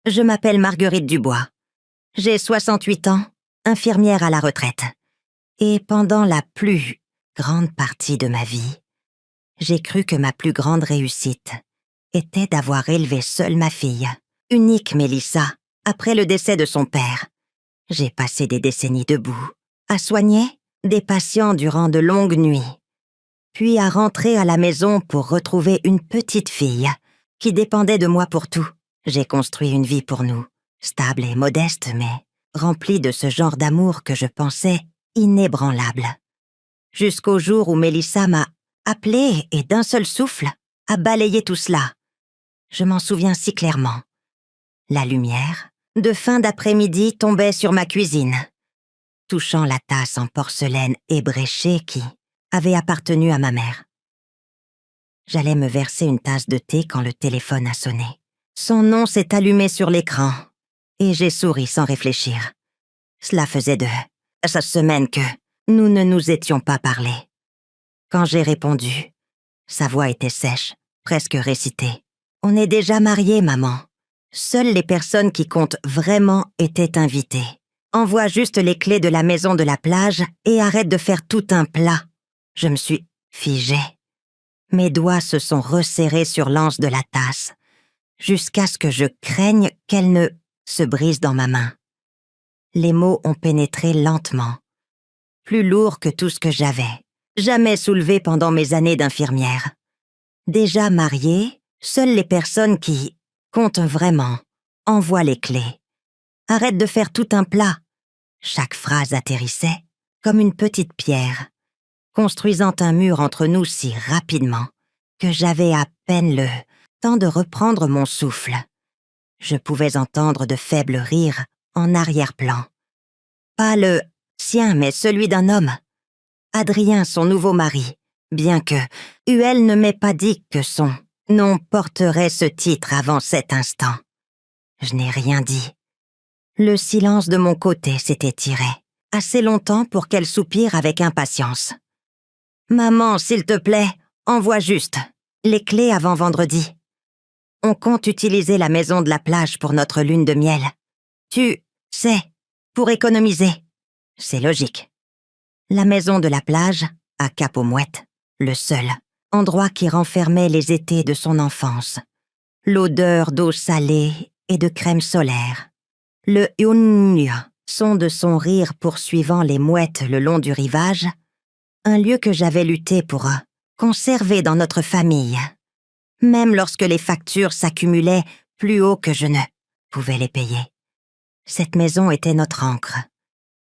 Je m'appelle Marguerite Dubois. J'ai 68 ans, infirmière à la retraite. Et pendant la plus grande partie de ma vie, j'ai cru que ma plus grande réussite était d'avoir élevé seule ma fille, unique Mélissa, après le décès de son père. J'ai passé des décennies debout, à soigner des patients durant de longues nuits, puis à rentrer à la maison pour retrouver une petite fille qui dépendait de moi pour tout. J'ai construit une vie pour nous, stable et modeste, mais remplie de ce genre d'amour que je pensais inébranlable. Jusqu'au jour où Mélissa m'a appelée et d'un seul souffle a balayé tout cela. Je m'en souviens si clairement. La lumière de fin d'après-midi tombait sur ma cuisine, touchant la tasse en porcelaine ébréchée qui avait appartenu à ma mère. J'allais me verser une tasse de thé quand le téléphone a sonné. Son nom s'est allumé sur l'écran et j'ai souri sans réfléchir. Cela faisait 2 semaines que nous ne nous étions pas parlé. Quand j'ai répondu, sa voix était sèche, presque récitée. « On est déjà mariés, maman. Seules les personnes qui comptent vraiment étaient invitées. Envoie juste les clés de la maison de la plage et arrête de faire tout un plat. » Je me suis figée. Mes doigts se sont resserrés sur l'anse de la tasse, jusqu'à ce que je craigne qu'elle ne se brise dans ma main. Les mots ont pénétré lentement, plus lourds que tout ce que j'avais jamais soulevé pendant mes années d'infirmière. Déjà mariée, seules les personnes qui comptent vraiment envoient les clés. Arrête de faire tout un plat. Chaque phrase atterrissait comme une petite pierre, construisant un mur entre nous si rapidement que j'avais à peine le temps de reprendre mon souffle. Je pouvais entendre de faibles rires en arrière-plan. Pas le sien, mais celui d'un homme. Adrien, son nouveau mari, bien que Huel ne m'ait pas dit que son nom porterait ce titre avant cet instant. Je n'ai rien dit. Le silence de mon côté s'était tiré, assez longtemps pour qu'elle soupire avec impatience. « Maman, s'il te plaît, envoie juste les clés avant vendredi. On compte utiliser la maison de la plage pour notre lune de miel. Tu sais, pour économiser. C'est logique. » La maison de la plage, à Cap-aux-Mouettes, le seul endroit qui renfermait les étés de son enfance. L'odeur d'eau salée et de crème solaire. Le Yunnya, son de son rire poursuivant les mouettes le long du rivage. Un lieu que j'avais lutté pour conserver dans notre famille, même lorsque les factures s'accumulaient plus haut que je ne pouvais les payer. Cette maison était notre ancre.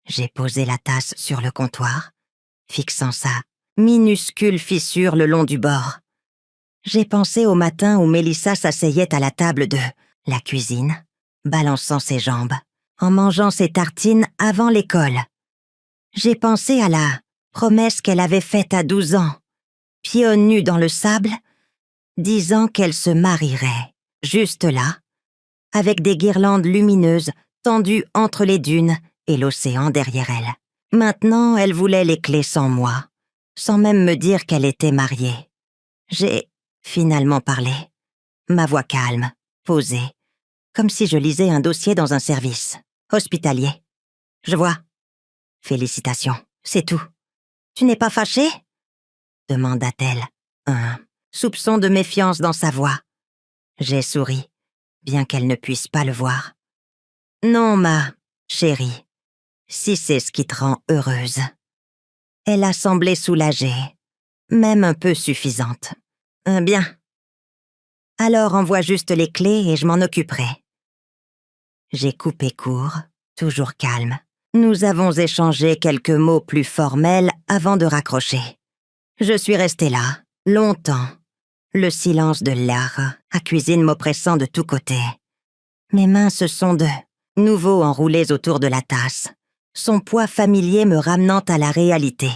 J'ai posé la tasse sur le comptoir, fixant sa minuscule fissure le long du bord. J'ai pensé au matin où Mélissa s'asseyait à la table de la cuisine, balançant ses jambes, en mangeant ses tartines avant l'école. J'ai pensé à la promesse qu'elle avait faite à 12 ans, pieds nus dans le sable, disant qu'elle se marierait, juste là, avec des guirlandes lumineuses tendues entre les dunes et l'océan derrière elle. Maintenant, elle voulait les clés sans moi, sans même me dire qu'elle était mariée. J'ai finalement parlé, ma voix calme, posée, comme si je lisais un dossier dans un service hospitalier. « Je vois. Félicitations, c'est tout. Tu n'es pas fâchée ?» demanda-t-elle, un soupçon de méfiance dans sa voix. J'ai souri, bien qu'elle ne puisse pas le voir. « Non, ma chérie, si c'est ce qui te rend heureuse. » Elle a semblé soulagée, même un peu suffisante. « Bien. Alors envoie juste les clés et je m'en occuperai. » J'ai coupé court, toujours calme. Nous avons échangé quelques mots plus formels avant de raccrocher. Je suis restée là, longtemps, le silence de la cuisine m'oppressant de tous côtés. Mes mains se sont de nouveau enroulées autour de la tasse, son poids familier me ramenant à la réalité.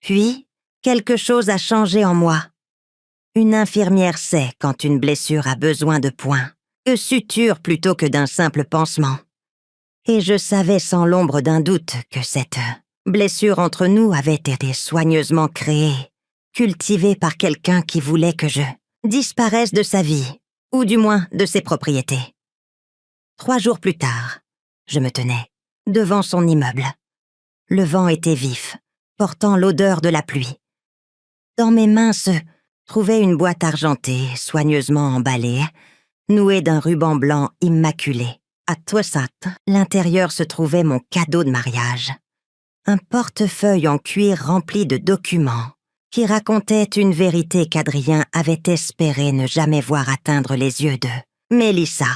Puis, quelque chose a changé en moi. Une infirmière sait quand une blessure a besoin de points, de suture plutôt que d'un simple pansement. Et je savais sans l'ombre d'un doute que cette blessure entre nous avait été soigneusement créée, cultivée par quelqu'un qui voulait que je disparaisse de sa vie, ou du moins de ses propriétés. 3 jours plus tard, je me tenais devant son immeuble. Le vent était vif, portant l'odeur de la pluie. Dans mes mains se trouvait une boîte argentée, soigneusement emballée, nouée d'un ruban blanc immaculé. À Toissat, l'intérieur se trouvait mon cadeau de mariage. Un portefeuille en cuir rempli de documents qui racontait une vérité qu'Adrien avait espéré ne jamais voir atteindre les yeux de Mélissa.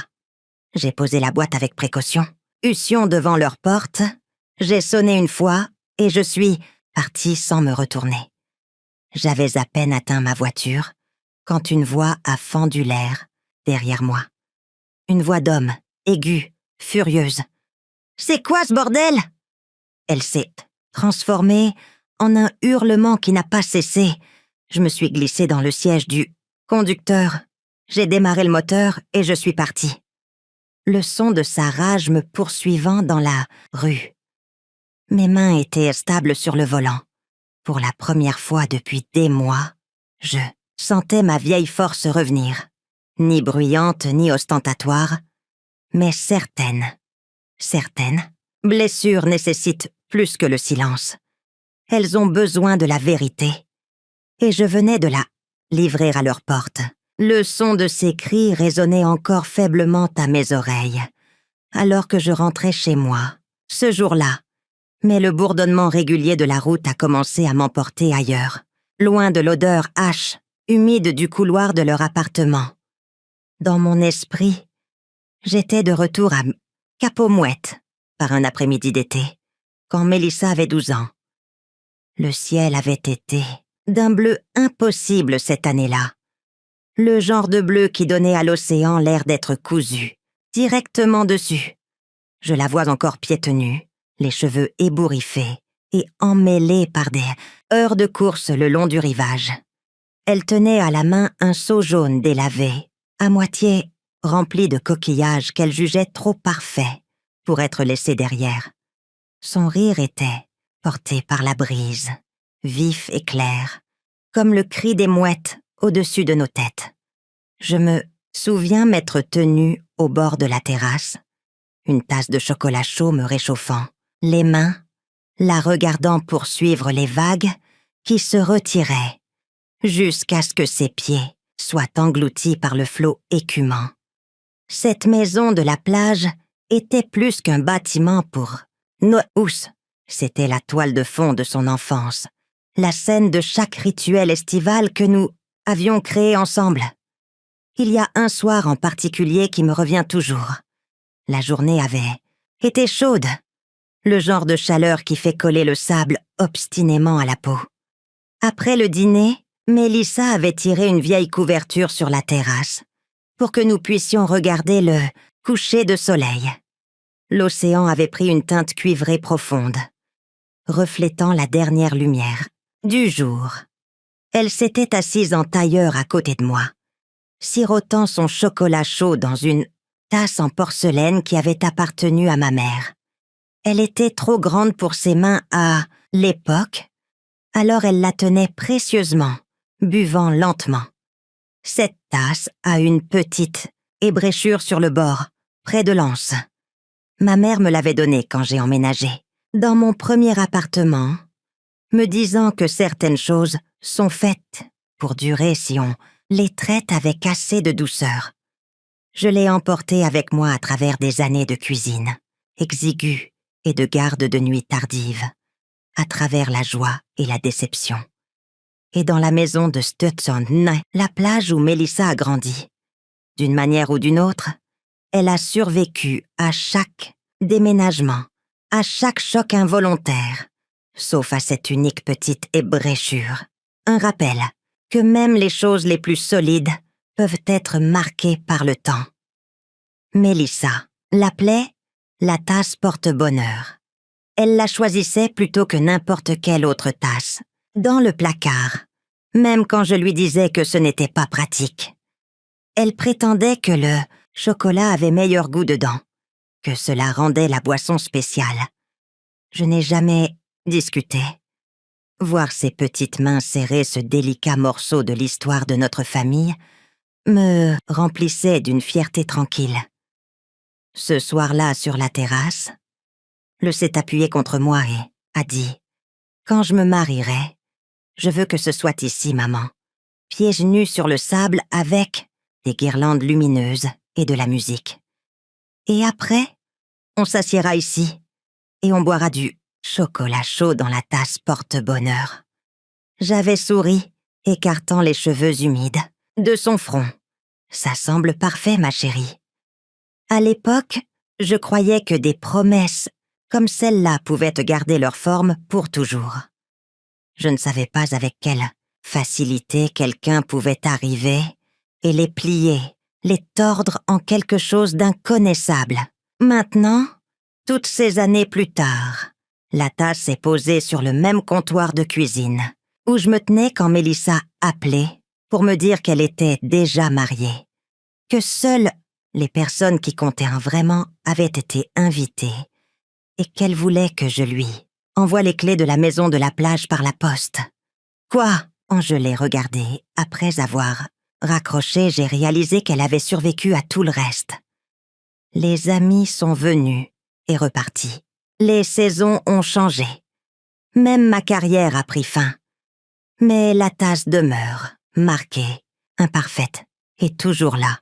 J'ai posé la boîte avec précaution. Eussions devant leur porte. J'ai sonné une fois et je suis partie sans me retourner. J'avais à peine atteint ma voiture quand une voix a fendu l'air derrière moi. Une voix d'homme, aiguë, furieuse. « C'est quoi ce bordel ?» Elle s'est transformée en un hurlement qui n'a pas cessé. Je me suis glissée dans le siège du conducteur. J'ai démarré le moteur et je suis partie. Le son de sa rage me poursuivant dans la rue. Mes mains étaient stables sur le volant. Pour la première fois depuis des mois, je sentais ma vieille force revenir. Ni bruyante ni ostentatoire, mais certaine. Certaines blessures nécessitent plus que le silence. Elles ont besoin de la vérité. Et je venais de la livrer à leur porte. Le son de ses cris résonnait encore faiblement à mes oreilles, alors que je rentrais chez moi, ce jour-là. Mais le bourdonnement régulier de la route a commencé à m'emporter ailleurs, loin de l'odeur hache, humide du couloir de leur appartement. Dans mon esprit, j'étais de retour à Cap-aux-Mouettes, par un après-midi d'été, quand Mélissa avait 12 ans. Le ciel avait été d'un bleu impossible cette année-là. Le genre de bleu qui donnait à l'océan l'air d'être cousu, directement dessus. Je la vois encore pieds nus, les cheveux ébouriffés et emmêlés par des heures de course le long du rivage. Elle tenait à la main un seau jaune délavé, à moitié rempli de coquillages qu'elle jugeait trop parfaits pour être laissé derrière. Son rire était porté par la brise, vif et clair, comme le cri des mouettes au-dessus de nos têtes. Je me souviens m'être tenue au bord de la terrasse, une tasse de chocolat chaud me réchauffant, les mains, la regardant poursuivre les vagues qui se retiraient, jusqu'à ce que ses pieds soient engloutis par le flot écumant. Cette maison de la plage était plus qu'un bâtiment pour Noous. C'était la toile de fond de son enfance, la scène de chaque rituel estival que nous avions créé ensemble. Il y a un soir en particulier qui me revient toujours. La journée avait été chaude, le genre de chaleur qui fait coller le sable obstinément à la peau. Après le dîner, Mélissa avait tiré une vieille couverture sur la terrasse pour que nous puissions regarder le coucher de soleil. L'océan avait pris une teinte cuivrée profonde, reflétant la dernière lumière du jour. Elle s'était assise en tailleur à côté de moi, sirotant son chocolat chaud dans une tasse en porcelaine qui avait appartenu à ma mère. Elle était trop grande pour ses mains à l'époque, alors elle la tenait précieusement, buvant lentement. Cette tasse a une petite ébréchure sur le bord, près de l'anse. Ma mère me l'avait donnée quand j'ai emménagé, dans mon premier appartement, me disant que certaines choses sont faites pour durer si on les traite avec assez de douceur. Je l'ai emportée avec moi à travers des années de cuisine, exiguë et de garde de nuit tardive, à travers la joie et la déception. Et dans la maison de Stutson, la plage où Mélissa a grandi. D'une manière ou d'une autre, elle a survécu à chaque déménagement, à chaque choc involontaire, sauf à cette unique petite ébréchure. Un rappel que même les choses les plus solides peuvent être marquées par le temps. Mélissa l'appelait la tasse porte-bonheur. Elle la choisissait plutôt que n'importe quelle autre tasse, dans le placard, même quand je lui disais que ce n'était pas pratique. Elle prétendait que le chocolat avait meilleur goût dedans, que cela rendait la boisson spéciale. Je n'ai jamais discuté. Voir ses petites mains serrer ce délicat morceau de l'histoire de notre famille me remplissait d'une fierté tranquille. Ce soir-là, sur la terrasse, le s'est appuyé contre moi et a dit « Quand je me marierai, je veux que ce soit ici, maman, pieds nus sur le sable avec des guirlandes lumineuses et de la musique. Et après, on s'assiera ici et on boira du chocolat chaud dans la tasse porte-bonheur. » J'avais souri, écartant les cheveux humides de son front. Ça semble parfait, ma chérie. À l'époque, je croyais que des promesses comme celle-là pouvaient garder leur forme pour toujours. Je ne savais pas avec quelle facilité quelqu'un pouvait arriver et les plier, les tordre en quelque chose d'inconnaissable. Maintenant, toutes ces années plus tard, la tasse est posée sur le même comptoir de cuisine, où je me tenais quand Mélissa appelait pour me dire qu'elle était déjà mariée, que seules les personnes qui comptaient vraiment avaient été invitées et qu'elle voulait que je lui envoie les clés de la maison de la plage par la poste. Quoi? Quand je l'ai regardée, après avoir raccroché, j'ai réalisé qu'elle avait survécu à tout le reste. Les amis sont venus et repartis. Les saisons ont changé. Même ma carrière a pris fin. Mais la tasse demeure, marquée, imparfaite, et toujours là.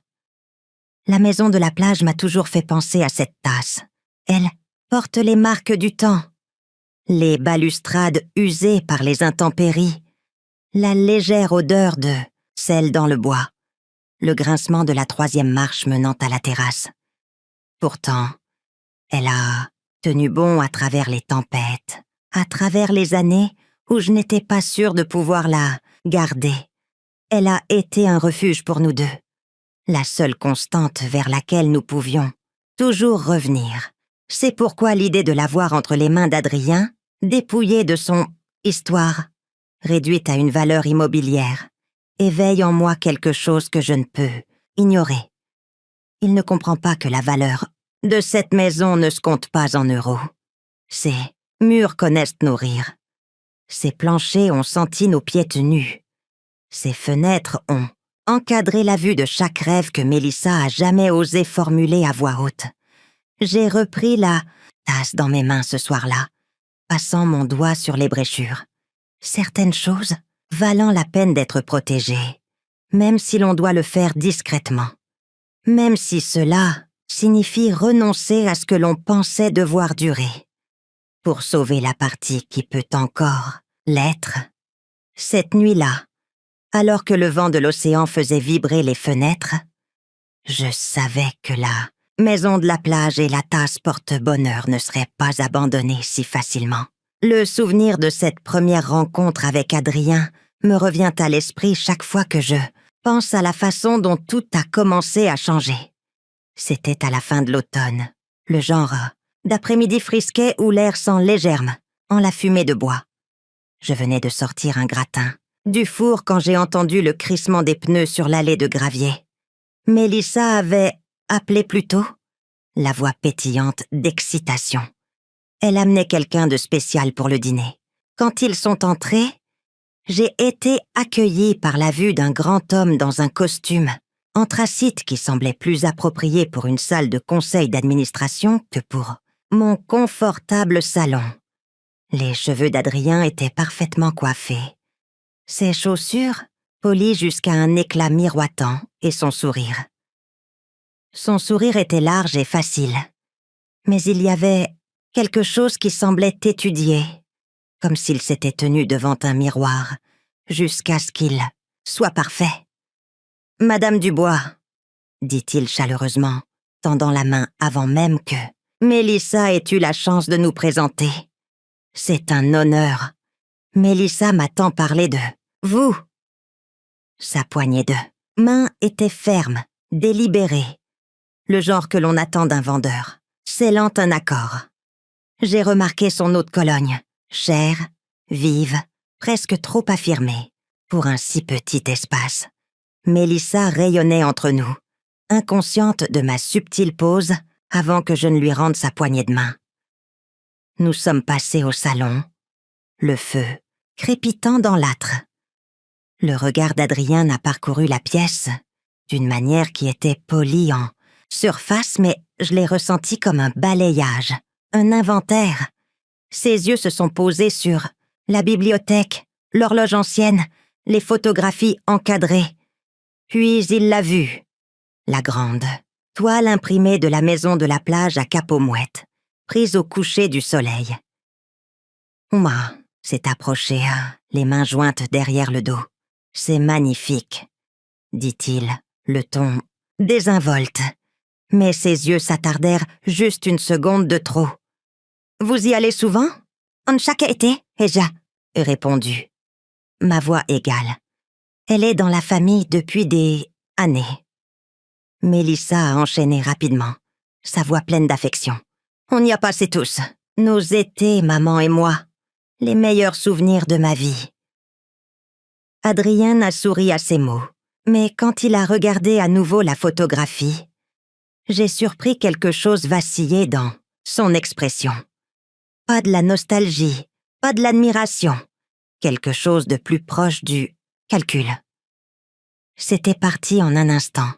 La maison de la plage m'a toujours fait penser à cette tasse. Elle porte les marques du temps. Les balustrades usées par les intempéries. La légère odeur de sel dans le bois. Le grincement de la 3e marche menant à la terrasse. Pourtant, elle a tenu bon à travers les tempêtes, à travers les années où je n'étais pas sûre de pouvoir la garder. Elle a été un refuge pour nous deux. La seule constante vers laquelle nous pouvions toujours revenir. C'est pourquoi l'idée de l'avoir entre les mains d'Adrien, dépouillée de son histoire, réduite à une valeur immobilière, éveille en moi quelque chose que je ne peux ignorer. Il ne comprend pas que la valeur de cette maison ne se compte pas en euros. Ses murs connaissent nos rires. Ses planchers ont senti nos pieds nus. Ses fenêtres ont encadré la vue de chaque rêve que Mélissa a jamais osé formuler à voix haute. J'ai repris la tasse dans mes mains ce soir-là, passant mon doigt sur les bréchures. Certaines choses valant la peine d'être protégées, même si l'on doit le faire discrètement. Même si cela signifie renoncer à ce que l'on pensait devoir durer. Pour sauver la partie qui peut encore l'être. Cette nuit-là, alors que le vent de l'océan faisait vibrer les fenêtres, je savais que la maison de la plage et la tasse porte-bonheur ne seraient pas abandonnées si facilement. Le souvenir de cette première rencontre avec Adrien me revient à l'esprit chaque fois que je pense à la façon dont tout a commencé à changer. C'était à la fin de l'automne, le genre d'après-midi frisquet où l'air sent les germes, en la fumée de bois. Je venais de sortir un gratin du four quand j'ai entendu le crissement des pneus sur l'allée de gravier. Mélissa avait appelé plus tôt, la voix pétillante d'excitation. Elle amenait quelqu'un de spécial pour le dîner. Quand ils sont entrés, j'ai été accueillie par la vue d'un grand homme dans un costume anthracite qui semblait plus approprié pour une salle de conseil d'administration que pour mon confortable salon. Les cheveux d'Adrien étaient parfaitement coiffés. Ses chaussures polies jusqu'à un éclat miroitant et son sourire. Son sourire était large et facile, mais il y avait quelque chose qui semblait étudié, comme s'il s'était tenu devant un miroir, jusqu'à ce qu'il soit parfait. « Madame Dubois », dit-il chaleureusement, tendant la main avant même que Mélissa ait eu la chance de nous présenter. « C'est un honneur. Mélissa m'a tant parlé de vous. » Sa poignée de main était ferme, délibérée, le genre que l'on attend d'un vendeur, scellant un accord. J'ai remarqué son eau de Cologne, chère, vive, presque trop affirmée, pour un si petit espace. Mélissa rayonnait entre nous, inconsciente de ma subtile pose avant que je ne lui rende sa poignée de main. Nous sommes passés au salon, le feu crépitant dans l'âtre. Le regard d'Adrien a parcouru la pièce d'une manière qui était polie en surface mais je l'ai ressenti comme un balayage, un inventaire. Ses yeux se sont posés sur la bibliothèque, l'horloge ancienne, les photographies encadrées. Puis il l'a vue, la grande, toile imprimée de la maison de la plage à Cap-aux-Mouettes, prise au coucher du soleil. Ouma s'est approché, les mains jointes derrière le dos. « C'est magnifique », dit-il, le ton désinvolte. Mais ses yeux s'attardèrent juste une seconde de trop. « Vous y allez souvent ?»« En chaque été, ai-je répondu. Ma voix égale. Elle est dans la famille depuis des années. Mélissa a enchaîné rapidement, sa voix pleine d'affection. On y a passé tous. Nos étés, maman et moi. Les meilleurs souvenirs de ma vie. Adrien a souri à ces mots, mais quand il a regardé à nouveau la photographie, j'ai surpris quelque chose vaciller dans son expression. Pas de la nostalgie, pas de l'admiration, quelque chose de plus proche du calcul. C'était parti en un instant,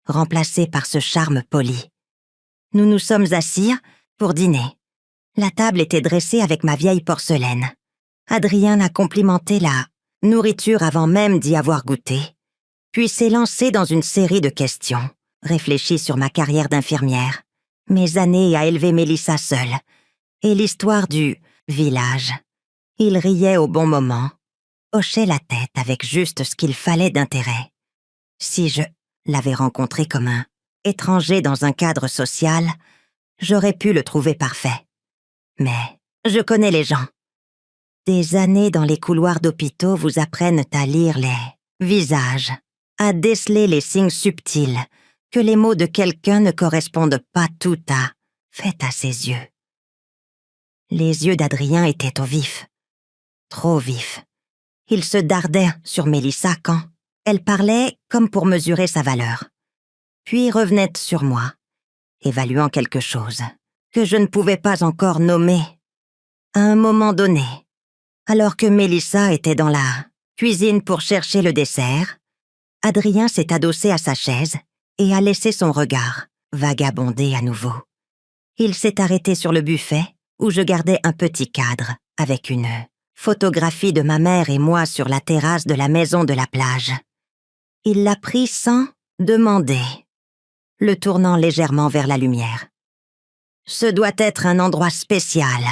remplacé par ce charme poli. Nous nous sommes assis pour dîner. La table était dressée avec ma vieille porcelaine. Adrien a complimenté la nourriture avant même d'y avoir goûté, puis s'est lancé dans une série de questions, réfléchi sur ma carrière d'infirmière, mes années à élever Mélissa seule, et l'histoire du village. Il riait au bon moment, hochait la tête avec juste ce qu'il fallait d'intérêt. Si je l'avais rencontré comme un étranger dans un cadre social, j'aurais pu le trouver parfait. Mais je connais les gens. Des années dans les couloirs d'hôpitaux vous apprennent à lire les visages, à déceler les signes subtils, que les mots de quelqu'un ne correspondent pas tout à fait à ses yeux. Les yeux d'Adrien étaient au vif, trop vifs. Ils se dardaient sur Mélissa quand elle parlait comme pour mesurer sa valeur, puis revenaient sur moi, évaluant quelque chose que je ne pouvais pas encore nommer. À un moment donné, alors que Mélissa était dans la cuisine pour chercher le dessert, Adrien s'est adossé à sa chaise et a laissé son regard vagabonder à nouveau. Il s'est arrêté sur le buffet où je gardais un petit cadre avec une photographie de ma mère et moi sur la terrasse de la maison de la plage. Il l'a pris sans demander, le tournant légèrement vers la lumière. « Ce doit être un endroit spécial »,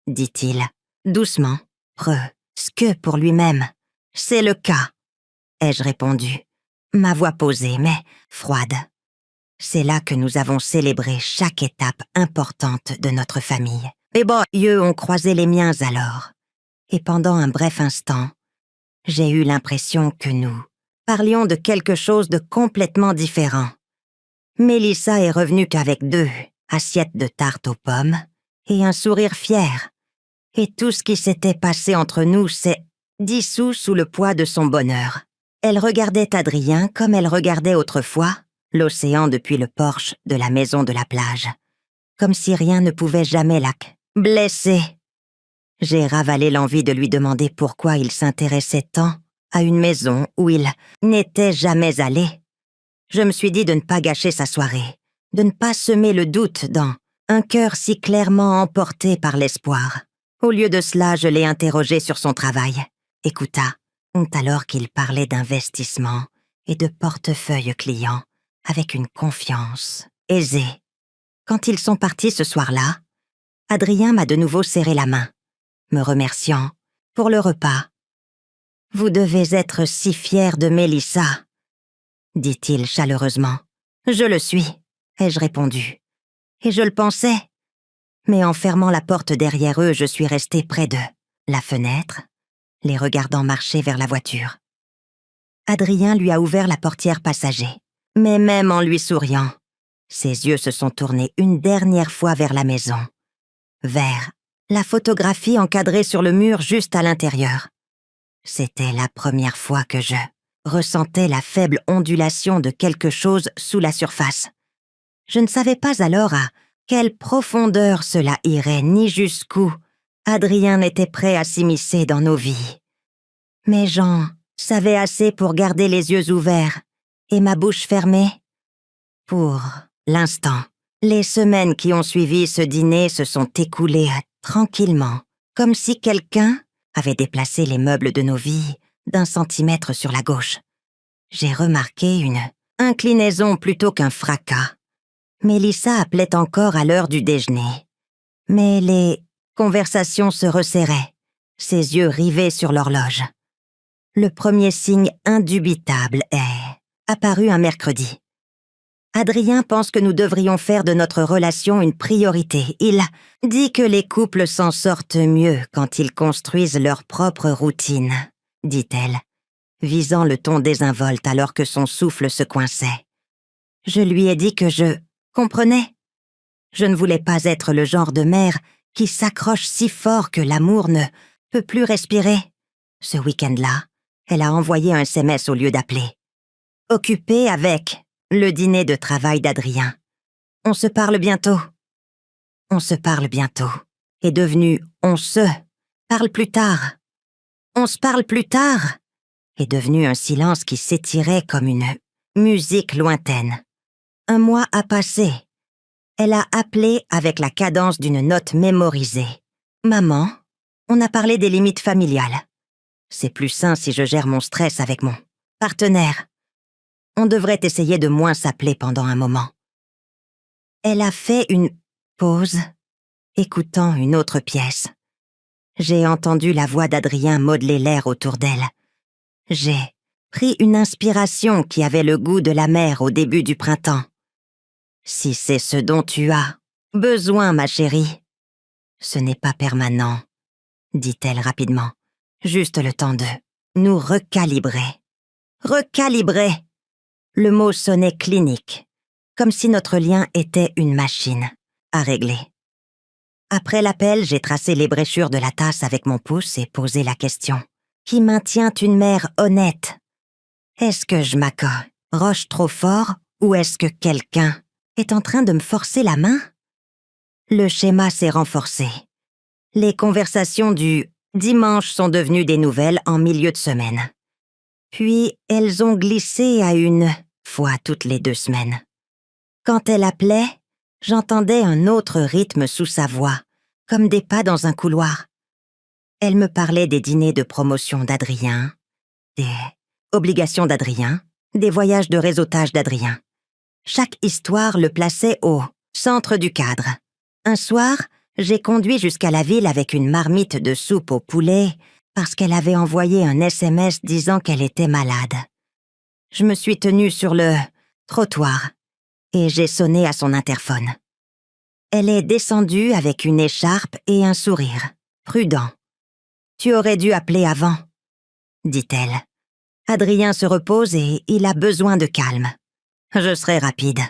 dit-il, doucement, presque pour lui-même. « C'est le cas », ai-je répondu, ma voix posée mais froide. C'est là que nous avons célébré chaque étape importante de notre famille. Mes beaux yeux ont croisé les miens alors. Et pendant un bref instant, j'ai eu l'impression que nous parlions de quelque chose de complètement différent. Mélissa est revenue qu'avec 2 assiettes de tarte aux pommes et un sourire fier. Et tout ce qui s'était passé entre nous s'est dissous sous le poids de son bonheur. Elle regardait Adrien comme elle regardait autrefois l'océan depuis le porche de la maison de la plage, comme si rien ne pouvait jamais la blesser. J'ai ravalé l'envie de lui demander pourquoi il s'intéressait tant à une maison où il n'était jamais allé. Je me suis dit de ne pas gâcher sa soirée, de ne pas semer le doute dans un cœur si clairement emporté par l'espoir. Au lieu de cela, je l'ai interrogé sur son travail. Écouta, alors qu'il parlait d'investissement et de portefeuille client, avec une confiance aisée. Quand ils sont partis ce soir-là, Adrien m'a de nouveau serré la main, me remerciant pour le repas. « Vous devez être si fier de Mélissa », dit-il chaleureusement. « Je le suis », ai-je répondu. Et je le pensais. Mais en fermant la porte derrière eux, je suis restée près de la fenêtre, les regardant marcher vers la voiture. Adrien lui a ouvert la portière passager, mais même en lui souriant, ses yeux se sont tournés une dernière fois vers la maison, vers la photographie encadrée sur le mur juste à l'intérieur. C'était la première fois que je ressentais la faible ondulation de quelque chose sous la surface. Je ne savais pas alors à quelle profondeur cela irait, ni jusqu'où Adrien n'était prêt à s'immiscer dans nos vies. Mais j'en savais assez pour garder les yeux ouverts et ma bouche fermée, pour l'instant, Les semaines qui ont suivi ce dîner se sont écoulées tranquillement, comme si quelqu'un avait déplacé les meubles de nos vies d'1 centimètre sur la gauche. J'ai remarqué une inclinaison plutôt qu'un fracas. Mélissa appelait encore à l'heure du déjeuner. Mais les conversations se resserraient, ses yeux rivés sur l'horloge. Le premier signe indubitable est apparu un mercredi. Adrien pense que nous devrions faire de notre relation une priorité. Il dit que les couples s'en sortent mieux quand ils construisent leur propre routine, dit-elle, visant le ton désinvolte alors que son souffle se coinçait. Je lui ai dit que je comprenais. Je ne voulais pas être le genre de mère qui s'accroche si fort que l'amour ne peut plus respirer. Ce week-end-là, elle a envoyé un SMS au lieu d'appeler. Occupée avec le dîner de travail d'Adrien. On se parle bientôt. On se parle bientôt est devenu on se parle plus tard. On se parle plus tard est devenu un silence qui s'étirait comme une musique lointaine. 1 mois a passé. Elle a appelé avec la cadence d'une note mémorisée. Maman, on a parlé des limites familiales. C'est plus sain si je gère mon stress avec mon partenaire. On devrait essayer de moins s'appeler pendant un moment. Elle a fait une pause, écoutant une autre pièce. J'ai entendu la voix d'Adrien modeler l'air autour d'elle. J'ai pris une inspiration qui avait le goût de la mer au début du printemps. Si c'est ce dont tu as besoin, ma chérie. Ce n'est pas permanent, dit-elle rapidement. Juste le temps de nous recalibrer. Recalibrer! Le mot sonnait clinique, comme si notre lien était une machine à régler. Après l'appel, j'ai tracé les bréchures de la tasse avec mon pouce et posé la question. Qui maintient une mère honnête? Est-ce que je m'accroche trop fort ou est-ce que quelqu'un est en train de me forcer la main? Le schéma s'est renforcé. Les conversations du dimanche sont devenues des nouvelles en milieu de semaine. Puis elles ont glissé à 1 fois toutes les 2 semaines. Quand elle appelait, j'entendais un autre rythme sous sa voix, comme des pas dans un couloir. Elle me parlait des dîners de promotion d'Adrien, des obligations d'Adrien, des voyages de réseautage d'Adrien. Chaque histoire le plaçait au centre du cadre. Un soir, j'ai conduit jusqu'à la ville avec une marmite de soupe au poulet parce qu'elle avait envoyé un SMS disant qu'elle était malade. Je me suis tenue sur le trottoir et j'ai sonné à son interphone. Elle est descendue avec une écharpe et un sourire, prudent. « Tu aurais dû appeler avant, » dit-elle. « Adrien se repose et il a besoin de calme. Je serai rapide.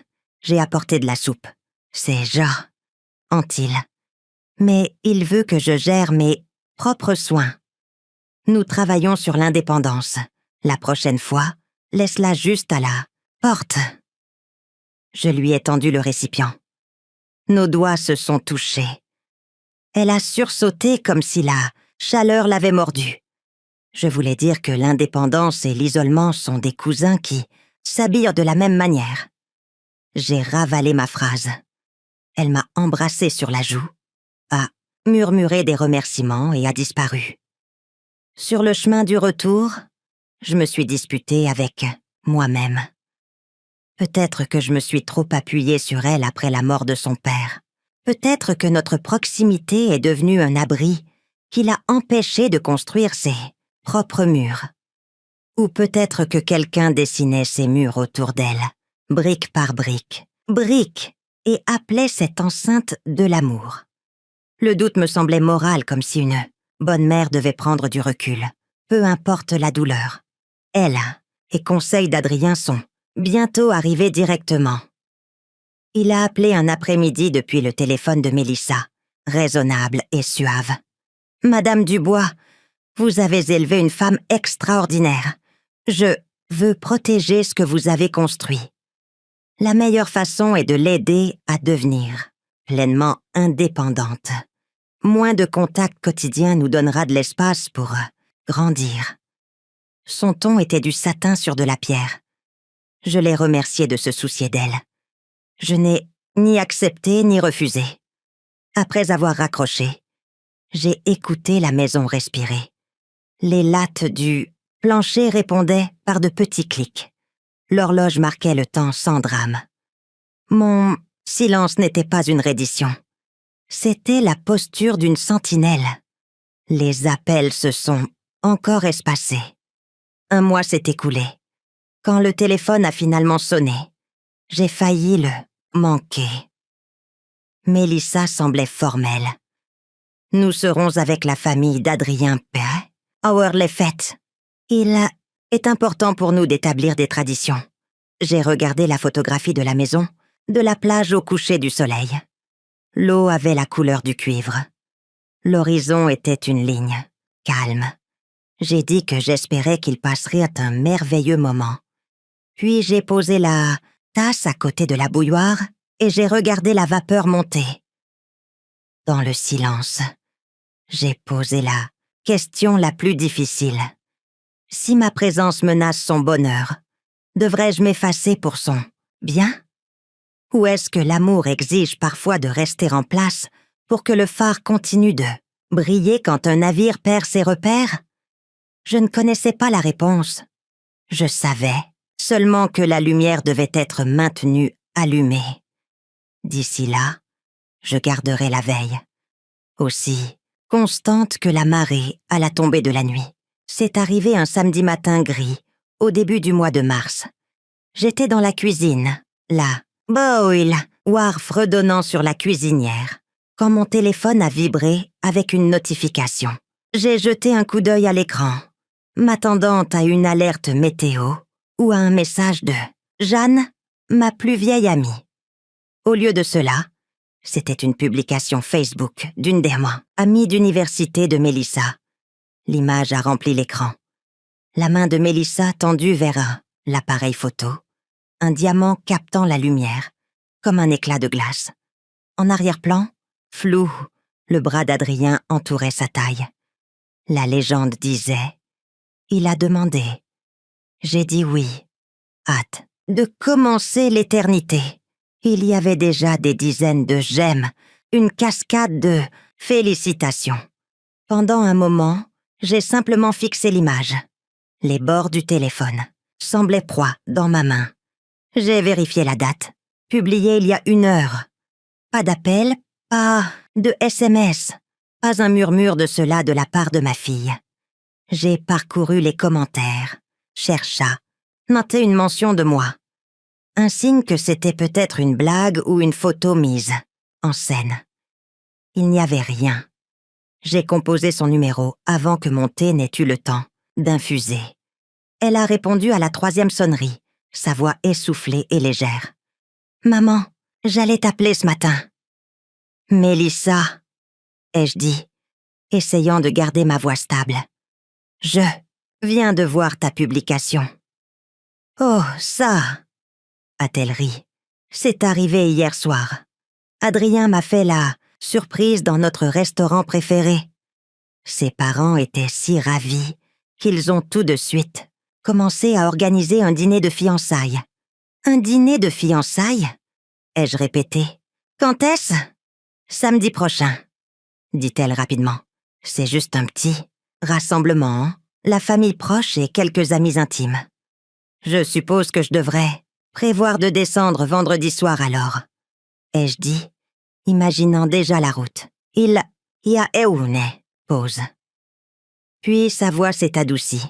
J'ai apporté de la soupe. C'est gentil. Mais il veut que je gère mes propres soins. Nous travaillons sur l'indépendance. La prochaine fois, laisse-la juste à la porte. » Je lui ai tendu le récipient. Nos doigts se sont touchés. Elle a sursauté comme si la chaleur l'avait mordue. Je voulais dire que l'indépendance et l'isolement sont des cousins qui s'habillent de la même manière. J'ai ravalé ma phrase. Elle m'a embrassé sur la joue, a murmuré des remerciements et a disparu. Sur le chemin du retour, je me suis disputée avec moi-même. Peut-être que je me suis trop appuyée sur elle après la mort de son père. Peut-être que notre proximité est devenue un abri qui l'a empêchée de construire ses propres murs. Ou peut-être que quelqu'un dessinait ses murs autour d'elle, brique par brique, et appelait cette enceinte de l'amour. Le doute me semblait moral, comme si une bonne mère devait prendre du recul, peu importe la douleur. Elle et conseils d'Adrien sont bientôt arrivés directement. Il a appelé un après-midi depuis le téléphone de Mélissa, raisonnable et suave. « Madame Dubois, vous avez élevé une femme extraordinaire. Je veux protéger ce que vous avez construit. La meilleure façon est de l'aider à devenir pleinement indépendante. Moins de contact quotidien nous donnera de l'espace pour grandir. » Son ton était du satin sur de la pierre. Je l'ai remercié de se soucier d'elle. Je n'ai ni accepter ni refuser. Après avoir raccroché, j'ai écouté la maison respirer. Les lattes du plancher répondaient par de petits clics. L'horloge marquait le temps sans drame. Mon silence n'était pas une reddition. C'était la posture d'une sentinelle. Les appels se sont encore espacés. Un mois s'est écoulé. Quand le téléphone a finalement sonné, j'ai failli le manquer. Mélissa semblait formelle. Nous serons avec la famille d'Adrien Perret à Worley-Fête. Il est important pour nous d'établir des traditions. J'ai regardé la photographie de la maison, de la plage au coucher du soleil. L'eau avait la couleur du cuivre. L'horizon était une ligne, calme. J'ai dit que j'espérais qu'il passerait un merveilleux moment. Puis j'ai posé la tasse à côté de la bouilloire et j'ai regardé la vapeur monter. Dans le silence, j'ai posé la question la plus difficile. Si ma présence menace son bonheur, devrais-je m'effacer pour son bien? Ou est-ce que l'amour exige parfois de rester en place pour que le phare continue de briller quand un navire perd ses repères? Je ne connaissais pas la réponse. Je savais seulement que la lumière devait être maintenue allumée. D'ici là, je garderai la veille, aussi constante que la marée à la tombée de la nuit. C'est arrivé un samedi matin gris, au début du mois de mars. J'étais dans la cuisine, la boule, Warf redonnant sur la cuisinière, quand mon téléphone a vibré avec une notification. J'ai jeté un coup d'œil à l'écran, m'attendant à une alerte météo ou à un message de Jeanne, ma plus vieille amie. Au lieu de cela, c'était une publication Facebook d'une des amie d'université de Mélissa. L'image a rempli l'écran. La main de Mélissa tendue vers l'appareil photo, un diamant captant la lumière, comme un éclat de glace. En arrière-plan, flou, le bras d'Adrien entourait sa taille. La légende disait « Il a demandé ». J'ai dit oui. Hâte de commencer l'éternité. Il y avait déjà des dizaines de j'aime, une cascade de félicitations. Pendant un moment, j'ai simplement fixé l'image. Les bords du téléphone semblaient proies dans ma main. J'ai vérifié la date, publiée il y a 1 heure. Pas d'appel, pas de SMS, pas un murmure de cela de la part de ma fille. J'ai parcouru les commentaires, chercha, noté une mention de moi. Un signe que c'était peut-être une blague ou une photo mise en scène. Il n'y avait rien. J'ai composé son numéro avant que mon thé n'ait eu le temps d'infuser. Elle a répondu à la 3e sonnerie, sa voix essoufflée et légère. « Maman, j'allais t'appeler ce matin. »« Mélissa, » ai-je dit, essayant de garder ma voix stable. « Je viens de voir ta publication. »« Oh, ça !» a-t-elle ri. « C'est arrivé hier soir. Adrien m'a fait la surprise dans notre restaurant préféré. Ses parents étaient si ravis qu'ils ont tout de suite commencé à organiser un dîner de fiançailles. »« Un dîner de fiançailles ?» ai-je répété. « Quand est-ce ? » ?»« Samedi prochain, » dit-elle rapidement. « C'est juste un petit rassemblement, hein? La famille proche et quelques amis intimes. Je suppose que je devrais prévoir de descendre vendredi soir alors, » ai-je dit, imaginant déjà la route. « Il y a une pause. » Puis sa voix s'est adoucie,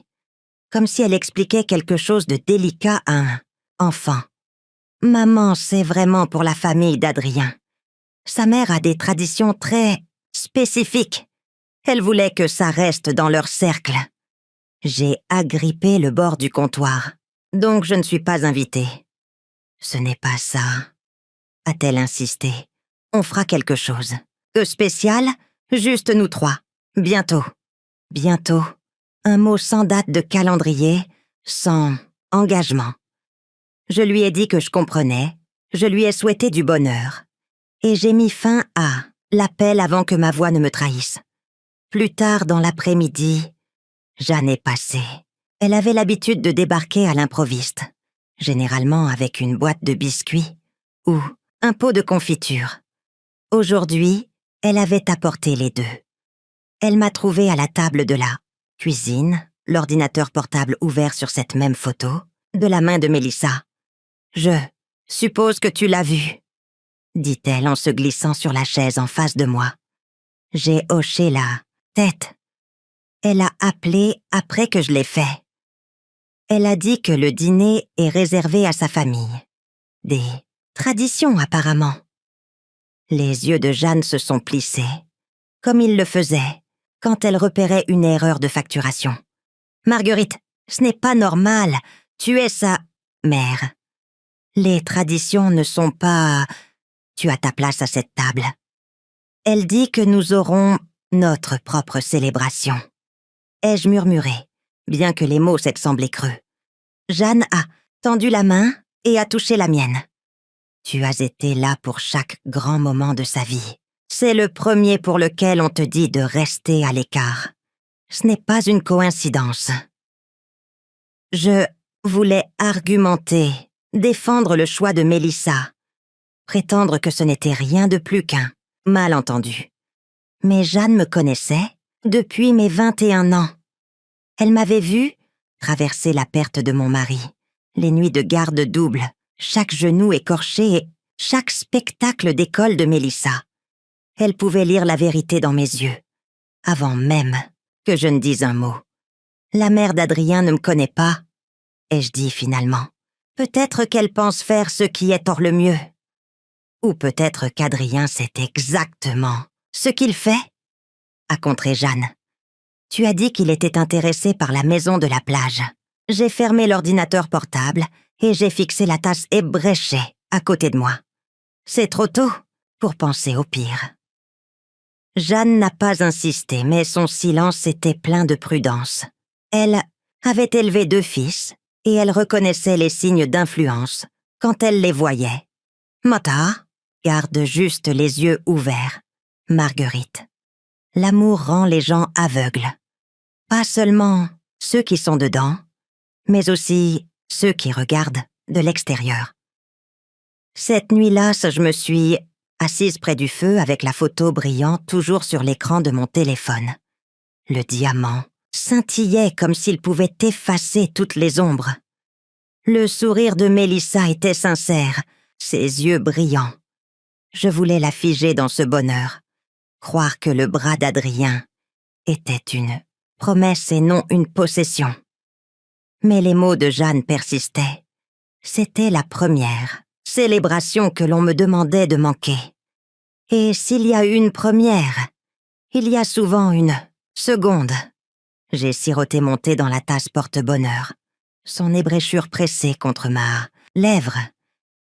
comme si elle expliquait quelque chose de délicat à un enfant. « Maman, c'est vraiment pour la famille d'Adrien. Sa mère a des traditions très spécifiques. Elle voulait que ça reste dans leur cercle. » J'ai agrippé le bord du comptoir, donc je ne suis pas invitée. « Ce n'est pas ça, » a-t-elle insisté. « On fera quelque chose. De spécial, juste nous 3. Bientôt. » Bientôt. Un mot sans date de calendrier, sans engagement. Je lui ai dit que je comprenais, je lui ai souhaité du bonheur. Et j'ai mis fin à l'appel avant que ma voix ne me trahisse. Plus tard dans l'après-midi, Jeanne est passée. Elle avait l'habitude de débarquer à l'improviste, généralement avec une boîte de biscuits ou un pot de confiture. Aujourd'hui, elle avait apporté les deux. Elle m'a trouvée à la table de la cuisine, l'ordinateur portable ouvert sur cette même photo, de la main de Mélissa. « Je suppose que tu l'as vue, » dit-elle en se glissant sur la chaise en face de moi. J'ai hoché la tête. Elle a appelé après que je l'ai fait. Elle a dit que le dîner est réservé à sa famille. Des traditions, apparemment. Les yeux de Jeanne se sont plissés, comme ils le faisaient quand elle repérait une erreur de facturation. « Marguerite, ce n'est pas normal. Tu es sa mère. Les traditions ne sont pas... Tu as ta place à cette table. » Elle dit que nous aurons notre propre célébration. Ai-je murmuré, bien que les mots s'aient semblé creux. Jeanne a tendu la main et a touché la mienne. Tu as été là pour chaque grand moment de sa vie. C'est le premier pour lequel on te dit de rester à l'écart. Ce n'est pas une coïncidence. Je voulais argumenter, défendre le choix de Mélissa, prétendre que ce n'était rien de plus qu'un malentendu. Mais Jeanne me connaissait depuis mes 21 ans. Elle m'avait vue traverser la perte de mon mari, les nuits de garde double, chaque genou écorché et chaque spectacle d'école de Mélissa. Elle pouvait lire la vérité dans mes yeux, avant même que je ne dise un mot. La mère d'Adrien ne me connaît pas, ai-je dit finalement. Peut-être qu'elle pense faire ce qui est hors le mieux. Ou peut-être qu'Adrien sait exactement ce qu'il fait, a contré Jeanne. Tu as dit qu'il était intéressé par la maison de la plage. J'ai fermé l'ordinateur portable et j'ai fixé la tasse ébréchée à côté de moi. C'est trop tôt pour penser au pire. Jeanne n'a pas insisté, mais son silence était plein de prudence. Elle avait élevé 2 fils et elle reconnaissait les signes d'influence quand elle les voyait. Mata, garde juste les yeux ouverts. Marguerite. L'amour rend les gens aveugles. Pas seulement ceux qui sont dedans, mais aussi ceux qui regardent de l'extérieur. Cette nuit-là, je me suis assise près du feu avec la photo brillant toujours sur l'écran de mon téléphone. Le diamant scintillait comme s'il pouvait effacer toutes les ombres. Le sourire de Mélissa était sincère, ses yeux brillants. Je voulais la figer dans ce bonheur, croire que le bras d'Adrien était une promesse et non une possession. Mais les mots de Jeanne persistaient. C'était la première célébration que l'on me demandait de manquer. Et s'il y a une première, il y a souvent une seconde. J'ai siroté mon thé dans la tasse porte-bonheur, son ébréchure pressée contre ma lèvre,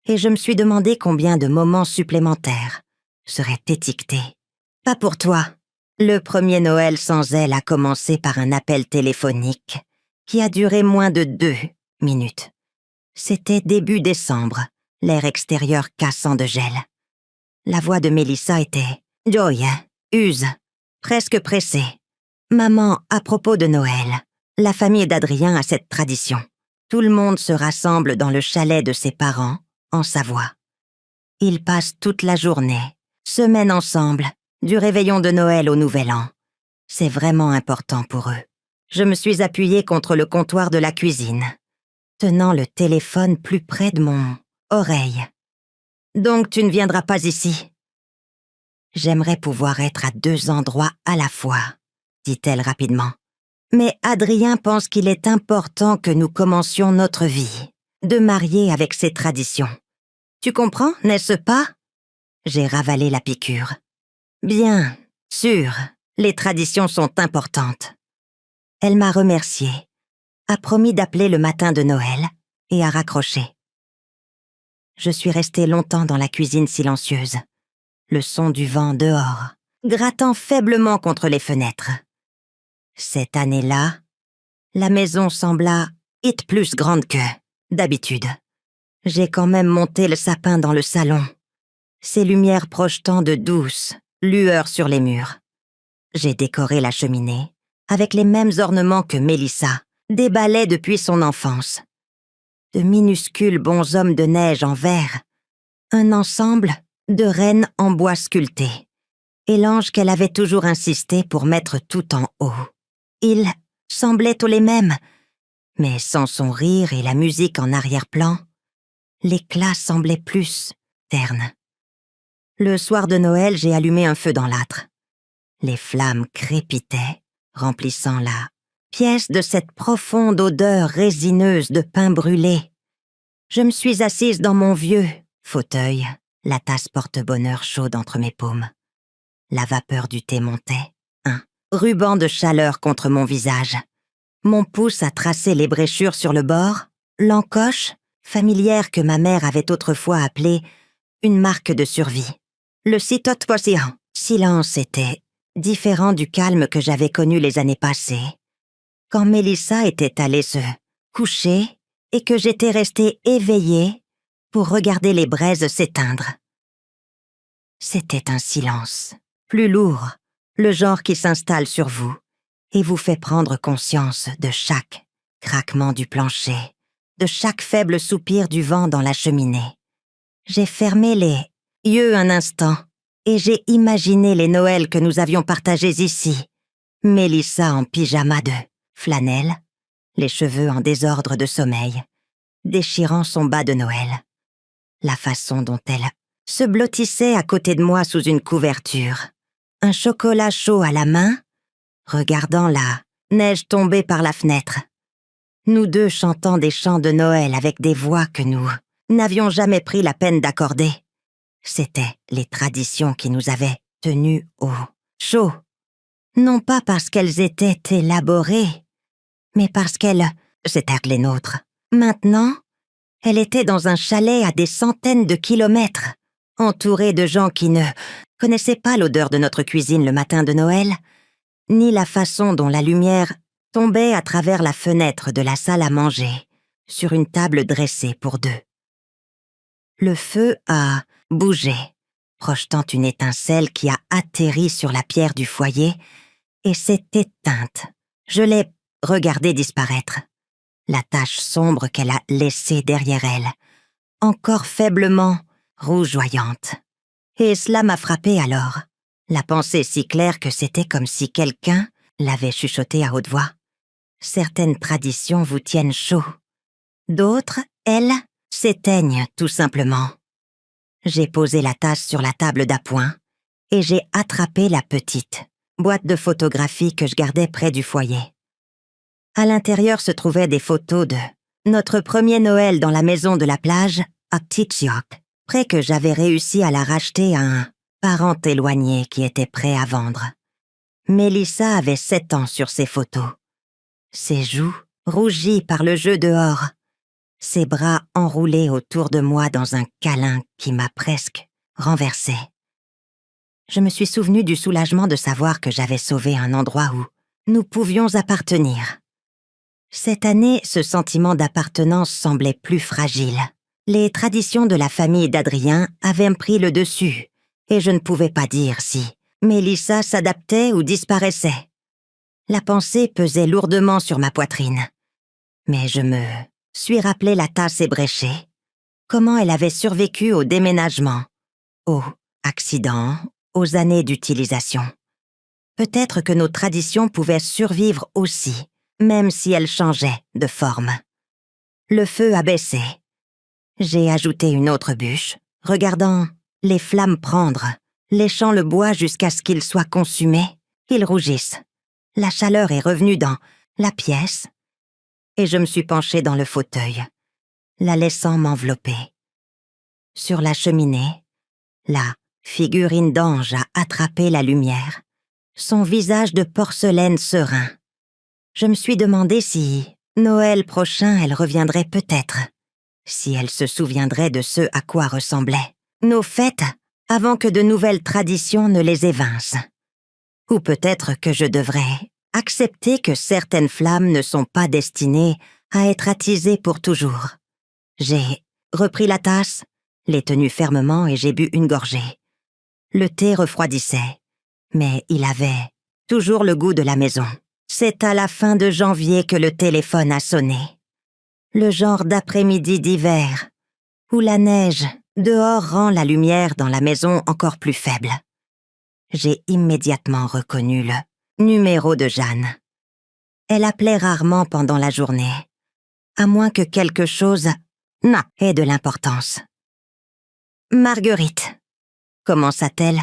et je me suis demandé combien de moments supplémentaires seraient étiquetés. Pas pour toi. Le premier Noël sans elle a commencé par un appel téléphonique qui a duré moins de 2 minutes. C'était début décembre, l'air extérieur cassant de gel. La voix de Mélissa était « Joy, use, presque pressée. Maman, à propos de Noël, la famille d'Adrien a cette tradition. Tout le monde se rassemble dans le chalet de ses parents, en Savoie. Ils passent toute la journée, semaine ensemble, du réveillon de Noël au Nouvel An. C'est vraiment important pour eux. » Je me suis appuyée contre le comptoir de la cuisine, tenant le téléphone plus près de mon oreille. « Donc tu ne viendras pas ici ?»« J'aimerais pouvoir être à 2 endroits à la fois, » dit-elle rapidement. « Mais Adrien pense qu'il est important que nous commencions notre vie, de marier avec ses traditions. Tu comprends, n'est-ce pas ?» J'ai ravalé la piqûre. « Bien sûr, les traditions sont importantes. » Elle m'a remerciée, a promis d'appeler le matin de Noël et a raccroché. Je suis restée longtemps dans la cuisine silencieuse, le son du vent dehors, grattant faiblement contre les fenêtres. Cette année-là, la maison sembla plus grande que d'habitude. J'ai quand même monté le sapin dans le salon, ses lumières projetant de douces lueurs sur les murs. J'ai décoré la cheminée avec les mêmes ornements que Mélissa déballait depuis son enfance. De minuscules bonshommes de neige en verre, un ensemble de reines en bois sculpté, et l'ange qu'elle avait toujours insisté pour mettre tout en haut. Ils semblaient tous les mêmes, mais sans son rire et la musique en arrière-plan, l'éclat semblait plus terne. Le soir de Noël, j'ai allumé un feu dans l'âtre. Les flammes crépitaient, remplissant la pièce de cette profonde odeur résineuse de pain brûlé. Je me suis assise dans mon vieux fauteuil, la tasse porte-bonheur chaude entre mes paumes. La vapeur du thé montait, un ruban de chaleur contre mon visage. Mon pouce a tracé les bréchures sur le bord, l'encoche, familière que ma mère avait autrefois appelée une marque de survie. Le silence était différent du calme que j'avais connu les années passées, quand Mélissa était allée se coucher et que j'étais restée éveillée pour regarder les braises s'éteindre. C'était un silence, plus lourd, le genre qui s'installe sur vous et vous fait prendre conscience de chaque craquement du plancher, de chaque faible soupir du vent dans la cheminée. J'ai fermé les yeux un instant et j'ai imaginé les Noëls que nous avions partagés ici. Mélissa en pyjama de flanelle, les cheveux en désordre de sommeil, déchirant son bas de Noël. La façon dont elle se blottissait à côté de moi sous une couverture, un chocolat chaud à la main, regardant la neige tomber par la fenêtre. Nous deux chantant des chants de Noël avec des voix que nous n'avions jamais pris la peine d'accorder. C'étaient les traditions qui nous avaient tenus au chaud. Non pas parce qu'elles étaient élaborées, mais parce c'étaient les nôtres. Maintenant, elle était dans un chalet à des centaines de kilomètres, entourée de gens qui ne connaissaient pas l'odeur de notre cuisine le matin de Noël, ni la façon dont la lumière tombait à travers la fenêtre de la salle à manger, sur une table dressée pour deux. Le feu a bougé, projetant une étincelle qui a atterri sur la pierre du foyer et s'est éteinte. Je l'ai regardée disparaître. La tache sombre qu'elle a laissée derrière elle, encore faiblement rougeoyante. Et cela m'a frappée alors, la pensée si claire que c'était comme si quelqu'un l'avait chuchotée à haute voix. Certaines traditions vous tiennent chaud. D'autres, elles, s'éteignent tout simplement. J'ai posé la tasse sur la table d'appoint et j'ai attrapé la petite boîte de photographie que je gardais près du foyer. À l'intérieur se trouvaient des photos de notre premier Noël dans la maison de la plage à Titsjok, près que j'avais réussi à la racheter à un parent éloigné qui était prêt à vendre. Mélissa avait 7 ans sur ces photos. Ses joues rougies par le jeu dehors, ses bras enroulés autour de moi dans un câlin qui m'a presque renversée. Je me suis souvenu du soulagement de savoir que j'avais sauvé un endroit où nous pouvions appartenir. Cette année, ce sentiment d'appartenance semblait plus fragile. Les traditions de la famille d'Adrien avaient pris le dessus, et je ne pouvais pas dire si Mélissa s'adaptait ou disparaissait. La pensée pesait lourdement sur ma poitrine. Mais je me suis rappelé la tasse ébréchée, comment elle avait survécu au déménagement, aux accidents, aux années d'utilisation. Peut-être que nos traditions pouvaient survivre aussi, même si elles changeaient de forme. Le feu a baissé. J'ai ajouté une autre bûche, regardant les flammes prendre, léchant le bois jusqu'à ce qu'il soit consumé, qu'il rougisse. La chaleur est revenue dans la pièce, et je me suis penchée dans le fauteuil, la laissant m'envelopper. Sur la cheminée, la figurine d'ange a attrapé la lumière, son visage de porcelaine serein. Je me suis demandé si, Noël prochain, elle reviendrait peut-être, si elle se souviendrait de ce à quoi ressemblaient nos fêtes avant que de nouvelles traditions ne les évincent. Ou peut-être que je devrais accepter que certaines flammes ne sont pas destinées à être attisées pour toujours. J'ai repris la tasse, l'ai tenue fermement et j'ai bu une gorgée. Le thé refroidissait, mais il avait toujours le goût de la maison. C'est à la fin de janvier que le téléphone a sonné. Le genre d'après-midi d'hiver, où la neige Dehors rend la lumière dans la maison encore plus faible. J'ai immédiatement reconnu le numéro de Jeanne. Elle appelait rarement pendant la journée, à moins que quelque chose ait de l'importance. « Marguerite », commença-t-elle,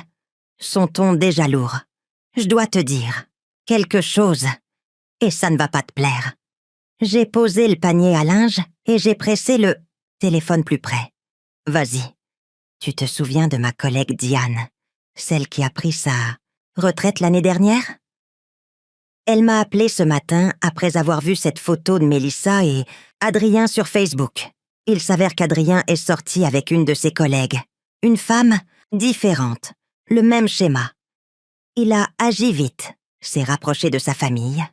son ton déjà lourd. « Je dois te dire quelque chose, et ça ne va pas te plaire. » J'ai posé le panier à linge et j'ai pressé le téléphone plus près. « Vas-y, tu te souviens de ma collègue Diane, celle qui a pris sa retraite l'année dernière ?» Elle m'a appelé ce matin après avoir vu cette photo de Mélissa et Adrien sur Facebook. Il s'avère qu'Adrien est sorti avec une de ses collègues. Une femme différente, le même schéma. Il a agi vite, s'est rapproché de sa famille,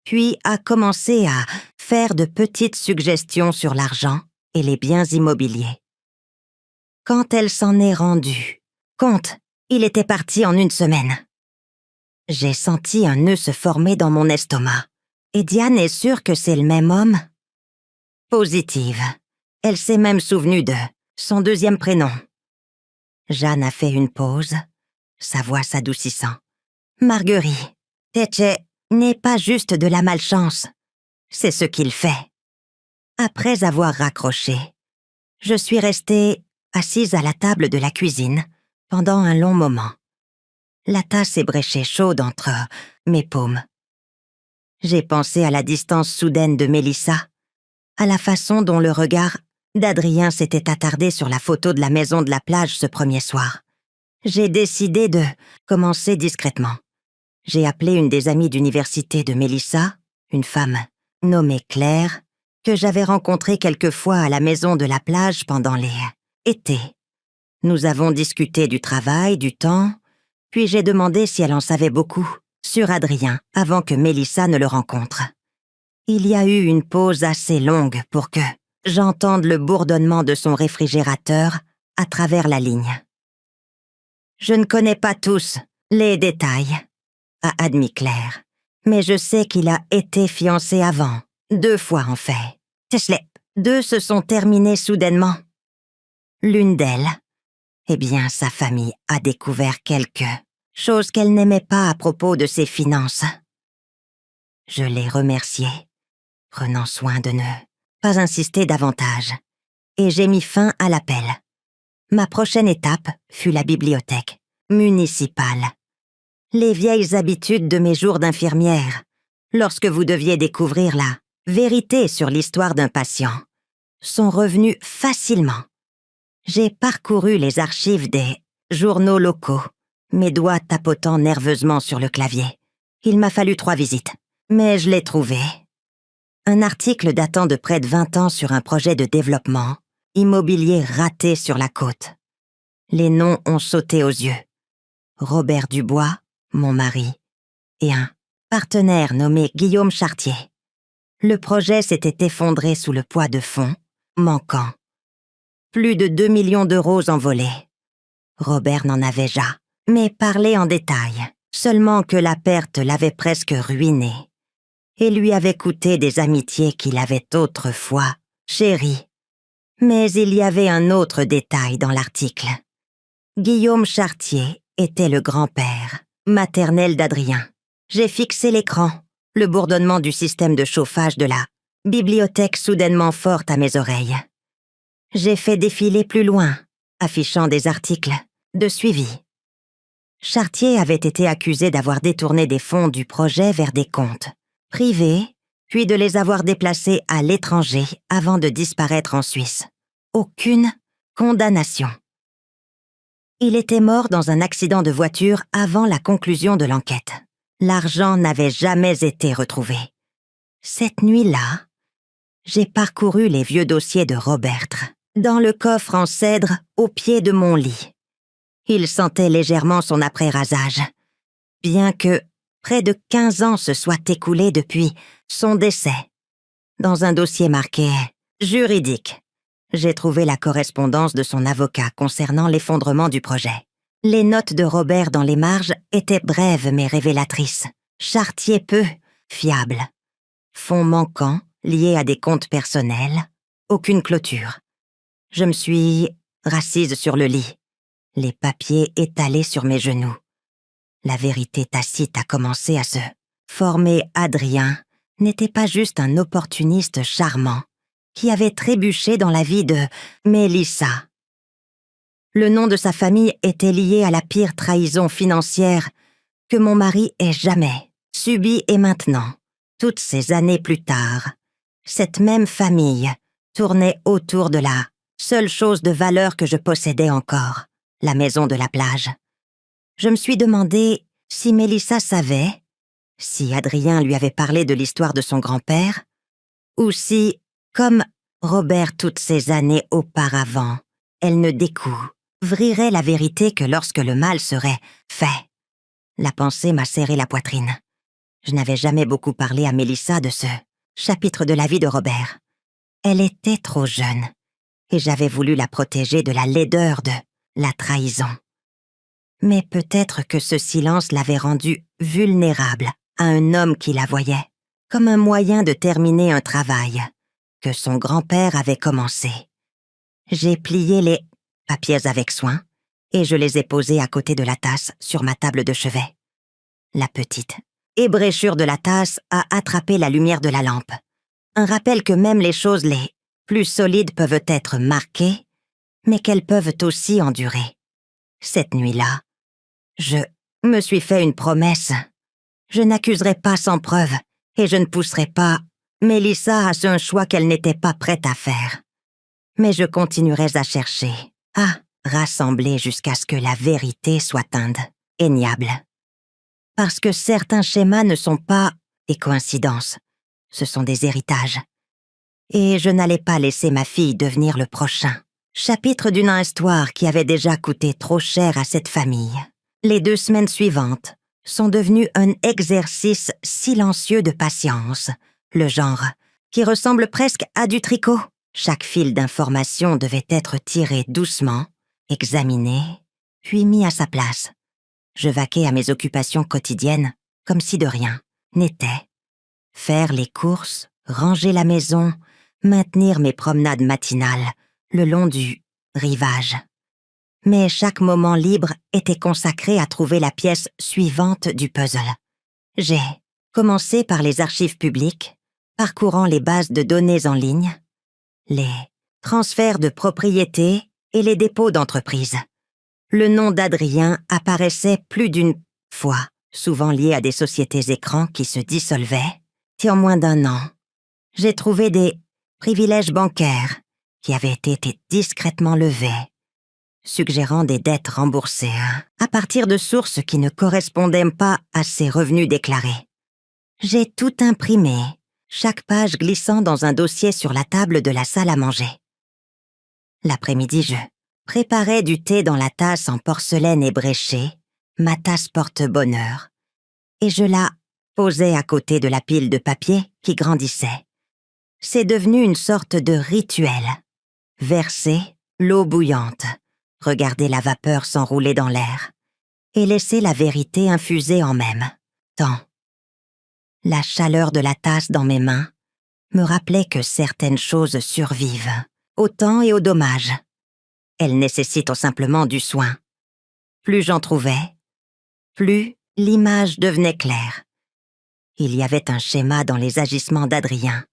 puis a commencé à faire de petites suggestions sur l'argent et les biens immobiliers. Quand elle s'en est rendue compte, il était parti en une semaine. J'ai senti un nœud se former dans mon estomac. Et Diane est sûre que c'est le même homme? Positive. Elle s'est même souvenue de son deuxième prénom. Jeanne a fait une pause, sa voix s'adoucissant. Marguerite, Teche n'est pas juste de la malchance. C'est ce qu'il fait. Après avoir raccroché, je suis restée assise à la table de la cuisine pendant un long moment. La tasse ébréchée chaude entre mes paumes. J'ai pensé à la distance soudaine de Mélissa, à la façon dont le regard d'Adrien s'était attardé sur la photo de la maison de la plage ce premier soir. J'ai décidé de commencer discrètement. J'ai appelé une des amies d'université de Mélissa, une femme nommée Claire, que j'avais rencontrée quelquefois à la maison de la plage pendant les étés. Nous avons discuté du travail, du temps, puis j'ai demandé si elle en savait beaucoup sur Adrien avant que Mélissa ne le rencontre. Il y a eu une pause assez longue pour que j'entende le bourdonnement de son réfrigérateur à travers la ligne. « Je ne connais pas tous les détails », a admis Claire, mais je sais qu'il a été fiancé avant, 2 fois en fait. 2 se sont terminées soudainement. L'une d'elles, eh bien, sa famille a découvert quelque chose qu'elle n'aimait pas à propos de ses finances. Je l'ai remerciée, prenant soin de ne pas insister davantage, et j'ai mis fin à l'appel. Ma prochaine étape fut la bibliothèque municipale. Les vieilles habitudes de mes jours d'infirmière, lorsque vous deviez découvrir la vérité sur l'histoire d'un patient, sont revenues facilement. J'ai parcouru les archives des journaux locaux, mes doigts tapotant nerveusement sur le clavier. Il m'a fallu 3 visites, mais je l'ai trouvé. Un article datant de près de 20 ans sur un projet de développement immobilier raté sur la côte. Les noms ont sauté aux yeux. Robert Dubois, mon mari, et un partenaire nommé Guillaume Chartier. Le projet s'était effondré sous le poids de fonds manquants. Plus de 2 millions d'euros envolés. Robert n'en avait jamais parlé en détail, seulement que la perte l'avait presque ruiné et lui avait coûté des amitiés qu'il avait autrefois chéries. Mais il y avait un autre détail dans l'article. Guillaume Chartier était le grand-père maternel d'Adrien. J'ai fixé l'écran, le bourdonnement du système de chauffage de la bibliothèque soudainement forte à mes oreilles. J'ai fait défiler plus loin, affichant des articles de suivi. Chartier avait été accusé d'avoir détourné des fonds du projet vers des comptes privés, puis de les avoir déplacés à l'étranger avant de disparaître en Suisse. Aucune condamnation. Il était mort dans un accident de voiture avant la conclusion de l'enquête. L'argent n'avait jamais été retrouvé. Cette nuit-là, j'ai parcouru les vieux dossiers de Robertre, dans le coffre en cèdre au pied de mon lit. Il sentait légèrement son après-rasage, bien que près de 15 ans se soient écoulés depuis son décès. Dans un dossier marqué « juridique », j'ai trouvé la correspondance de son avocat concernant l'effondrement du projet. Les notes de Robert dans les marges étaient brèves mais révélatrices. Chartier peu fiable. Fonds manquants liés à des comptes personnels. Aucune clôture. Je me suis rassise sur le lit, les papiers étalés sur mes genoux. La vérité tacite a commencé à se former. Adrien n'était pas juste un opportuniste charmant qui avait trébuché dans la vie de Mélissa. Le nom de sa famille était lié à la pire trahison financière que mon mari ait jamais subie, et maintenant, toutes ces années plus tard, cette même famille tournait autour de la seule chose de valeur que je possédais encore, la maison de la plage. Je me suis demandé si Mélissa savait, si Adrien lui avait parlé de l'histoire de son grand-père, ou si, comme Robert toutes ces années auparavant, elle ne découvrirait la vérité que lorsque le mal serait fait. La pensée m'a serré la poitrine. Je n'avais jamais beaucoup parlé à Mélissa de ce chapitre de la vie de Robert. Elle était trop jeune, et j'avais voulu la protéger de la laideur de la trahison. Mais peut-être que ce silence l'avait rendue vulnérable à un homme qui la voyait comme un moyen de terminer un travail que son grand-père avait commencé. J'ai plié les papiers avec soin et je les ai posés à côté de la tasse sur ma table de chevet. La petite ébréchure de la tasse a attrapé la lumière de la lampe. Un rappel que même les choses les plus solides peuvent être marquées, mais qu'elles peuvent aussi endurer. Cette nuit-là, je me suis fait une promesse. Je n'accuserai pas sans preuve et je ne pousserai pas Mélissa à un choix qu'elle n'était pas prête à faire. Mais je continuerai à chercher, à rassembler jusqu'à ce que la vérité soit indéniable. Parce que certains schémas ne sont pas des coïncidences, ce sont des héritages. Et je n'allais pas laisser ma fille devenir le prochain chapitre d'une histoire qui avait déjà coûté trop cher à cette famille. Les 2 semaines suivantes sont devenues un exercice silencieux de patience, le genre qui ressemble presque à du tricot. Chaque fil d'information devait être tiré doucement, examiné, puis mis à sa place. Je vaquais à mes occupations quotidiennes comme si de rien n'était. Faire les courses, ranger la maison, maintenir mes promenades matinales le long du rivage. Mais chaque moment libre était consacré à trouver la pièce suivante du puzzle. J'ai commencé par les archives publiques, parcourant les bases de données en ligne, les transferts de propriété et les dépôts d'entreprise. Le nom d'Adrien apparaissait plus d'une fois, souvent lié à des sociétés écrans qui se dissolvaient, et en moins d'1 an, j'ai trouvé des privilèges bancaires qui avaient été discrètement levés, suggérant des dettes remboursées à partir de sources qui ne correspondaient pas à ses revenus déclarés. J'ai tout imprimé, chaque page glissant dans un dossier sur la table de la salle à manger. L'après-midi, je préparais du thé dans la tasse en porcelaine ébréchée, ma tasse porte-bonheur, et je la posais à côté de la pile de papier qui grandissait. C'est devenu une sorte de rituel. Verser l'eau bouillante, regarder la vapeur s'enrouler dans l'air, et laisser la vérité infuser en même temps. La chaleur de la tasse dans mes mains me rappelait que certaines choses survivent, au temps et au dommage. Elles nécessitent simplement du soin. Plus j'en trouvais, plus l'image devenait claire. Il y avait un schéma dans les agissements d'Adrien.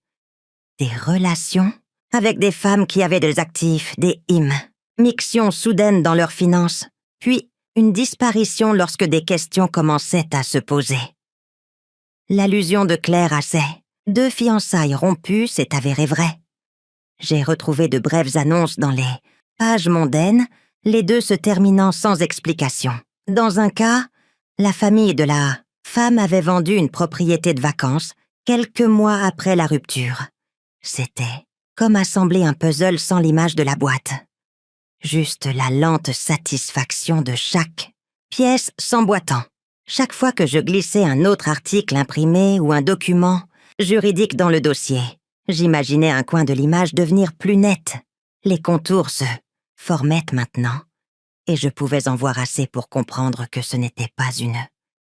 Des relations avec des femmes qui avaient des actifs, des immixtions soudaines dans leurs finances, puis une disparition lorsque des questions commençaient à se poser. L'allusion de Claire à ces 2 fiançailles rompues s'est avérée vraie. J'ai retrouvé de brèves annonces dans les pages mondaines, les 2 se terminant sans explication. Dans un cas, la famille de la femme avait vendu une propriété de vacances quelques mois après la rupture. C'était comme assembler un puzzle sans l'image de la boîte. Juste la lente satisfaction de chaque pièce s'emboîtant. Chaque fois que je glissais un autre article imprimé ou un document juridique dans le dossier, j'imaginais un coin de l'image devenir plus net. Les contours se formaient maintenant, et je pouvais en voir assez pour comprendre que ce n'était pas une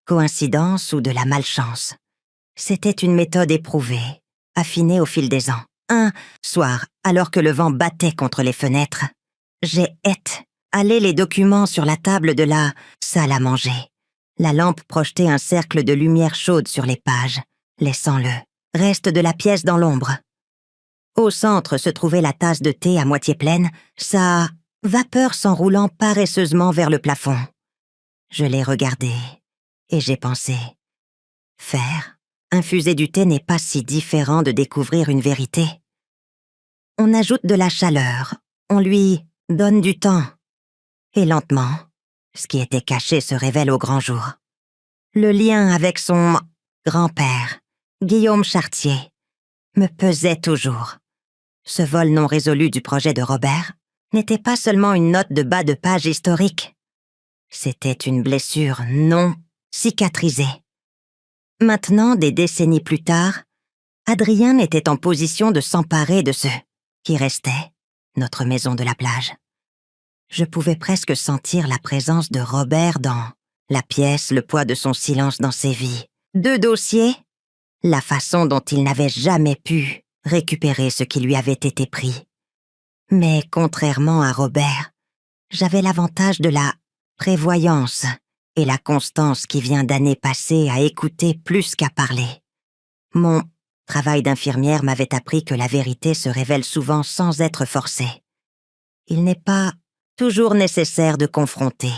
coïncidence ou de la malchance. C'était une méthode éprouvée, affinée au fil des ans. Un soir, alors que le vent battait contre les fenêtres, J'ai allé les documents sur la table de la salle à manger. La lampe projetait un cercle de lumière chaude sur les pages, laissant le reste de la pièce dans l'ombre. Au centre se trouvait la tasse de thé à moitié pleine, sa vapeur s'enroulant paresseusement vers le plafond. Je l'ai regardée et j'ai pensé. Faire, infuser du thé n'est pas si différent de découvrir une vérité. On ajoute de la chaleur, on lui donne du temps. Et lentement, ce qui était caché se révèle au grand jour. Le lien avec son grand-père, Guillaume Chartier, me pesait toujours. Ce vol non résolu du projet de Robert n'était pas seulement une note de bas de page historique. C'était une blessure non cicatrisée. Maintenant, des décennies plus tard, Adrien était en position de s'emparer de ce qui restait, notre maison de la plage. Je pouvais presque sentir la présence de Robert dans la pièce, le poids de son silence dans ses vies. 2 dossiers, la façon dont il n'avait jamais pu récupérer ce qui lui avait été pris. Mais contrairement à Robert, j'avais l'avantage de la prévoyance et la constance qui vient d'années passées à écouter plus qu'à parler. Mon travail d'infirmière m'avait appris que la vérité se révèle souvent sans être forcée. Il n'est pas toujours nécessaire de confronter.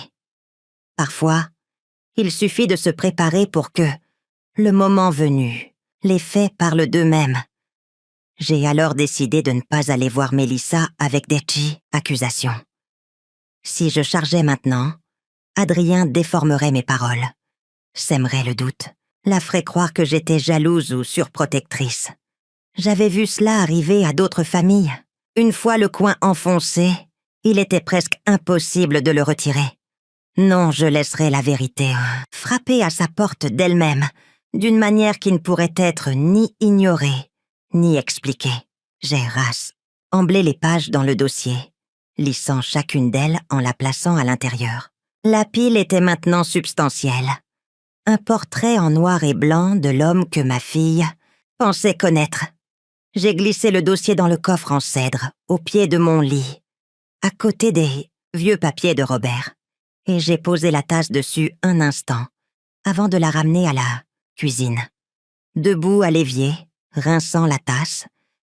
Parfois, il suffit de se préparer pour que, le moment venu, les faits parlent d'eux-mêmes. J'ai alors décidé de ne pas aller voir Mélissa avec des accusations. Si je chargeais maintenant, Adrien déformerait mes paroles, sèmerait le doute, la ferait croire que j'étais jalouse ou surprotectrice. J'avais vu cela arriver à d'autres familles. Une fois le coin enfoncé, il était presque impossible de le retirer. Non, je laisserai la vérité frapper à sa porte d'elle-même, d'une manière qui ne pourrait être ni ignorée, ni expliquée. J'ai emblé les pages dans le dossier, lissant chacune d'elles en la plaçant à l'intérieur. La pile était maintenant substantielle. Un portrait en noir et blanc de l'homme que ma fille pensait connaître. J'ai glissé le dossier dans le coffre en cèdre, au pied de mon lit, à côté des vieux papiers de Robert, et j'ai posé la tasse dessus un instant, avant de la ramener à la cuisine. Debout à l'évier, rinçant la tasse,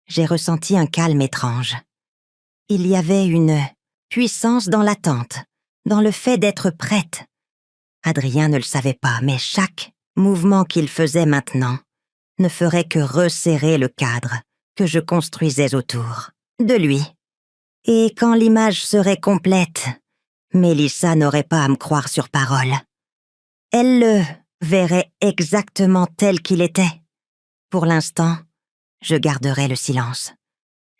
j'ai ressenti un calme étrange. Il y avait une puissance dans l'attente, dans le fait d'être prête. Adrien ne le savait pas, mais chaque mouvement qu'il faisait maintenant ne ferait que resserrer le cadre que je construisais autour de lui. Et quand l'image serait complète, Mélissa n'aurait pas à me croire sur parole. Elle le verrait exactement tel qu'il était. Pour l'instant, je garderai le silence.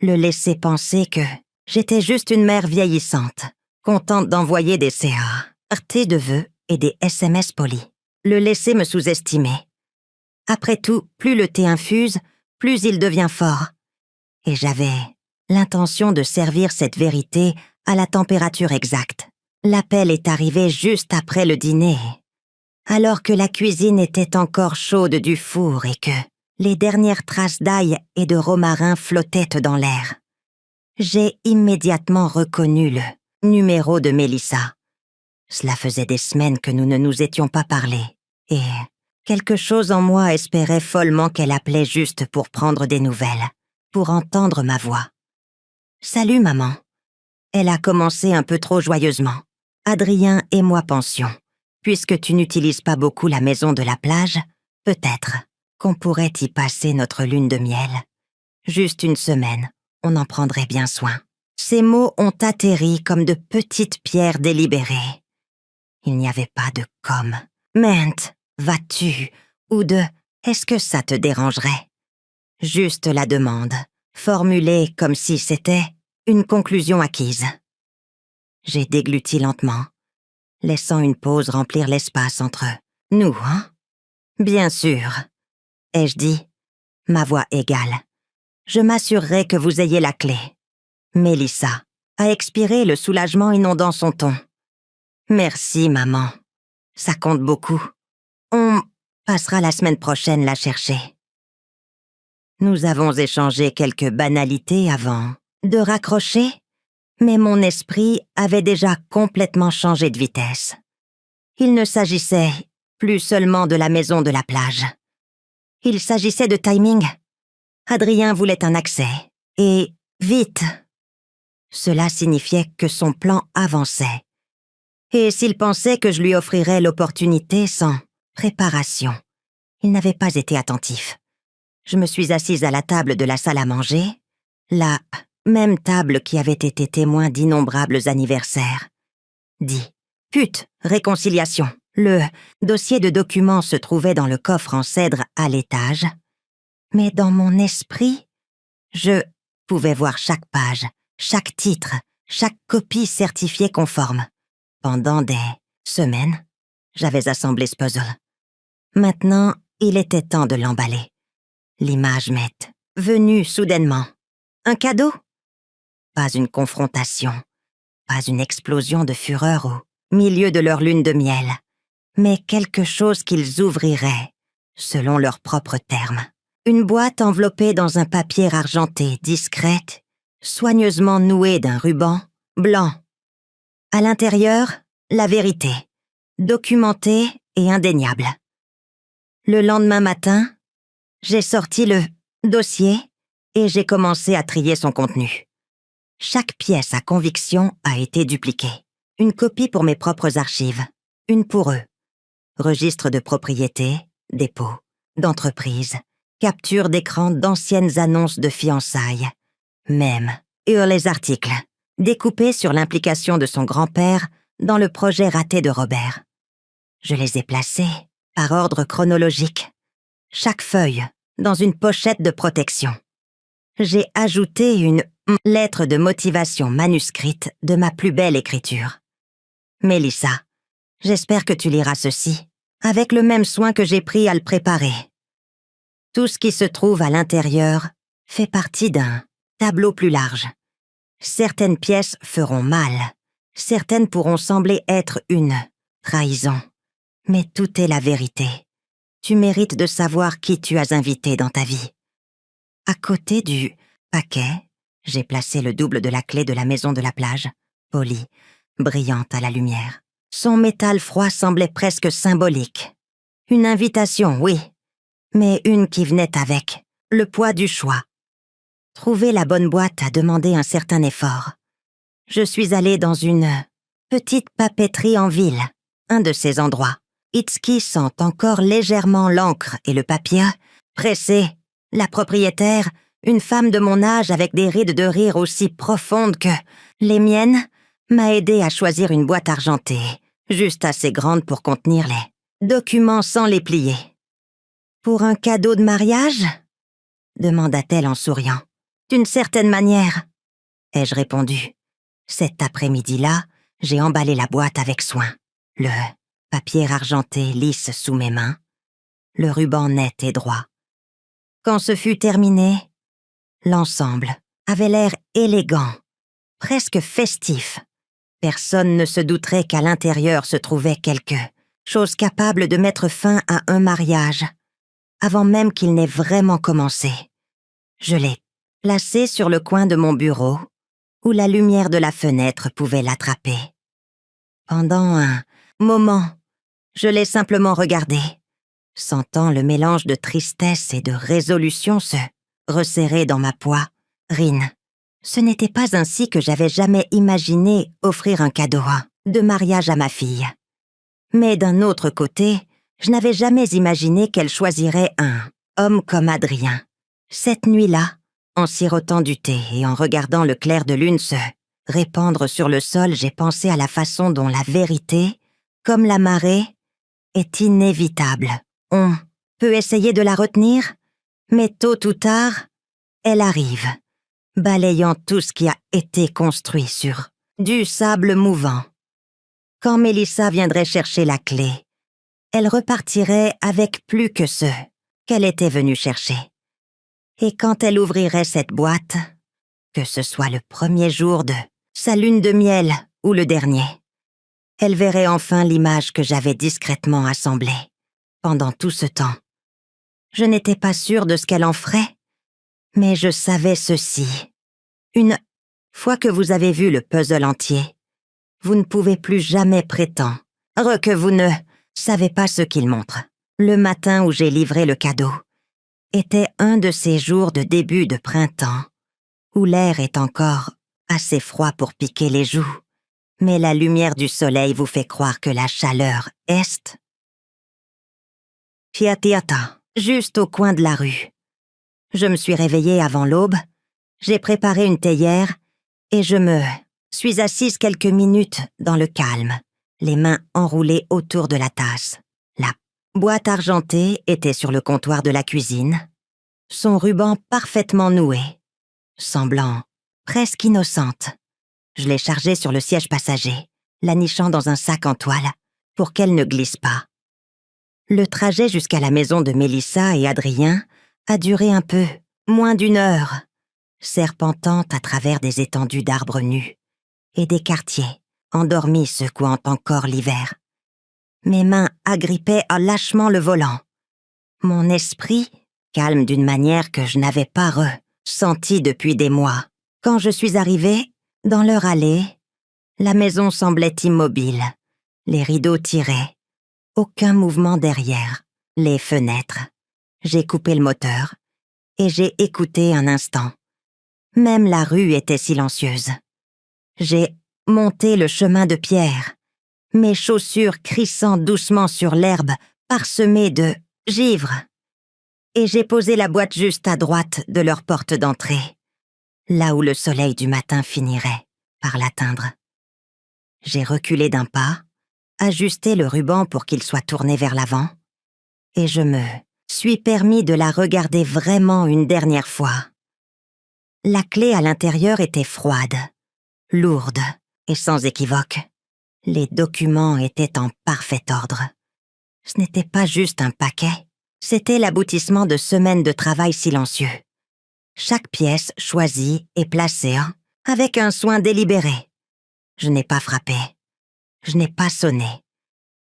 Le laisser penser que j'étais juste une mère vieillissante, contente d'envoyer des CA, de vœux et des SMS polis. Le laisser me sous-estimer. Après tout, plus le thé infuse, plus il devient fort. Et j'avais l'intention de servir cette vérité à la température exacte. L'appel est arrivé juste après le dîner, alors que la cuisine était encore chaude du four et que les dernières traces d'ail et de romarin flottaient dans l'air. J'ai immédiatement reconnu le numéro de Mélissa. Cela faisait des semaines que nous ne nous étions pas parlé, et quelque chose en moi espérait follement qu'elle appelait juste pour prendre des nouvelles, pour entendre ma voix. « Salut, maman. » Elle a commencé un peu trop joyeusement. « Adrien et moi pensions. Puisque tu n'utilises pas beaucoup la maison de la plage, peut-être qu'on pourrait y passer notre lune de miel. Juste une semaine, on en prendrait bien soin. » Ces mots ont atterri comme de petites pierres délibérées. Il n'y avait pas de « comme »,« ment »,« vas-tu » ou de « est-ce que ça te dérangerait ?» Juste la demande, formulée comme si c'était une conclusion acquise. J'ai dégluti lentement, laissant une pause remplir l'espace entre nous, hein? Bien sûr, ai-je dit, ma voix égale. Je m'assurerai que vous ayez la clé. Mélissa a expiré, le soulagement inondant son ton. Merci, maman. Ça compte beaucoup. On passera la semaine prochaine la chercher. Nous avons échangé quelques banalités avant de raccrocher, Mais mon esprit avait déjà complètement changé de vitesse. Il ne s'agissait plus seulement de la maison de la plage. Il s'agissait de timing. Adrien voulait un accès. Et vite. Cela signifiait que son plan avançait. Et s'il pensait que je lui offrirais l'opportunité sans préparation, il n'avait pas été attentif. Je me suis assise à la table de la salle à manger, la même table qui avait été témoin d'innombrables anniversaires. Réconciliation. Le dossier de documents se trouvait dans le coffre en cèdre à l'étage, mais dans mon esprit, je pouvais voir chaque page, chaque titre, chaque copie certifiée conforme. Pendant des semaines, j'avais assemblé ce puzzle. Maintenant, il était temps de l'emballer. L'image m'est venue soudainement. Un cadeau? Pas une confrontation, pas une explosion de fureur au milieu de leur lune de miel, mais quelque chose qu'ils ouvriraient, selon leurs propres termes. Une boîte enveloppée dans un papier argenté, discrète, soigneusement nouée d'un ruban blanc. À l'intérieur, la vérité, documentée et indéniable. Le lendemain matin, j'ai sorti le dossier et j'ai commencé à trier son contenu. Chaque pièce à conviction a été dupliquée. Une copie pour mes propres archives, une pour eux. Registre de propriété, dépôt, d'entreprise, capture d'écran d'anciennes annonces de fiançailles, même, et les articles, découpés sur l'implication de son grand-père dans le projet raté de Robert. Je les ai placés par ordre chronologique, chaque feuille dans une pochette de protection. J'ai ajouté une lettre de motivation manuscrite de ma plus belle écriture. Mélissa, j'espère que tu liras ceci, avec le même soin que j'ai pris à le préparer. Tout ce qui se trouve à l'intérieur fait partie d'un tableau plus large. Certaines pièces feront mal, certaines pourront sembler être une trahison, mais tout est la vérité. Tu mérites de savoir qui tu as invité dans ta vie. À côté du paquet, j'ai placé le double de la clé de la maison de la plage, polie, brillante à la lumière. Son métal froid semblait presque symbolique. Une invitation, oui, mais une qui venait avec le poids du choix. Trouver la bonne boîte a demandé un certain effort. Je suis allée dans une petite papeterie en ville, un de ces endroits. Itsuki sent encore légèrement l'encre et le papier, pressé. La propriétaire, une femme de mon âge avec des rides de rire aussi profondes que les miennes, m'a aidé à choisir une boîte argentée, juste assez grande pour contenir les documents sans les plier. « Pour un cadeau de mariage ?» demanda-t-elle en souriant. « D'une certaine manière, » ai-je répondu. Cet après-midi-là, j'ai emballé la boîte avec soin. Le papier argenté lisse sous mes mains, le ruban net et droit. Quand ce fut terminé, l'ensemble avait l'air élégant, presque festif. Personne ne se douterait qu'à l'intérieur se trouvait quelque chose capable de mettre fin à un mariage, avant même qu'il n'ait vraiment commencé. Je l'ai placé sur le coin de mon bureau, où la lumière de la fenêtre pouvait l'attraper. Pendant un moment, je l'ai simplement regardé, sentant le mélange de tristesse et de résolution se resserrer dans ma poitrine. Ce n'était pas ainsi que j'avais jamais imaginé offrir un cadeau de mariage à ma fille. Mais d'un autre côté, je n'avais jamais imaginé qu'elle choisirait un homme comme Adrien. Cette nuit-là, en sirotant du thé et en regardant le clair de lune se répandre sur le sol, j'ai pensé à la façon dont la vérité, comme la marée, est inévitable. On peut essayer de la retenir, mais tôt ou tard, elle arrive, balayant tout ce qui a été construit sur du sable mouvant. Quand Mélissa viendrait chercher la clé, elle repartirait avec plus que ce qu'elle était venue chercher. Et quand elle ouvrirait cette boîte, que ce soit le premier jour de sa lune de miel ou le dernier, elle verrait enfin l'image que j'avais discrètement assemblée pendant tout ce temps. Je n'étais pas sûre de ce qu'elle en ferait, mais je savais ceci. Une Fois que vous avez vu le puzzle entier, vous ne pouvez plus jamais prétendre que vous ne savez pas ce qu'il montre. Le matin où j'ai livré le cadeau était un de ces jours de début de printemps où l'air est encore assez froid pour piquer les joues, mais la lumière du soleil vous fait croire que la chaleur est Fiatiata, juste au coin de la rue. Je me suis réveillée avant l'aube, j'ai préparé une théière et je me suis assise quelques minutes dans le calme, les mains enroulées autour de la tasse. La boîte argentée était sur le comptoir de la cuisine, son ruban parfaitement noué, semblant presque innocente. Je l'ai chargée sur le siège passager, la nichant dans un sac en toile pour qu'elle ne glisse pas. Le trajet jusqu'à la maison de Mélissa et Adrien a duré un peu moins d'1 heure, serpentant à travers des étendues d'arbres nus et des quartiers endormis secouant encore l'hiver. Mes mains agrippaient lâchement le volant. Mon esprit, calme d'une manière que je n'avais pas ressentie depuis des mois. Quand je suis arrivée, dans leur allée, la maison semblait immobile, les rideaux tirés, aucun mouvement derrière, les fenêtres. J'ai coupé le moteur et j'ai écouté un instant. Même la rue était silencieuse. J'ai monté le chemin de pierre, mes chaussures crissant doucement sur l'herbe parsemée de givre, et j'ai posé la boîte juste à droite de leur porte d'entrée, là où le soleil du matin finirait par l'atteindre. J'ai reculé d'un pas, ajusté le ruban pour qu'il soit tourné vers l'avant, et je me suis permis de la regarder vraiment une dernière fois. La clé à l'intérieur était froide, lourde et sans équivoque. Les documents étaient en parfait ordre. Ce n'était pas juste un paquet, c'était l'aboutissement de semaines de travail silencieux. Chaque pièce choisie et placée avec un soin délibéré. Je n'ai pas frappé, je n'ai pas sonné.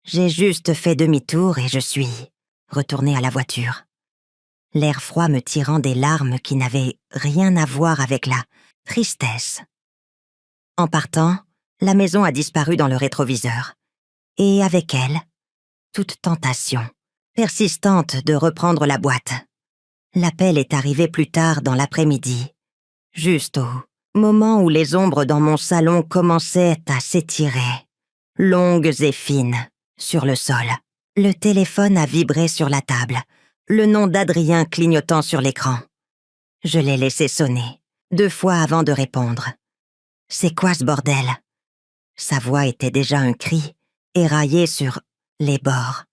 J'ai juste fait demi-tour et je suis retournée à la voiture. L'air froid me tirant des larmes qui n'avaient rien à voir avec la tristesse. En partant, la maison a disparu dans le rétroviseur. Et avec elle, toute tentation, persistante de reprendre la boîte. L'appel est arrivé plus tard dans l'après-midi, juste au moment où les ombres dans mon salon commençaient à s'étirer, longues et fines, sur le sol. Le téléphone a vibré sur la table, le nom d'Adrien clignotant sur l'écran. Je l'ai laissé sonner, 2 fois avant de répondre. C'est quoi ce bordel? Sa voix était déjà un cri, éraillé sur les bords.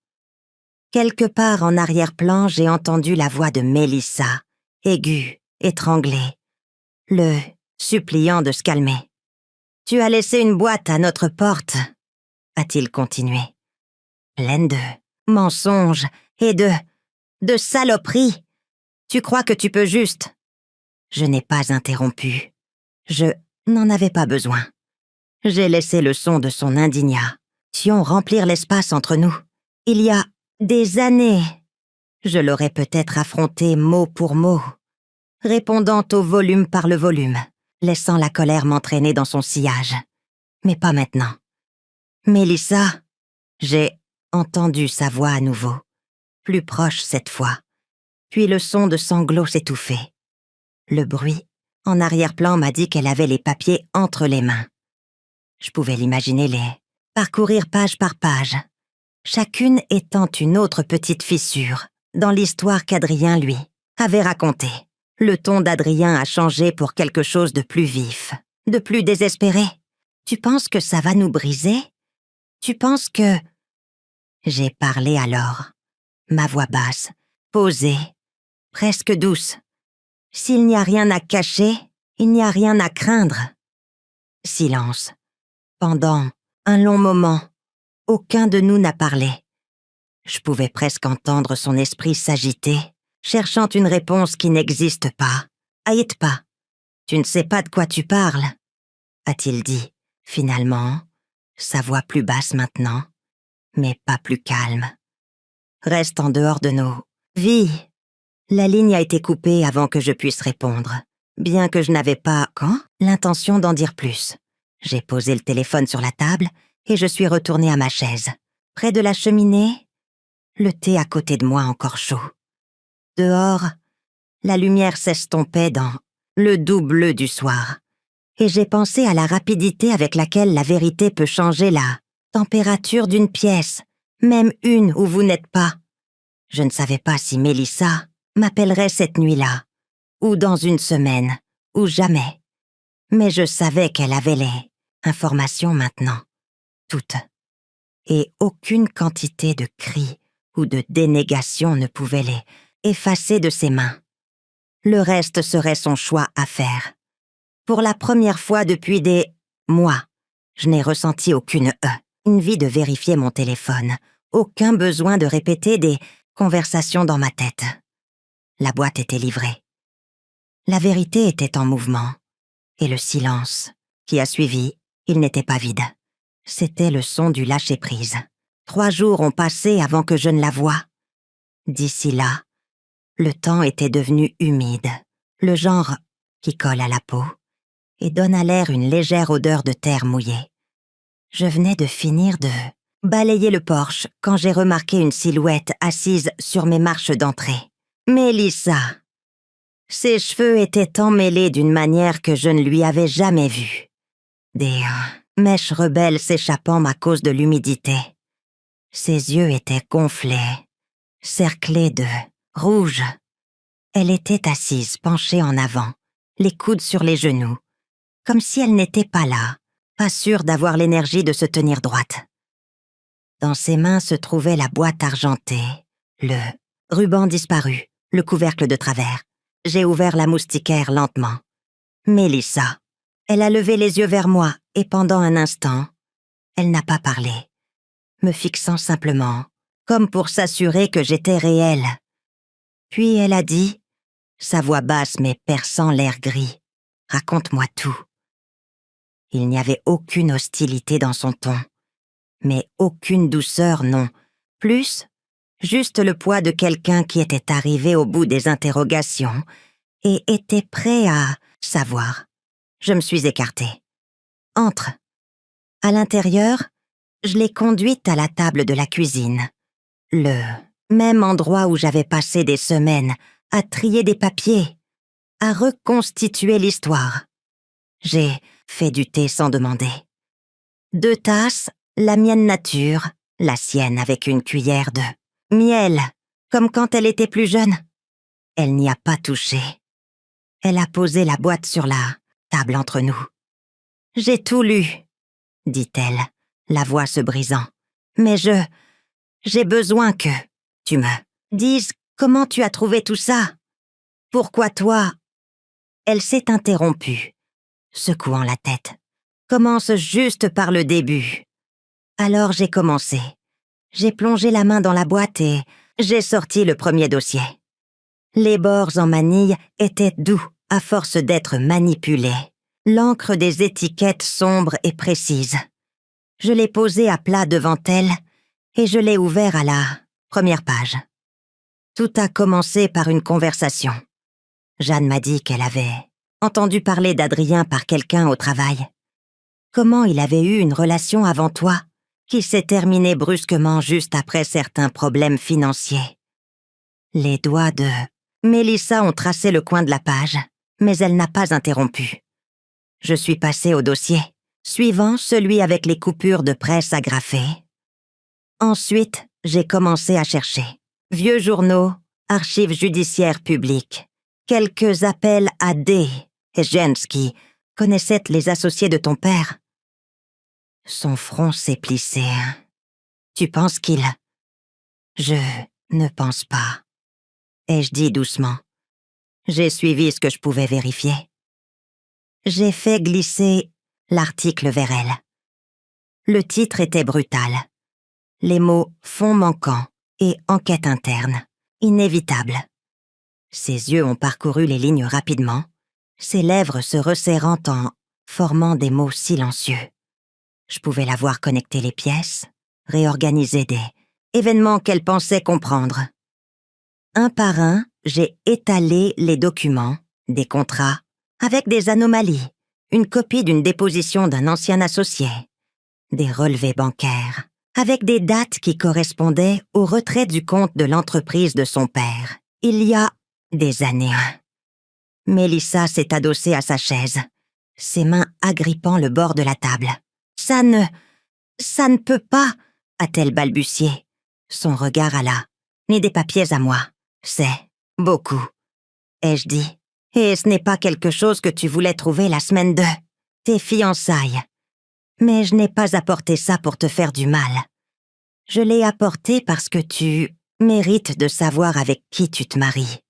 Quelque part en arrière-plan, j'ai entendu la voix de Mélissa, aiguë, étranglée, le suppliant de se calmer. « Tu as laissé une boîte à notre porte », a-t-il continué, pleine de mensonges et de saloperies. Tu crois que tu peux juste... Je n'ai pas interrompu. Je n'en avais pas besoin. J'ai laissé le son de son indignation remplir l'espace entre nous. Il y a des années, je l'aurais peut-être affronté mot pour mot, répondant au volume par le volume, laissant la colère m'entraîner dans son sillage. Mais pas maintenant. Mélissa, j'ai entendu sa voix à nouveau, plus proche cette fois, puis le son de sanglots s'étouffer. Le bruit, en arrière-plan, m'a dit qu'elle avait les papiers entre les mains. Je pouvais l'imaginer les parcourir page par page, chacune étant une autre petite fissure dans l'histoire qu'Adrien, lui, avait racontée. Le ton d'Adrien a changé pour quelque chose de plus vif, de plus désespéré. Tu penses que ça va nous briser? Tu penses que... J'ai parlé alors, ma voix basse, posée, presque douce. S'il n'y a rien à cacher, il n'y a rien à craindre. Silence. Pendant un long moment, aucun de nous n'a parlé. Je pouvais presque entendre son esprit s'agiter, cherchant une réponse qui n'existe pas. « Aïe pas, tu ne sais pas de quoi tu parles », a-t-il dit, finalement, sa voix plus basse maintenant, mais pas plus calme. « Reste en dehors de nos vies. » La ligne a été coupée avant que je puisse répondre. bien que je n'avais pas, l'intention d'en dire plus. J'ai posé le téléphone sur la table et je suis retournée à ma chaise. Près de la cheminée, le thé à côté de moi encore chaud. Dehors, la lumière s'estompait dans le doux bleu du soir. Et j'ai pensé à la rapidité avec laquelle la vérité peut changer la température d'une pièce, même une où vous n'êtes pas. Je ne savais pas si Mélissa m'appellerait cette nuit-là, ou dans une semaine, ou jamais. Mais je savais qu'elle avait les informations maintenant, toutes. Et aucune quantité de cris ou de dénégation ne pouvait les effacer de ses mains. Le reste serait son choix à faire. Pour la première fois depuis des mois, je n'ai ressenti aucune envie de vérifier mon téléphone, aucun besoin de répéter des conversations dans ma tête. La boîte était livrée. La vérité était en mouvement, et le silence qui a suivi, il n'était pas vide. C'était le son du lâcher-prise. 3 jours ont passé avant que je ne la voie. D'ici là, le temps était devenu humide, le genre qui colle à la peau et donne à l'air une légère odeur de terre mouillée. Je venais de finir de balayer le porche quand j'ai remarqué une silhouette assise sur mes marches d'entrée. Mélissa. Ses cheveux étaient emmêlés d'une manière que je ne lui avais jamais vue. Des mèches rebelles s'échappant à cause de l'humidité. Ses yeux étaient gonflés, cerclés de rouge. Elle était assise, penchée en avant, les coudes sur les genoux, comme si elle n'était pas là, pas sûre d'avoir l'énergie de se tenir droite. Dans ses mains se trouvait la boîte argentée, le ruban disparu, le couvercle de travers. J'ai ouvert la moustiquaire lentement. Mélissa. Elle a levé les yeux vers moi et pendant un instant, elle n'a pas parlé, me fixant simplement, comme pour s'assurer que j'étais réelle. Puis elle a dit, sa voix basse mais perçant l'air gris, « Raconte-moi tout. » Il n'y avait aucune hostilité dans son ton, mais aucune douceur non. Plus, juste le poids de quelqu'un qui était arrivé au bout des interrogations et était prêt à savoir. Je me suis écartée. « Entre. » À l'intérieur, je l'ai conduite à la table de la cuisine. Le même endroit où j'avais passé des semaines à trier des papiers, à reconstituer l'histoire. J'ai fait du thé sans demander. 2 tasses, la mienne nature, la sienne avec une cuillère de miel, comme quand elle était plus jeune. Elle n'y a pas touché. Elle a posé la boîte sur la table entre nous. « J'ai tout lu, » dit-elle, la voix se brisant. « Mais j'ai besoin que tu me dises comment tu as trouvé tout ça. Pourquoi toi ?» Elle s'est interrompue, secouant la tête. « Commence juste par le début. » Alors j'ai commencé. J'ai plongé la main dans la boîte et j'ai sorti le premier dossier. Les bords en manille étaient doux à force d'être manipulés. L'encre des étiquettes sombres et précises. Je l'ai posé à plat devant elle et je l'ai ouvert à la première page. Tout a commencé par une conversation. Jeanne m'a dit qu'elle avait entendu parler d'Adrien par quelqu'un au travail. Comment il avait eu une relation avant toi, qui s'est terminée brusquement juste après certains problèmes financiers. Les doigts de Mélissa ont tracé le coin de la page, mais elle n'a pas interrompu. Je suis passée au dossier, suivant celui avec les coupures de presse agrafées. Ensuite, j'ai commencé à chercher. Vieux journaux, archives judiciaires publiques, quelques appels à D. et Jens qui connaissaient les associés de ton père. Son front s'est plissé. Tu penses qu'il... Je ne pense pas. Ai-je dit doucement. J'ai suivi ce que je pouvais vérifier. J'ai fait glisser l'article vers elle. Le titre était brutal. Les mots « fonds manquants » et « enquête interne », inévitable. Ses yeux ont parcouru les lignes rapidement, ses lèvres se resserrant en formant des mots silencieux. Je pouvais la voir connecter les pièces, réorganiser des événements qu'elle pensait comprendre. Un par un, j'ai étalé les documents, des contrats, avec des anomalies, une copie d'une déposition d'un ancien associé, des relevés bancaires, avec des dates qui correspondaient au retrait du compte de l'entreprise de son père, il y a des années. Mélissa s'est adossée à sa chaise, ses mains agrippant le bord de la table. « Ça ne peut pas, a-t-elle balbutié. Son regard à là. Ni des papiers à moi. C'est beaucoup, ai-je dit. Et ce n'est pas quelque chose que tu voulais trouver la semaine de tes fiançailles. Mais je n'ai pas apporté ça pour te faire du mal. Je l'ai apporté parce que tu mérites de savoir avec qui tu te maries. »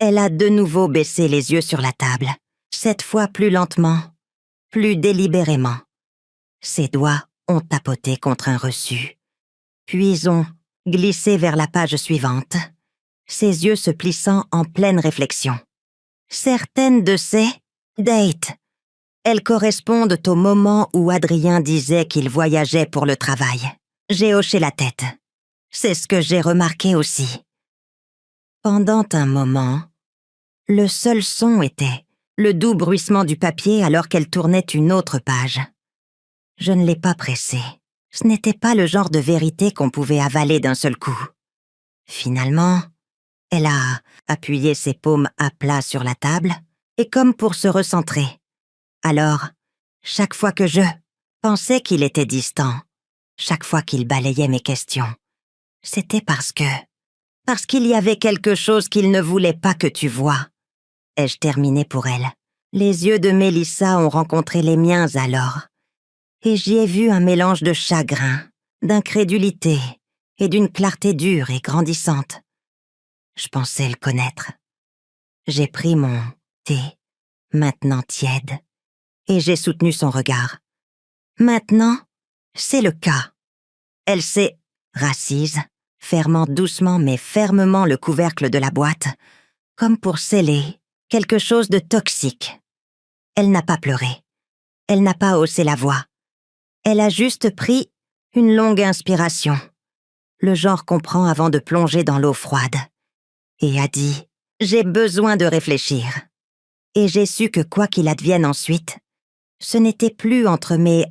Elle a de nouveau baissé les yeux sur la table, cette fois plus lentement, plus délibérément. Ses doigts ont tapoté contre un reçu, puis ont glissé vers la page suivante, ses yeux se plissant en pleine réflexion. Certaines de ces dates, elles correspondent au moment où Adrien disait qu'il voyageait pour le travail. J'ai hoché la tête. C'est ce que j'ai remarqué aussi. Pendant un moment, le seul son était le doux bruissement du papier alors qu'elle tournait une autre page. Je ne l'ai pas pressée. Ce n'était pas le genre de vérité qu'on pouvait avaler d'un seul coup. Finalement, elle a appuyé ses paumes à plat sur la table et comme pour se recentrer. Alors, chaque fois que je pensais qu'il était distant, chaque fois qu'il balayait mes questions, c'était parce qu'il y avait quelque chose qu'il ne voulait pas que tu voies. Ai-je terminé pour elle. Les yeux de Mélissa ont rencontré les miens alors, et j'y ai vu un mélange de chagrin, d'incrédulité et d'une clarté dure et grandissante. Je pensais le connaître. J'ai pris mon thé, maintenant tiède, et j'ai soutenu son regard. Maintenant, c'est le cas. Elle s'est rassise, fermant doucement mais fermement le couvercle de la boîte, comme pour sceller quelque chose de toxique. Elle n'a pas pleuré. Elle n'a pas haussé la voix. Elle a juste pris une longue inspiration, le genre qu'on prend avant de plonger dans l'eau froide, et a dit « J'ai besoin de réfléchir ». Et j'ai su que quoi qu'il advienne ensuite, ce n'était plus entre mes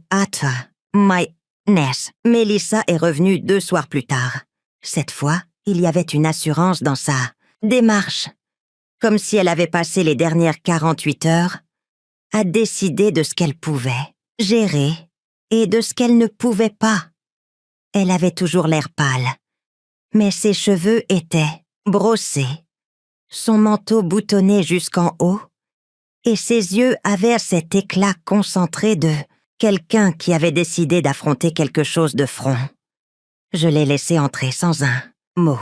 ness. Mélissa est revenue 2 soirs plus tard. Cette fois, il y avait une assurance dans sa démarche, comme si elle avait passé les dernières 48 heures à décider de ce qu'elle pouvait gérer et de ce qu'elle ne pouvait pas. Elle avait toujours l'air pâle, mais ses cheveux étaient brossés, son manteau boutonné jusqu'en haut, et ses yeux avaient cet éclat concentré de quelqu'un qui avait décidé d'affronter quelque chose de front. Je l'ai laissé entrer sans un mot.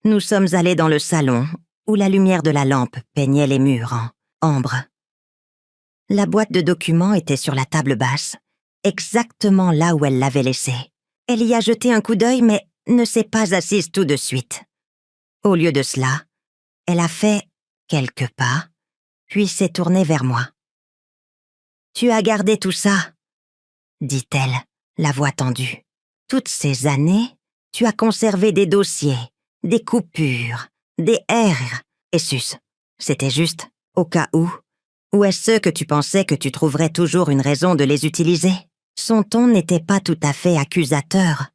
Nous sommes allés dans le salon, où la lumière de la lampe peignait les murs en ambre. La boîte de documents était sur la table basse, exactement là où elle l'avait laissée. Elle y a jeté un coup d'œil, mais ne s'est pas assise tout de suite. Au lieu de cela, elle a fait quelques pas, puis s'est tournée vers moi. « Tu as gardé tout ça ?» dit-elle, la voix tendue. « Toutes ces années, tu as conservé des dossiers, des coupures, des R et sus. C'était juste, au cas où. Ou est-ce que tu pensais que tu trouverais toujours une raison de les utiliser ?» Son ton n'était pas tout à fait accusateur,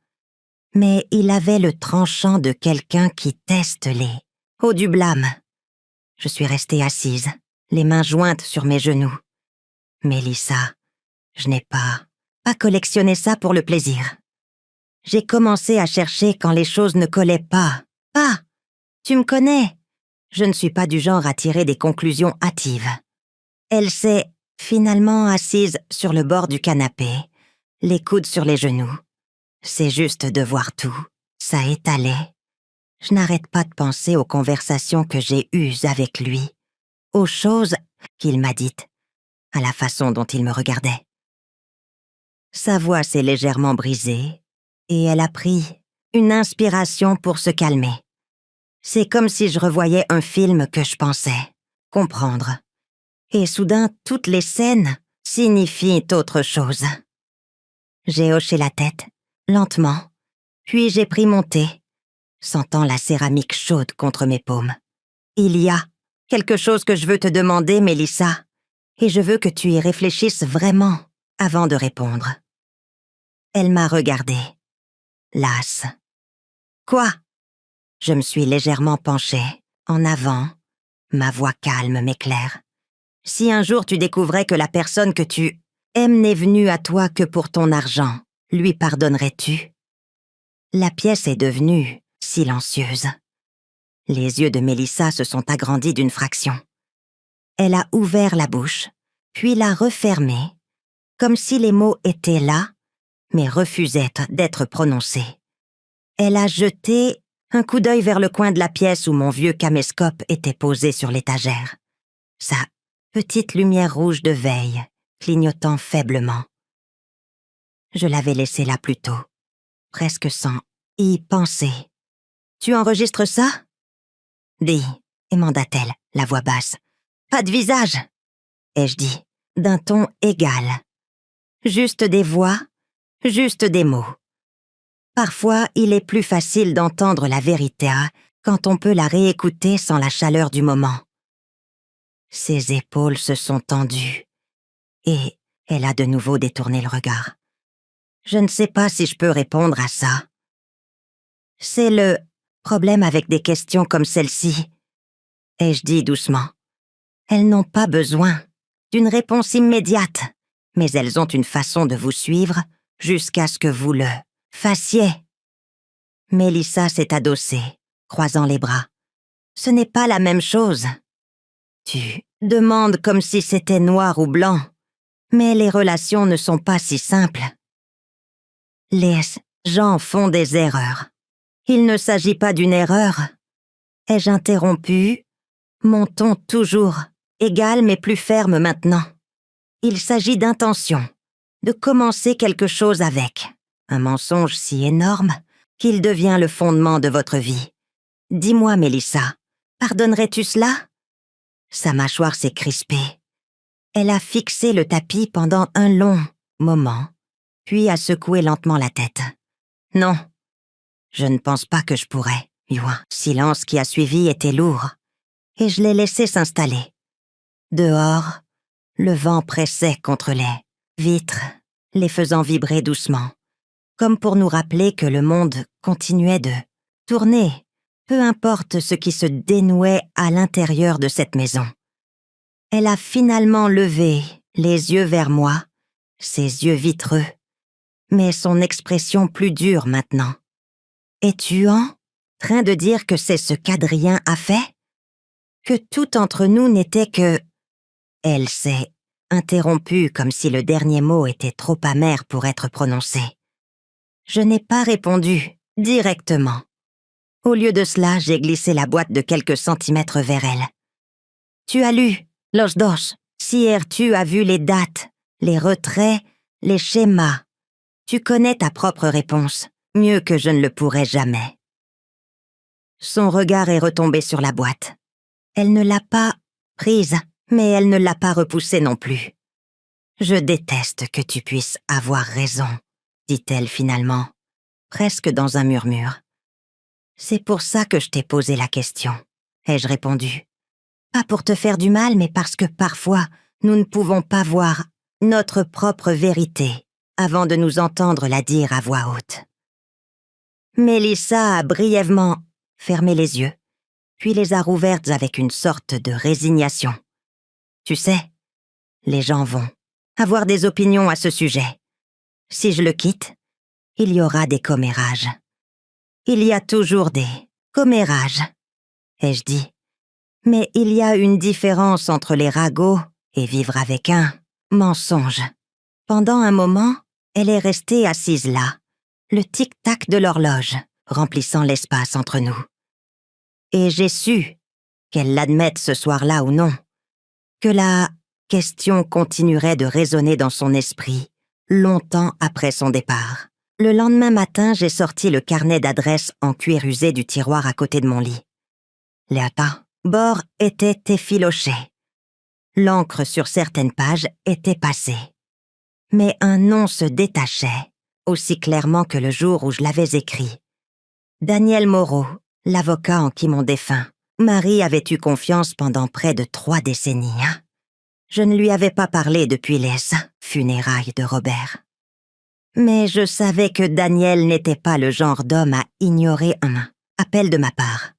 mais il avait le tranchant de quelqu'un qui teste du blâme. Je suis restée assise, les mains jointes sur mes genoux. « Mélissa, je n'ai pas collectionné ça pour le plaisir. J'ai commencé à chercher quand les choses ne collaient pas. Pas, tu me connais. Je ne suis pas du genre à tirer des conclusions hâtives. » Elle s'est finalement assise sur le bord du canapé, les coudes sur les genoux. C'est juste de voir tout, ça étalait. Je n'arrête pas de penser aux conversations que j'ai eues avec lui, aux choses qu'il m'a dites, à la façon dont il me regardait. Sa voix s'est légèrement brisée et elle a pris une inspiration pour se calmer. C'est comme si je revoyais un film que je pensais comprendre. Et soudain, toutes les scènes signifient autre chose. J'ai hoché la tête, lentement, puis j'ai pris mon thé, sentant la céramique chaude contre mes paumes. Il y a quelque chose que je veux te demander, Mélissa, et je veux que tu y réfléchisses vraiment avant de répondre. » Elle m'a regardée, lasse. « Quoi ?» Je me suis légèrement penchée, en avant, ma voix calme mais claire. « Si un jour tu découvrais que la personne que tu aimes n'est venue à toi que pour ton argent, lui pardonnerais-tu » La pièce est devenue silencieuse. Les yeux de Mélissa se sont agrandis d'une fraction. Elle a ouvert la bouche, puis l'a refermée, comme si les mots étaient là, mais refusaient d'être prononcés. Elle a jeté un coup d'œil vers le coin de la pièce où mon vieux caméscope était posé sur l'étagère. Sa petite lumière rouge de veille, clignotant faiblement. Je l'avais laissé là plus tôt, presque sans y penser. « Tu enregistres ça ?»« Dis, » émanda-t-elle, la voix basse. « Pas de visage !» ai-je dit, d'un ton égal. Juste des voix, juste des mots. Parfois, il est plus facile d'entendre la vérité quand on peut la réécouter sans la chaleur du moment. Ses épaules se sont tendues et elle a de nouveau détourné le regard. Je ne sais pas si je peux répondre à ça. C'est le problème avec des questions comme celle-ci, ai-je dit doucement. Elles n'ont pas besoin d'une réponse immédiate, mais elles ont une façon de vous suivre jusqu'à ce que vous le fassiez. Mélissa s'est adossée, croisant les bras. Ce n'est pas la même chose. Tu demandes comme si c'était noir ou blanc, mais les relations ne sont pas si simples. Les gens font des erreurs. Il ne s'agit pas d'une erreur. Ai-je interrompu, mon ton toujours égal mais plus ferme maintenant. Il s'agit d'intention, de commencer quelque chose avec. Un mensonge si énorme qu'il devient le fondement de votre vie. Dis-moi, Mélissa, pardonnerais-tu cela? Sa mâchoire s'est crispée. Elle a fixé le tapis pendant un long moment, puis a secoué lentement la tête. Non, je ne pense pas que je pourrais. Le silence qui a suivi était lourd, et je l'ai laissé s'installer. Dehors, le vent pressait contre les vitres, les faisant vibrer doucement, comme pour nous rappeler que le monde continuait de tourner, peu importe ce qui se dénouait à l'intérieur de cette maison. Elle a finalement levé les yeux vers moi, ses yeux vitreux, mais son expression plus dure maintenant. « Es-tu en train de dire que c'est ce qu'Adrien a fait? Que tout entre nous n'était que… » Elle s'est interrompue comme si le dernier mot était trop amer pour être prononcé. Je n'ai pas répondu directement. Au lieu de cela, j'ai glissé la boîte de quelques centimètres vers elle. « Tu as lu, Los Dos. Si tu as vu les dates, les retraits, les schémas. Tu connais ta propre réponse, mieux que je ne le pourrais jamais. » Son regard est retombé sur la boîte. Elle ne l'a pas prise, mais elle ne l'a pas repoussée non plus. « Je déteste que tu puisses avoir raison, » dit-elle finalement, presque dans un murmure. « C'est pour ça que je t'ai posé la question, » ai-je répondu. Pas pour te faire du mal, mais parce que parfois, nous ne pouvons pas voir notre propre vérité avant de nous entendre la dire à voix haute. Mélissa a brièvement fermé les yeux, puis les a rouvertes avec une sorte de résignation. Tu sais, les gens vont avoir des opinions à ce sujet. Si je le quitte, il y aura des commérages. Il y a toujours des commérages, ai-je dit. Mais il y a une différence entre les ragots et vivre avec un mensonge. Pendant un moment, elle est restée assise là, le tic-tac de l'horloge, remplissant l'espace entre nous. Et j'ai su, qu'elle l'admette ce soir-là ou non, que la question continuerait de résonner dans son esprit longtemps après son départ. Le lendemain matin, j'ai sorti le carnet d'adresses en cuir usé du tiroir à côté de mon lit. Léata. Bord était effiloché. L'encre sur certaines pages était passée. Mais un nom se détachait, aussi clairement que le jour où je l'avais écrit. Daniel Moreau, l'avocat en qui mon défunt Marie avait eu confiance pendant près de 3 décennies. Je ne lui avais pas parlé depuis les funérailles de Robert. Mais je savais que Daniel n'était pas le genre d'homme à ignorer un appel de ma part.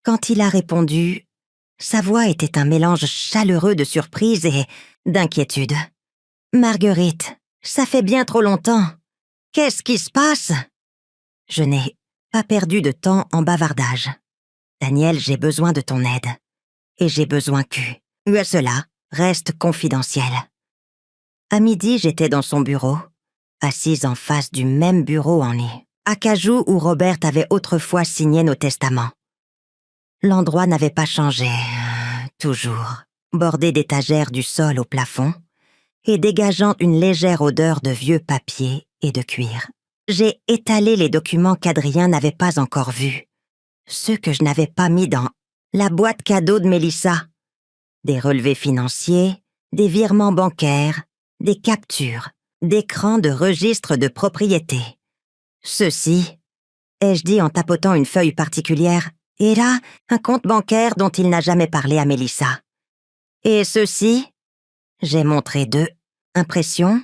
Quand il a répondu, sa voix était un mélange chaleureux de surprise et d'inquiétude. « Marguerite, ça fait bien trop longtemps. Qu'est-ce qui se passe ?» Je n'ai pas perdu de temps en bavardage. « Daniel, j'ai besoin de ton aide. Et j'ai besoin que cela reste confidentiel. » À midi, j'étais dans son bureau, assise en face du même bureau en lit, acajou où Robert avait autrefois signé nos testaments. L'endroit n'avait pas changé, toujours, bordé d'étagères du sol au plafond et dégageant une légère odeur de vieux papier et de cuir. J'ai étalé les documents qu'Adrien n'avait pas encore vus, ceux que je n'avais pas mis dans la boîte cadeau de Mélissa. Des relevés financiers, des virements bancaires, des captures, d'écrans de registres de propriété. Ceci, ai-je dit en tapotant une feuille particulière, et là, un compte bancaire dont il n'a jamais parlé à Mélissa. Et ceci, j'ai montré 2 impressions,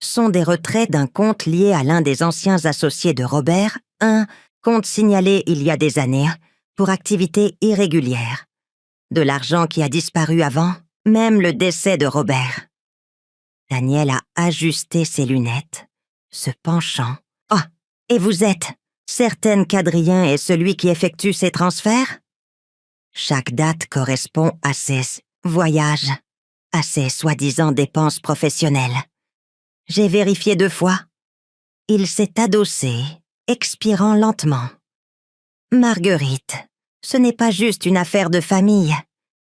sont des retraits d'un compte lié à l'un des anciens associés de Robert, un compte signalé il y a des années pour activité irrégulière. De l'argent qui a disparu avant, même le décès de Robert. Daniel a ajusté ses lunettes, se penchant. « Oh, et vous êtes certaine qu'Adrien est celui qui effectue ces transferts? Chaque date correspond à ses voyages, à ses soi-disant dépenses professionnelles. J'ai vérifié 2 fois. Il s'est adossé, expirant lentement. Marguerite, ce n'est pas juste une affaire de famille.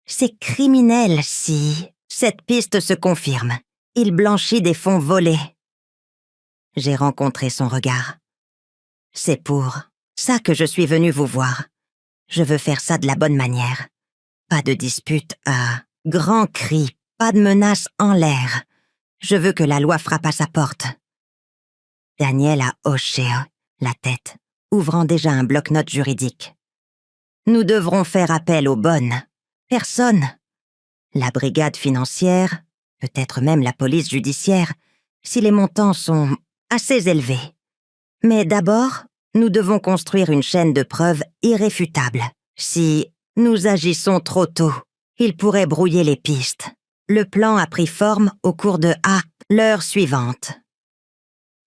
C'est criminel si cette piste se confirme. Il blanchit des fonds volés. » J'ai rencontré son regard. « C'est pour ça que je suis venue vous voir. Je veux faire ça de la bonne manière. Pas de dispute à grands cris, pas de menaces en l'air. Je veux que la loi frappe à sa porte. » Daniel a hoché la tête, ouvrant déjà un bloc-notes juridique. « Nous devrons faire appel aux bonnes personnes. La brigade financière, peut-être même la police judiciaire, si les montants sont assez élevés. Mais d'abord, nous devons construire une chaîne de preuves irréfutable. Si nous agissons trop tôt, il pourrait brouiller les pistes. Le plan a pris forme au cours de l'heure suivante.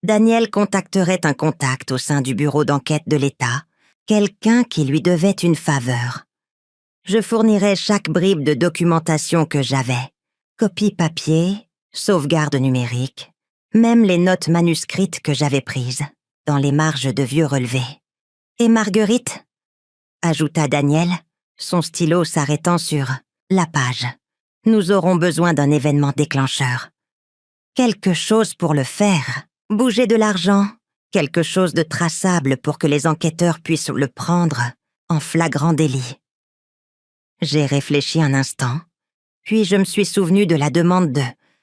Daniel contacterait un contact au sein du bureau d'enquête de l'État, quelqu'un qui lui devait une faveur. Je fournirais chaque bribe de documentation que j'avais. Copie papier, sauvegarde numérique, même les notes manuscrites que j'avais prises, dans les marges de vieux relevés. « Et Marguerite ?» ajouta Daniel, son stylo s'arrêtant sur la page. « Nous aurons besoin d'un événement déclencheur. Quelque chose pour le faire. Bouger de l'argent, quelque chose de traçable pour que les enquêteurs puissent le prendre en flagrant délit. » J'ai réfléchi un instant, puis je me suis souvenu de la demande de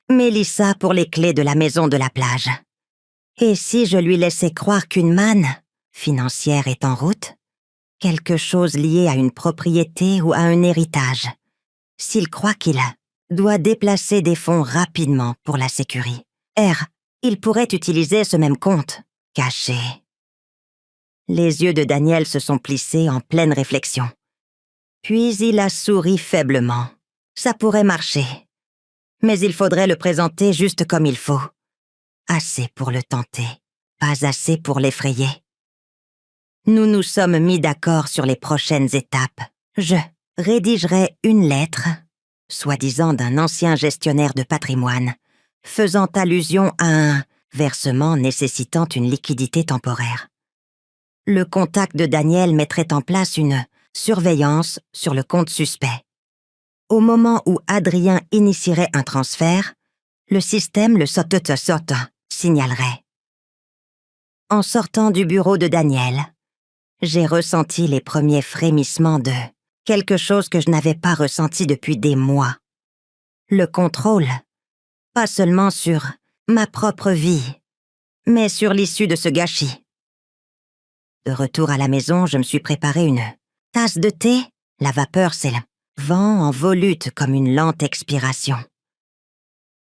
Mélissa pour les clés de la maison de la plage. Et si je lui laissais croire qu'une manne financière est en route, quelque chose lié à une propriété ou à un héritage, s'il croit qu'il doit déplacer des fonds rapidement pour la sécurité, il pourrait utiliser ce même compte, caché. Les yeux de Daniel se sont plissés en pleine réflexion. Puis il a souri faiblement. Ça pourrait marcher. Mais il faudrait le présenter juste comme il faut. Assez pour le tenter, pas assez pour l'effrayer. Nous nous sommes mis d'accord sur les prochaines étapes. Je rédigerai une lettre, soi-disant d'un ancien gestionnaire de patrimoine, faisant allusion à un versement nécessitant une liquidité temporaire. Le contact de Daniel mettrait en place une surveillance sur le compte suspect. Au moment où Adrien initierait un transfert, le système le saute signalerait. En sortant du bureau de Daniel, j'ai ressenti les premiers frémissements de quelque chose que je n'avais pas ressenti depuis des mois. Le contrôle, pas seulement sur ma propre vie, mais sur l'issue de ce gâchis. De retour à la maison, je me suis préparé une tasse de thé La vapeur s'élève, vent en volute comme une lente expiration.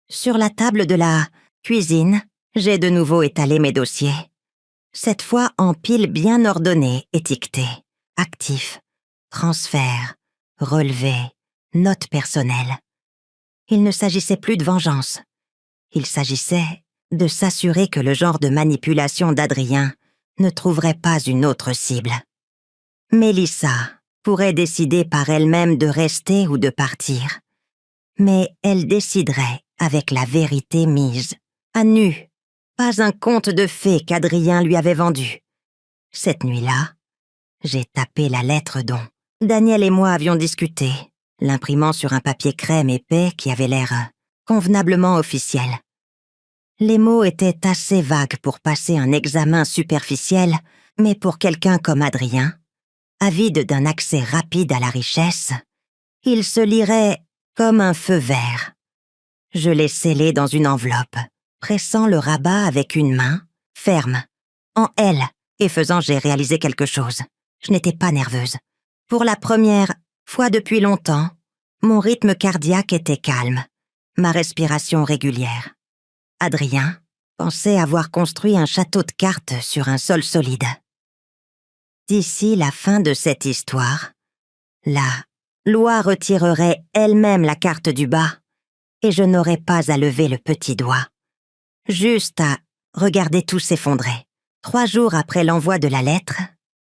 Sur la table de la cuisine, j'ai de nouveau étalé mes dossiers. Cette fois en piles bien ordonnées, étiquetées, actifs, transferts, relevés, notes personnelles. Il ne s'agissait plus de vengeance. Il s'agissait de s'assurer que le genre de manipulation d'Adrien ne trouverait pas une autre cible. Mélissa pourrait décider par elle-même de rester ou de partir, mais elle déciderait avec la vérité mise, à nu, pas un conte de fées qu'Adrien lui avait vendu. Cette nuit-là, j'ai tapé la lettre dont Daniel et moi avions discuté, l'imprimant sur un papier crème épais qui avait l'air convenablement officiel. Les mots étaient assez vagues pour passer un examen superficiel, mais pour quelqu'un comme Adrien, avide d'un accès rapide à la richesse, il se lirait comme un feu vert. Je l'ai scellé dans une enveloppe, pressant le rabat avec une main, ferme, en L, et faisant j'ai réalisé quelque chose. Je n'étais pas nerveuse. Pour la première fois depuis longtemps, mon rythme cardiaque était calme, ma respiration régulière. Adrien pensait avoir construit un château de cartes sur un sol solide. D'ici la fin de cette histoire, la loi retirerait elle-même la carte du bas et je n'aurais pas à lever le petit doigt. Juste à regarder tout s'effondrer. 3 jours après l'envoi de la lettre,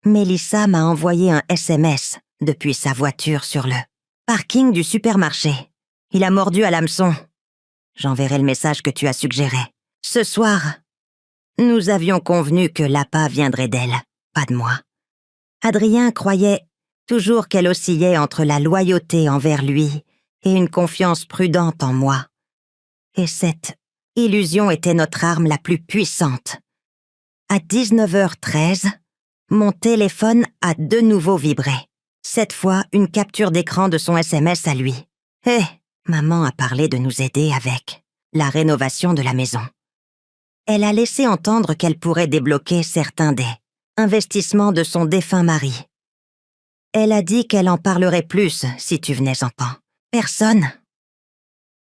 Mélissa m'a envoyé un SMS depuis sa voiture sur le parking du supermarché. Il a mordu à l'hameçon. J'enverrai le message que tu as suggéré. Ce soir, nous avions convenu que l'appât viendrait d'elle, pas de moi. Adrien croyait toujours qu'elle oscillait entre la loyauté envers lui et une confiance prudente en moi. Et cette illusion était notre arme la plus puissante. À 19h13, mon téléphone a de nouveau vibré. Cette fois, une capture d'écran de son SMS à lui. « Hé, maman a parlé de nous aider avec la rénovation de la maison. » Elle a laissé entendre qu'elle pourrait débloquer certains des investissements de son défunt mari. Elle a dit qu'elle en parlerait plus si tu venais en temps. Personne.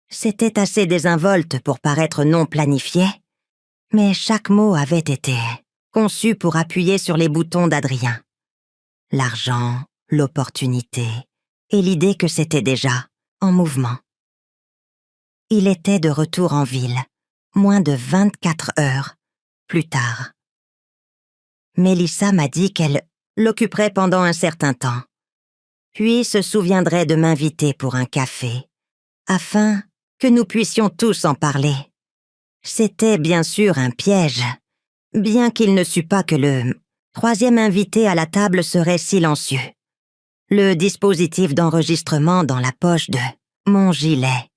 C'était assez désinvolte pour paraître non planifié, mais chaque mot avait été conçu pour appuyer sur les boutons d'Adrien. L'argent, l'opportunité et l'idée que c'était déjà en mouvement. Il était de retour en ville, moins de 24 heures plus tard. Mélissa m'a dit qu'elle l'occuperait pendant un certain temps, puis se souviendrait de m'inviter pour un café, afin que nous puissions tous en parler. C'était bien sûr un piège, bien qu'il ne sût pas que le 3e invité à la table serait silencieux. Le dispositif d'enregistrement dans la poche de mon gilet.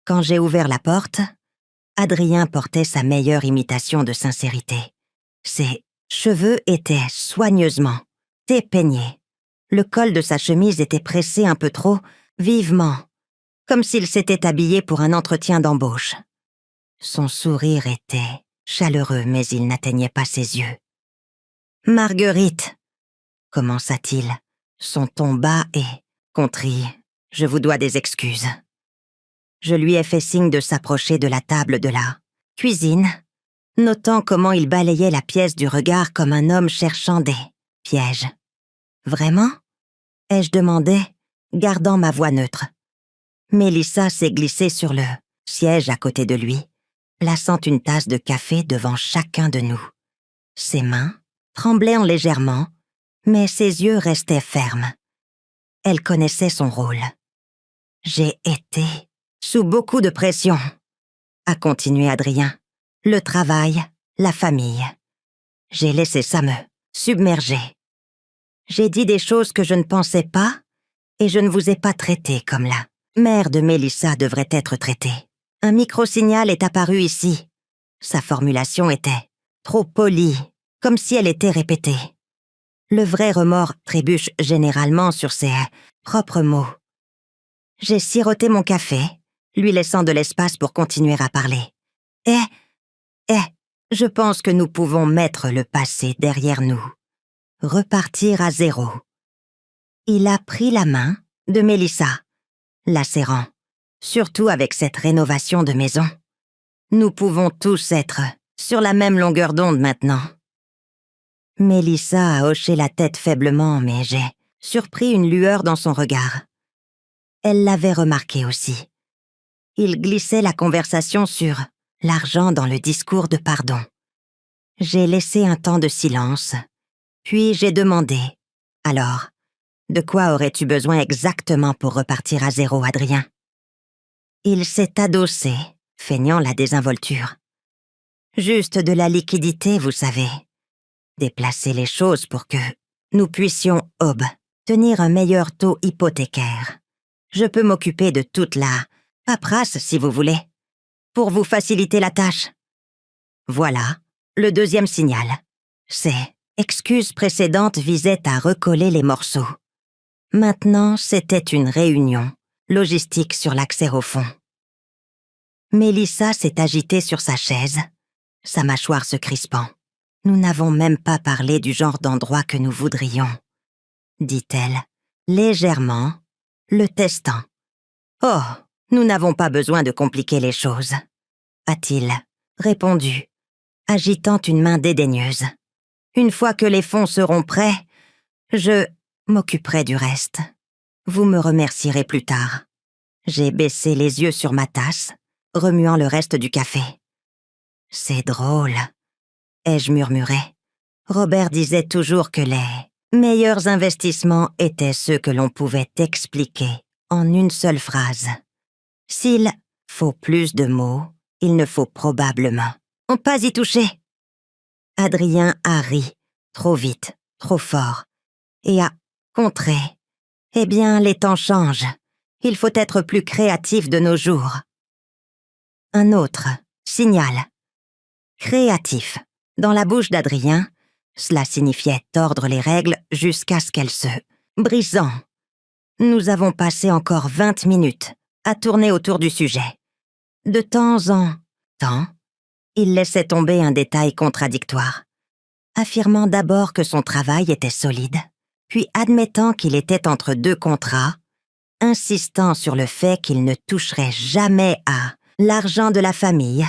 Quand j'ai ouvert la porte, Adrien portait sa meilleure imitation de sincérité. Ses cheveux étaient soigneusement dépeignés. Le col de sa chemise était pressé un peu trop vivement, comme s'il s'était habillé pour un entretien d'embauche. Son sourire était chaleureux, mais il n'atteignait pas ses yeux. « Marguerite » commença-t-il, son ton bas et contrit. « Je vous dois des excuses. » Je lui ai fait signe de s'approcher de la table de la cuisine, notant comment il balayait la pièce du regard comme un homme cherchant des pièges. « Vraiment ?» ai-je demandé, gardant ma voix neutre. Mélissa s'est glissée sur le siège à côté de lui, plaçant une tasse de café devant chacun de nous. Ses mains tremblaient légèrement, mais ses yeux restaient fermes. Elle connaissait son rôle. « J'ai été sous beaucoup de pression, » a continué Adrien. « Le travail, la famille. J'ai laissé ça me submerger. J'ai dit des choses que je ne pensais pas et je ne vous ai pas traité comme la mère de Mélissa devrait être traitée. Un microsignal est apparu ici. Sa formulation était trop polie, comme si elle était répétée. Le vrai remords trébuche généralement sur ses propres mots. J'ai siroté mon café, lui laissant de l'espace pour continuer à parler. Je pense que nous pouvons mettre le passé derrière nous. Repartir à zéro. Il a pris la main de Mélissa, la serrant, surtout avec cette rénovation de maison. Nous pouvons tous être sur la même longueur d'onde maintenant. Mélissa a hoché la tête faiblement, mais j'ai surpris une lueur dans son regard. Elle l'avait remarqué aussi. Il glissait la conversation sur l'argent dans le discours de pardon. J'ai laissé un temps de silence, puis j'ai demandé « Alors, de quoi aurais-tu besoin exactement pour repartir à zéro, Adrien ?» Il s'est adossé, feignant la désinvolture. « Juste de la liquidité, vous savez. Déplacer les choses pour que nous puissions, obtenir un meilleur taux hypothécaire. Je peux m'occuper de toute la paperasse, si vous voulez, pour vous faciliter la tâche. » Voilà, le deuxième signal. Ces excuses précédentes visaient à recoller les morceaux. Maintenant, c'était une réunion, logistique sur l'accès au fond. Mélissa s'est agitée sur sa chaise, sa mâchoire se crispant. « Nous n'avons même pas parlé du genre d'endroit que nous voudrions, » dit-elle, légèrement, le testant. « Oh, nous n'avons pas besoin de compliquer les choses, » a-t-il répondu, agitant une main dédaigneuse. « Une fois que les fonds seront prêts, je m'occuperai du reste. Vous me remercierez plus tard. » J'ai baissé les yeux sur ma tasse, remuant le reste du café. « C'est drôle, » ai-je murmuré. Robert disait toujours que les meilleurs investissements étaient ceux que l'on pouvait expliquer en une seule phrase. S'il faut plus de mots, il ne faut probablement pas y toucher. Adrien a ri, trop vite, trop fort, et a contré. Eh bien, les temps changent. Il faut être plus créatif de nos jours. Un autre signal. Créatif. Dans la bouche d'Adrien, cela signifiait tordre les règles jusqu'à ce qu'elles se brisant. Nous avons passé encore 20 minutes à tourner autour du sujet. De temps en temps, il laissait tomber un détail contradictoire, affirmant d'abord que son travail était solide, puis admettant qu'il était entre deux contrats, insistant sur le fait qu'il ne toucherait jamais à l'argent de la famille,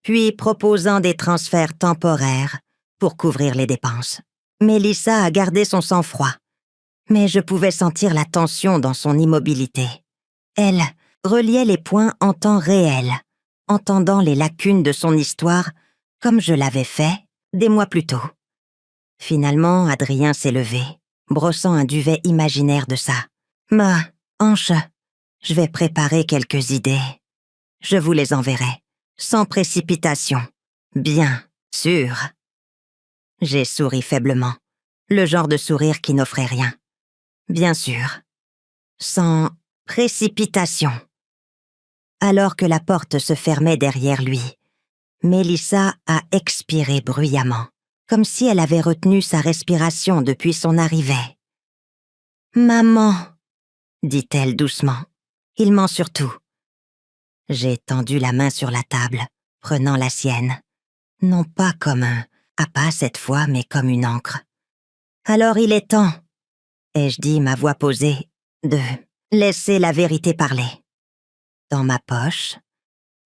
puis proposant des transferts temporaires pour couvrir les dépenses. Mélissa a gardé son sang-froid, mais je pouvais sentir la tension dans son immobilité. Elle reliait les points en temps réel, entendant les lacunes de son histoire comme je l'avais fait des mois plus tôt. Finalement, Adrien s'est levé, brossant un duvet imaginaire de ça. « Ma hanche, je vais préparer quelques idées. Je vous les enverrai. Sans précipitation. Bien sûr. » J'ai souri faiblement, le genre de sourire qui n'offrait rien. Bien sûr. Sans précipitation. Alors que la porte se fermait derrière lui, Mélissa a expiré bruyamment, comme si elle avait retenu sa respiration depuis son arrivée. « Maman !» dit-elle doucement. « Il ment surtout. » J'ai tendu la main sur la table, prenant la sienne. Non pas comme un appât cette fois, mais comme une encre. « Alors il est temps, » ai-je dit, ma voix posée, « de laisser la vérité parler. » Dans ma poche,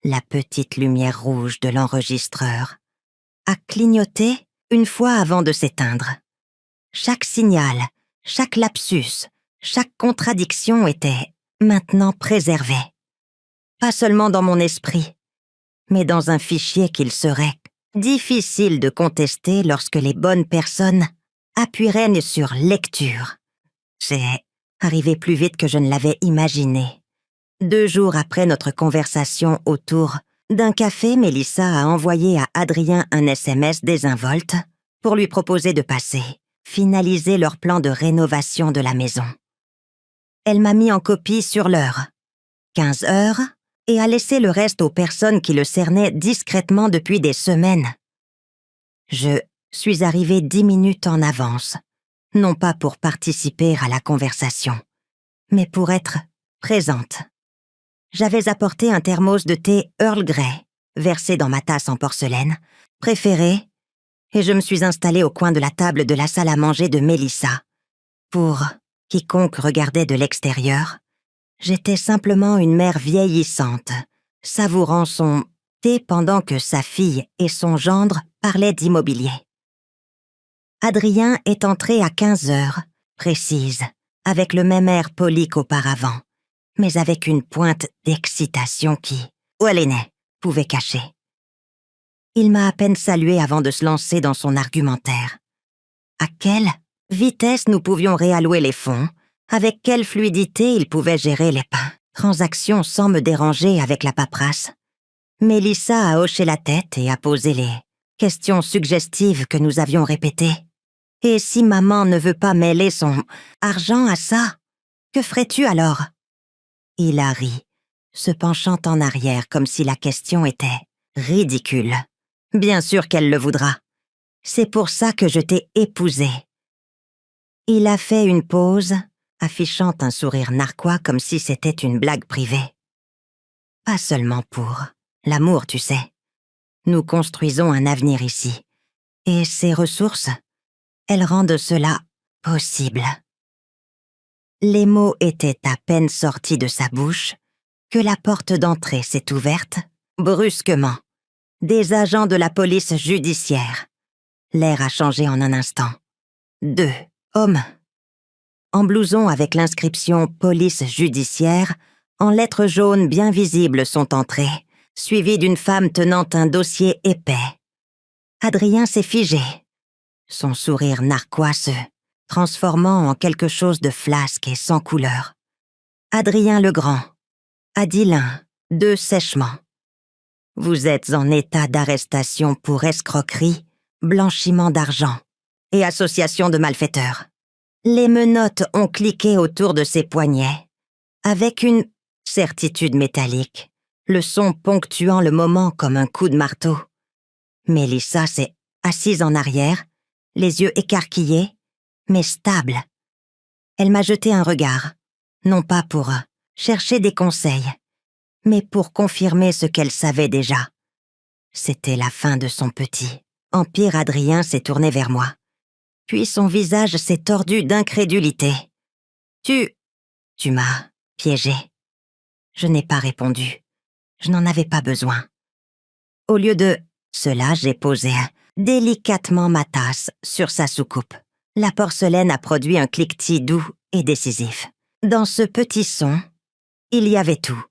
la petite lumière rouge de l'enregistreur a clignoté une fois avant de s'éteindre. Chaque signal, chaque lapsus, chaque contradiction était maintenant préservé. Pas seulement dans mon esprit, mais dans un fichier qu'il serait difficile de contester lorsque les bonnes personnes appuieraient sur lecture. C'est arrivé plus vite que je ne l'avais imaginé. 2 jours après notre conversation autour d'un café, Mélissa a envoyé à Adrien un SMS désinvolte pour lui proposer de passer, finaliser leur plan de rénovation de la maison. Elle m'a mis en copie sur l'heure, 15 heures, et a laissé le reste aux personnes qui le cernaient discrètement depuis des semaines. Je suis arrivée 10 minutes en avance, non pas pour participer à la conversation, mais pour être présente. J'avais apporté un thermos de thé Earl Grey, versé dans ma tasse en porcelaine, préférée, et je me suis installée au coin de la table de la salle à manger de Mélissa, pour Quiconque regardait de l'extérieur, j'étais simplement une mère vieillissante, savourant son thé pendant que sa fille et son gendre parlaient d'immobilier. Adrien est entré à 15 heures, précise, avec le même air poli qu'auparavant, mais avec une pointe d'excitation qui, où elle est née, pouvait cacher. Il m'a à peine salué avant de se lancer dans son argumentaire. À quelle vitesse nous pouvions réallouer les fonds, avec quelle fluidité il pouvait gérer les transactions sans me déranger avec la paperasse. Mélissa a hoché la tête et a posé les questions suggestives que nous avions répétées. Et si maman ne veut pas mêler son argent à ça, que ferais-tu alors? Il a ri, se penchant en arrière comme si la question était ridicule. Bien sûr qu'elle le voudra. C'est pour ça que je t'ai épousée. Il a fait une pause, affichant un sourire narquois comme si c'était une blague privée. Pas seulement pour l'amour, tu sais. Nous construisons un avenir ici. Et ces ressources, elles rendent cela possible. Les mots étaient à peine sortis de sa bouche que la porte d'entrée s'est ouverte, brusquement. Des agents de la police judiciaire. L'air a changé en un instant. 2 hommes, en blouson avec l'inscription « Police judiciaire », en lettres jaunes bien visibles sont entrés, suivis d'une femme tenant un dossier épais. Adrien s'est figé, son sourire narquois se transformant en quelque chose de flasque et sans couleur. Adrien Legrand a dit l'un, d'eux sèchement. Vous êtes en état d'arrestation pour escroquerie, blanchiment d'argent et association de malfaiteurs. Les menottes ont cliqué autour de ses poignets, avec une certitude métallique, le son ponctuant le moment comme un coup de marteau. Mélissa s'est assise en arrière, les yeux écarquillés, mais stable. Elle m'a jeté un regard, non pas pour chercher des conseils, mais pour confirmer ce qu'elle savait déjà. C'était la fin de son petit. Empire Adrien s'est tourné vers moi. Puis son visage s'est tordu d'incrédulité. Tu m'as piégé. Je n'ai pas répondu. Je n'en avais pas besoin. Au lieu de cela, j'ai posé délicatement ma tasse sur sa soucoupe. La porcelaine a produit un cliquetis doux et décisif. Dans ce petit son, il y avait tout.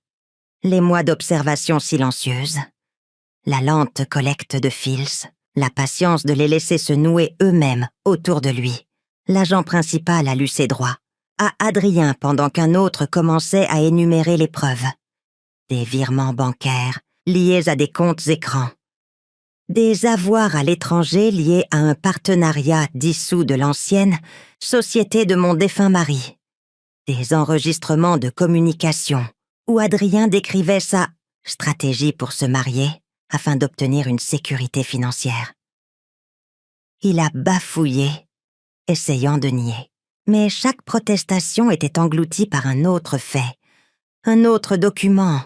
Les mois d'observation silencieuse, la lente collecte de fils, la patience de les laisser se nouer eux-mêmes autour de lui. L'agent principal a lu ses droits, à Adrien pendant qu'un autre commençait à énumérer les preuves. Des virements bancaires liés à des comptes écrans. Des avoirs à l'étranger liés à un partenariat dissous de l'ancienne société de mon défunt mari. Des enregistrements de communication où Adrien décrivait sa stratégie pour se marier afin d'obtenir une sécurité financière. Il a bafouillé, essayant de nier. Mais chaque protestation était engloutie par un autre fait, un autre document,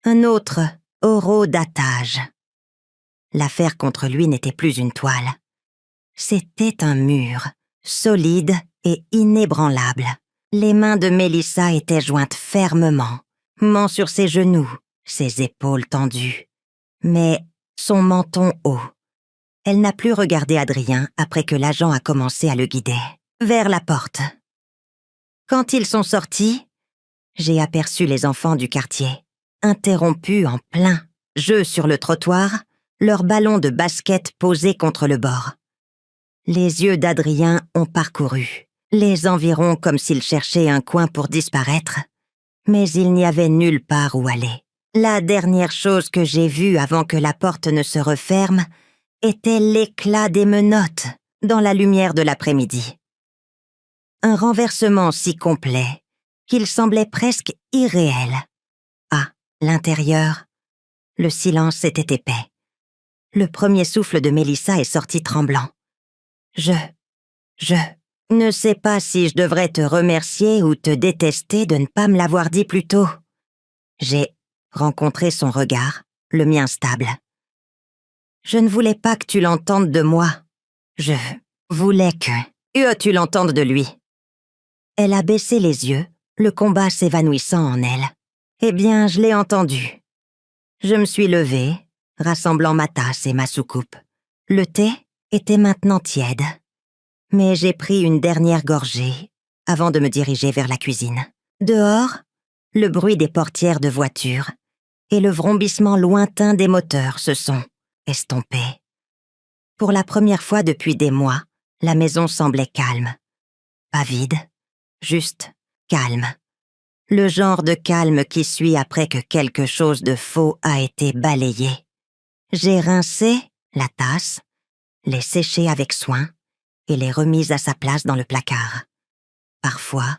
un autre horodatage. L'affaire contre lui n'était plus une toile. C'était un mur, solide et inébranlable. Les mains de Mélissa étaient jointes fermement, ment sur ses genoux, ses épaules tendues, mais son menton haut. Elle n'a plus regardé Adrien après que l'agent a commencé à le guider vers la porte. Quand ils sont sortis, j'ai aperçu les enfants du quartier, interrompus en plein jeu sur le trottoir, leurs ballons de basket posés contre le bord. Les yeux d'Adrien ont parcouru les environs comme s'il cherchait un coin pour disparaître, mais il n'y avait nulle part où aller. La dernière chose que j'ai vue avant que la porte ne se referme était l'éclat des menottes dans la lumière de l'après-midi. Un renversement si complet qu'il semblait presque irréel. À l'intérieur, le silence était épais. Le premier souffle de Mélissa est sorti tremblant. Je ne sais pas si je devrais te remercier ou te détester de ne pas me l'avoir dit plus tôt. J'ai rencontré son regard, le mien stable. Je ne voulais pas que tu l'entendes de moi. Je voulais que tu l'entendes de lui. Elle a baissé les yeux, le combat s'évanouissant en elle. Eh bien, je l'ai entendu. Je me suis levée, rassemblant ma tasse et ma soucoupe. Le thé était maintenant tiède, mais j'ai pris une dernière gorgée avant de me diriger vers la cuisine. Dehors, le bruit des portières de voitures et le vrombissement lointain des moteurs se sont estompés. Pour la première fois depuis des mois, la maison semblait calme. Pas vide, juste calme. Le genre de calme qui suit après que quelque chose de faux a été balayé. J'ai rincé la tasse, les séché avec soin et les remis à sa place dans le placard. Parfois,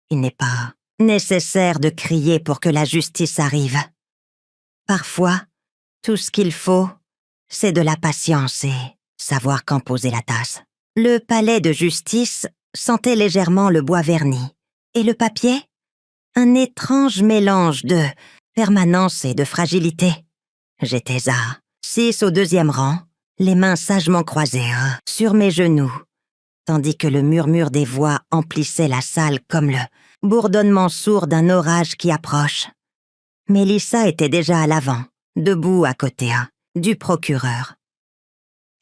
il n'est pas nécessaire de crier pour que la justice arrive. Parfois, tout ce qu'il faut, c'est de la patience et savoir quand poser la tasse. Le palais de justice sentait légèrement le bois verni, et le papier, un étrange mélange de permanence et de fragilité. J'étais à 6 au 2e rang, les mains sagement croisées sur mes genoux, tandis que le murmure des voix emplissait la salle comme le bourdonnement sourd d'un orage qui approche. Mélissa était déjà à l'avant, debout à côté du procureur.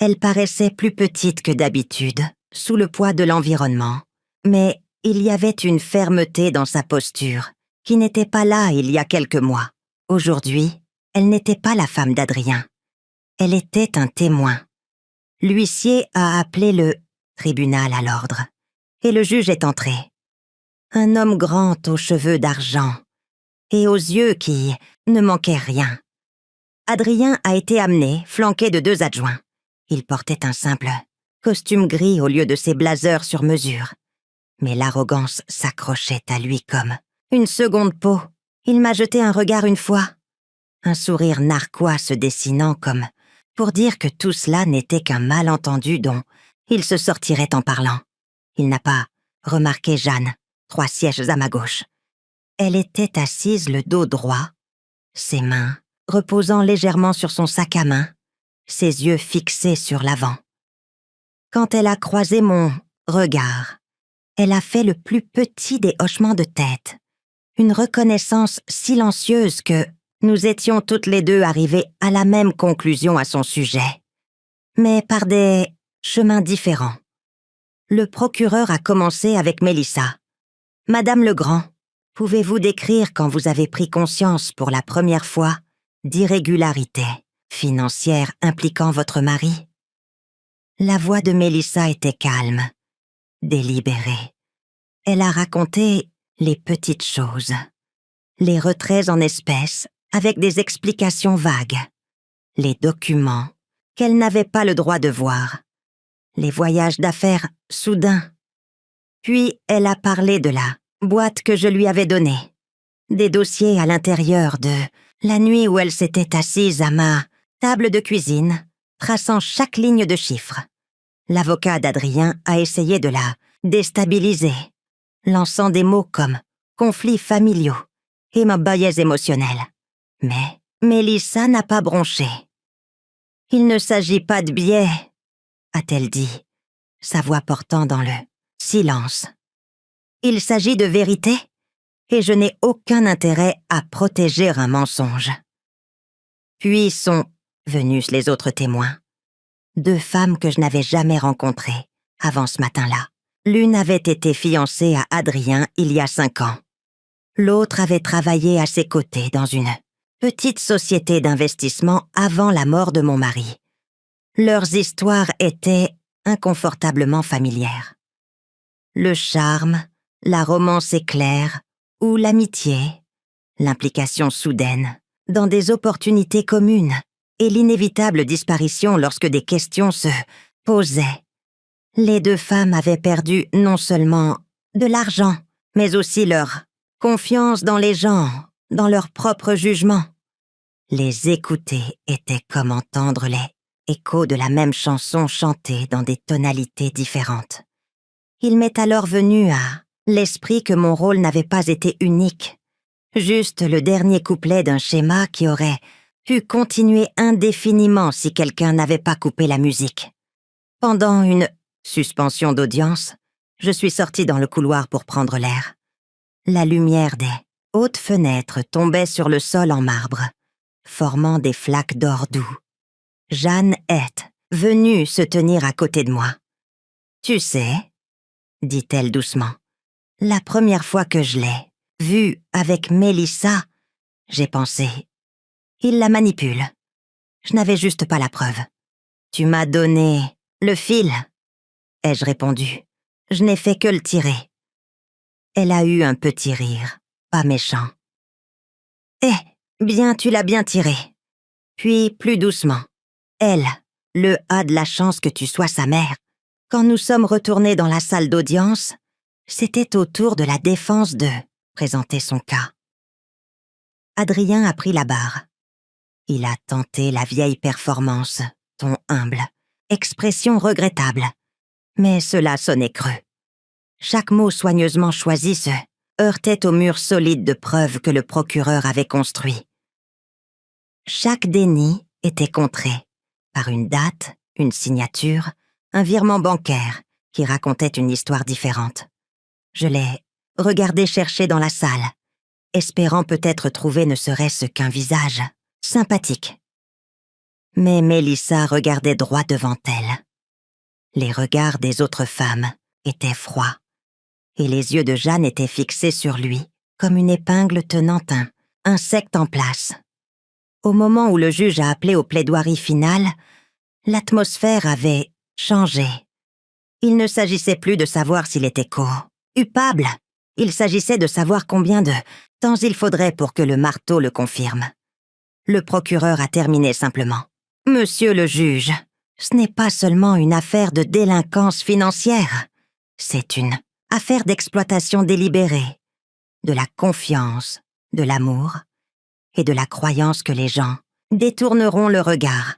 Elle paraissait plus petite que d'habitude, sous le poids de l'environnement, mais il y avait une fermeté dans sa posture qui n'était pas là il y a quelques mois. Aujourd'hui, elle n'était pas la femme d'Adrien. Elle était un témoin. L'huissier a appelé le tribunal à l'ordre, et le juge est entré. Un homme grand aux cheveux d'argent et aux yeux qui ne manquaient rien. Adrien a été amené, flanqué de 2 adjoints. Il portait un simple costume gris au lieu de ses blazers sur mesure. Mais l'arrogance s'accrochait à lui comme une seconde peau. Il m'a jeté un regard une fois, un sourire narquois se dessinant comme pour dire que tout cela n'était qu'un malentendu dont il se sortirait en parlant. Il n'a pas remarqué Jeanne, 3 sièges à ma gauche. Elle était assise le dos droit, ses mains reposant légèrement sur son sac à main, ses yeux fixés sur l'avant. Quand elle a croisé mon regard, elle a fait le plus petit des hochements de tête, une reconnaissance silencieuse que nous étions toutes les deux arrivées à la même conclusion à son sujet, mais par des chemins différents. Le procureur a commencé avec Mélissa. « Madame Legrand, pouvez-vous décrire quand vous avez pris conscience pour la première fois d'irrégularités financières impliquant votre mari ?» La voix de Mélissa était calme, délibérée. Elle a raconté les petites choses, les retraits en espèces avec des explications vagues, les documents qu'elle n'avait pas le droit de voir, les voyages d'affaires soudains. Puis elle a parlé de la boîte que je lui avais donnée, des dossiers à l'intérieur de la nuit où elle s'était assise à ma table de cuisine, traçant chaque ligne de chiffres. L'avocat d'Adrien a essayé de la déstabiliser, lançant des mots comme conflits familiaux et biais émotionnels. Mais Mélissa n'a pas bronché. « Il ne s'agit pas de biais », a-t-elle dit, sa voix portant dans le silence. « Il s'agit de vérité, et je n'ai aucun intérêt à protéger un mensonge. » Puis sont venus les autres témoins. 2 femmes que je n'avais jamais rencontrées avant ce matin-là. L'une avait été fiancée à Adrien il y a 5 ans. L'autre avait travaillé à ses côtés dans une petite société d'investissement avant la mort de mon mari. Leurs histoires étaient inconfortablement familières. Le charme, la romance éclair ou l'amitié, l'implication soudaine dans des opportunités communes et l'inévitable disparition lorsque des questions se posaient. Les 2 femmes avaient perdu non seulement de l'argent, mais aussi leur confiance dans les gens, dans leur propre jugement. Les écouter était comme entendre les échos de la même chanson chantée dans des tonalités différentes. Il m'est alors venu à l'esprit que mon rôle n'avait pas été unique, juste le dernier couplet d'un schéma qui aurait pu continuer indéfiniment si quelqu'un n'avait pas coupé la musique. Pendant une suspension d'audience, Je suis sortie dans le couloir pour prendre l'air. La lumière des hautes fenêtres tombait sur le sol en marbre, formant des flaques d'or doux. Jeanne est venue se tenir à côté de moi. « Tu sais, » dit-elle doucement, « la première fois que je l'ai vue avec Mélissa, j'ai pensé, il la manipule. Je n'avais juste pas la preuve. Tu m'as donné le fil, ai-je répondu. Je n'ai fait que le tirer. Elle a eu un petit rire, pas méchant. Eh, bien, tu l'as bien tiré. Puis, plus doucement. Elle a de la chance que tu sois sa mère. Quand nous sommes retournés dans la salle d'audience, c'était au tour de la défense de présenter son cas. Adrien a pris la barre. Il a tenté la vieille performance, ton humble, expression regrettable. Mais cela sonnait creux. Chaque mot soigneusement choisi se heurtait au mur solide de preuves que le procureur avait construit. Chaque déni était contré par une date, une signature, un virement bancaire qui racontait une histoire différente. Je l'ai regardé chercher dans la salle, espérant peut-être trouver ne serait-ce qu'un visage sympathique. Mais Mélissa regardait droit devant elle. Les regards des autres femmes étaient froids, et les yeux de Jeanne étaient fixés sur lui, comme une épingle tenant un insecte en place. Au moment où le juge a appelé aux plaidoiries finales, l'atmosphère avait changé. Il ne s'agissait plus de savoir s'il était coupable. Il s'agissait de savoir combien de temps il faudrait pour que le marteau le confirme. Le procureur a terminé simplement. « Monsieur le juge, ce n'est pas seulement une affaire de délinquance financière. C'est une affaire d'exploitation délibérée, de la confiance, de l'amour et de la croyance que les gens détourneront le regard.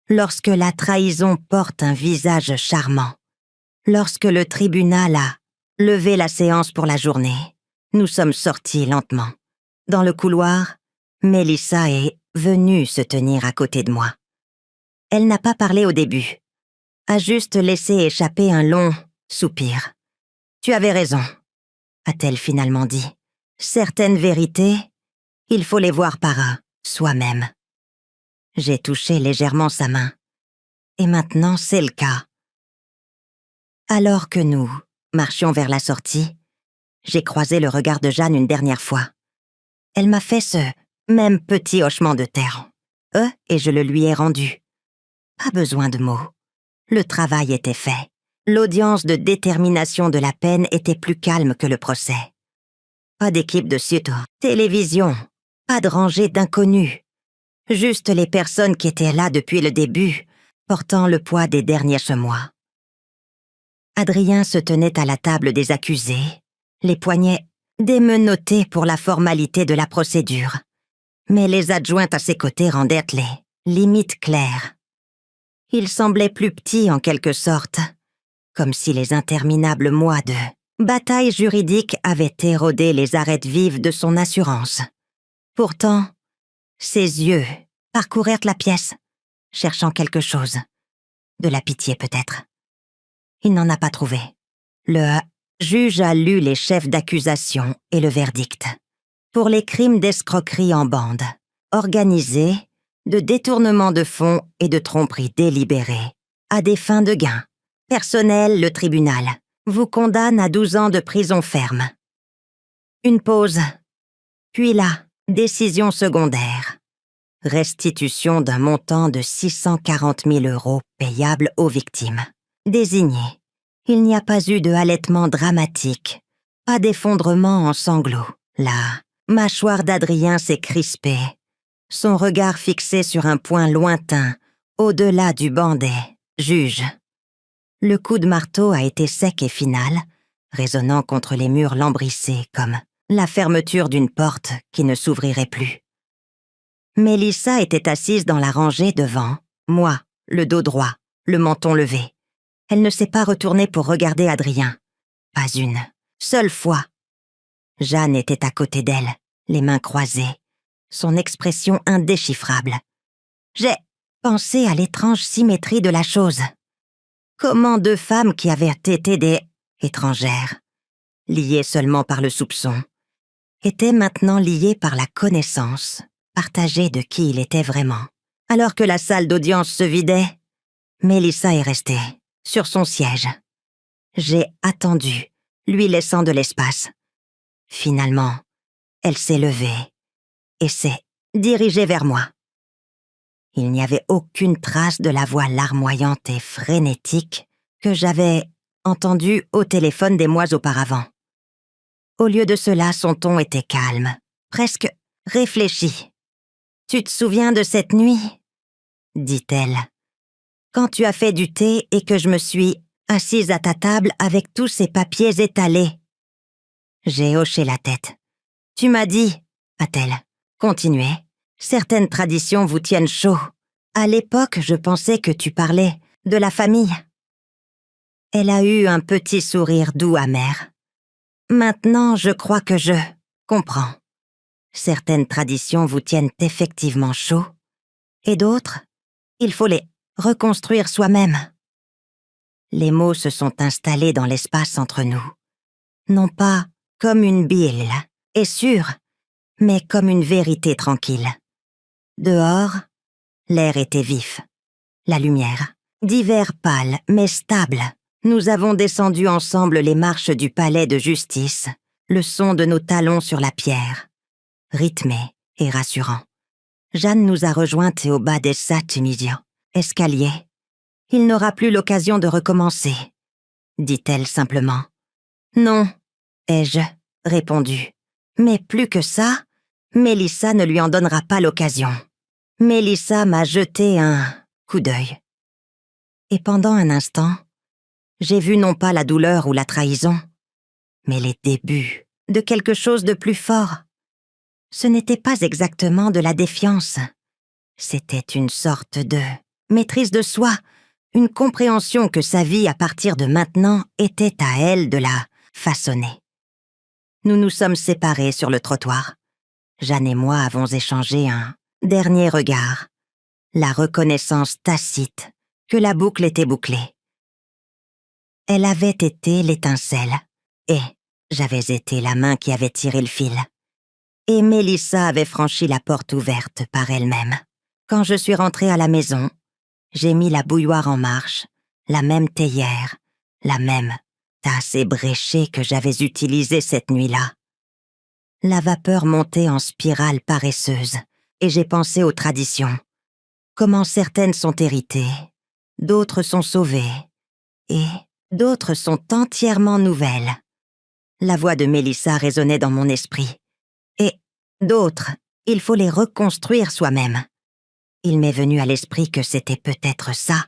Lorsque la trahison porte un visage charmant, lorsque le tribunal a levé la séance pour la journée, nous sommes sortis lentement. Dans le couloir, Mélissa est venue se tenir à côté de moi. Elle n'a pas parlé au début, a juste laissé échapper un long soupir. « Tu avais raison », a-t-elle finalement dit. « Certaines vérités, il faut les voir par soi-même. » J'ai touché légèrement sa main. Et maintenant, c'est le cas. Alors que nous marchions vers la sortie, j'ai croisé le regard de Jeanne une dernière fois. Elle m'a fait ce même petit hochement de tête. Et je le lui ai rendu. Pas besoin de mots. Le travail était fait. L'audience de détermination de la peine était plus calme que le procès. Pas d'équipe de télévision, pas de rangée d'inconnus. Juste les personnes qui étaient là depuis le début, portant le poids des derniers mois. Adrien se tenait à la table des accusés, les poignets démenottés pour la formalité de la procédure. Mais les adjointes à ses côtés rendaient les limites claires. Il semblait plus petit en quelque sorte, comme si les interminables mois de bataille juridique avaient érodé les arêtes vives de son assurance. Pourtant, ses yeux parcoururent la pièce, cherchant quelque chose. De la pitié peut-être. Il n'en a pas trouvé. Le juge a lu les chefs d'accusation et le verdict. Pour les crimes d'escroquerie en bande, organisés, de détournement de fonds et de tromperie délibérée, à des fins de gain. Personnel, le tribunal vous condamne à 12 ans de prison ferme. Une pause, puis la décision secondaire. Restitution d'un montant de 640 000 € payable aux victimes. Désigné. Il n'y a pas eu de halètement dramatique, pas d'effondrement en sanglots. La mâchoire d'Adrien s'est crispée, son regard fixé sur un point lointain, au-delà du banc des juges. Le coup de marteau a été sec et final, résonnant contre les murs lambrissés comme la fermeture d'une porte qui ne s'ouvrirait plus. Mélissa était assise dans la rangée devant, moi, le dos droit, le menton levé. Elle ne s'est pas retournée pour regarder Adrien. Pas une seule fois. Jeanne était à côté d'elle, les mains croisées, son expression indéchiffrable. J'ai pensé à l'étrange symétrie de la chose. Comment deux femmes qui avaient été des étrangère, liée seulement par le soupçon, était maintenant liée par la connaissance partagée de qui il était vraiment. Alors que la salle d'audience se vidait, Mélissa est restée, sur son siège. J'ai attendu, lui laissant de l'espace. Finalement, elle s'est levée et s'est dirigée vers moi. Il n'y avait aucune trace de la voix larmoyante et frénétique que j'avais entendue au téléphone des mois auparavant. Au lieu de cela, son ton était calme, presque réfléchi. « Tu te souviens de cette nuit ?» dit-elle. « Quand tu as fait du thé et que je me suis assise à ta table avec tous ces papiers étalés. » J'ai hoché la tête. « Tu m'as dit, » a-t-elle, « continuez. Certaines traditions vous tiennent chaud. À l'époque, je pensais que tu parlais de la famille. » Elle a eu un petit sourire doux amer. « Maintenant, je crois que je comprends. Certaines traditions vous tiennent effectivement chaud, et d'autres, il faut les reconstruire soi-même. » Les mots se sont installés dans l'espace entre nous, non pas comme une bile, et sûre, mais comme une vérité tranquille. Dehors, l'air était vif. La lumière, d'hiver pâle mais stable. Nous avons descendu ensemble les marches du palais de justice, le son de nos talons sur la pierre, rythmé et rassurant. Jeanne nous a rejointes au bas des Satimidia, escalier. « Il n'aura plus l'occasion de recommencer, » dit-elle simplement. « Non, » ai-je répondu. Mais plus que ça, Mélissa ne lui en donnera pas l'occasion. Mélissa m'a jeté un coup d'œil. Et pendant un instant, j'ai vu non pas la douleur ou la trahison, mais les débuts de quelque chose de plus fort. Ce n'était pas exactement de la défiance. C'était une sorte de maîtrise de soi, une compréhension que sa vie à partir de maintenant était à elle de la façonner. Nous nous sommes séparés sur le trottoir. Jeanne et moi avons échangé un dernier regard, la reconnaissance tacite que la boucle était bouclée. Elle avait été l'étincelle, et j'avais été la main qui avait tiré le fil. Et Mélissa avait franchi la porte ouverte par elle-même. Quand je suis rentrée à la maison, j'ai mis la bouilloire en marche, la même théière, la même tasse ébréchée que j'avais utilisée cette nuit-là. La vapeur montait en spirale paresseuse, et j'ai pensé aux traditions. Comment certaines sont héritées, d'autres sont sauvées, et d'autres sont entièrement nouvelles. La voix de Mélissa résonnait dans mon esprit. Et d'autres, il faut les reconstruire soi-même. Il m'est venu à l'esprit que c'était peut-être ça,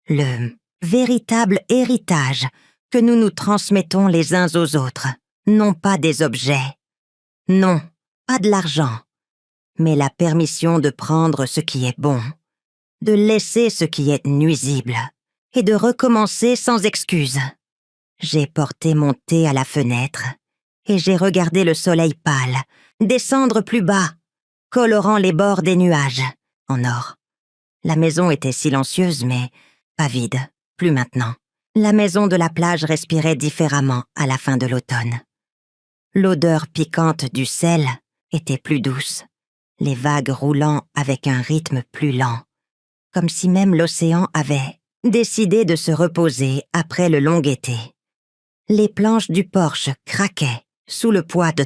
le véritable héritage que nous nous transmettons les uns aux autres, non pas des objets, non, pas de l'argent, mais la permission de prendre ce qui est bon, de laisser ce qui est nuisible, et de recommencer sans excuse. J'ai porté mon thé à la fenêtre, et j'ai regardé le soleil pâle descendre plus bas, colorant les bords des nuages, en or. La maison était silencieuse, mais pas vide, plus maintenant. La maison de la plage respirait différemment à la fin de l'automne. L'odeur piquante du sel était plus douce, les vagues roulant avec un rythme plus lent, comme si même l'océan avait décidé de se reposer après le long été. Les planches du porche craquaient sous le poids de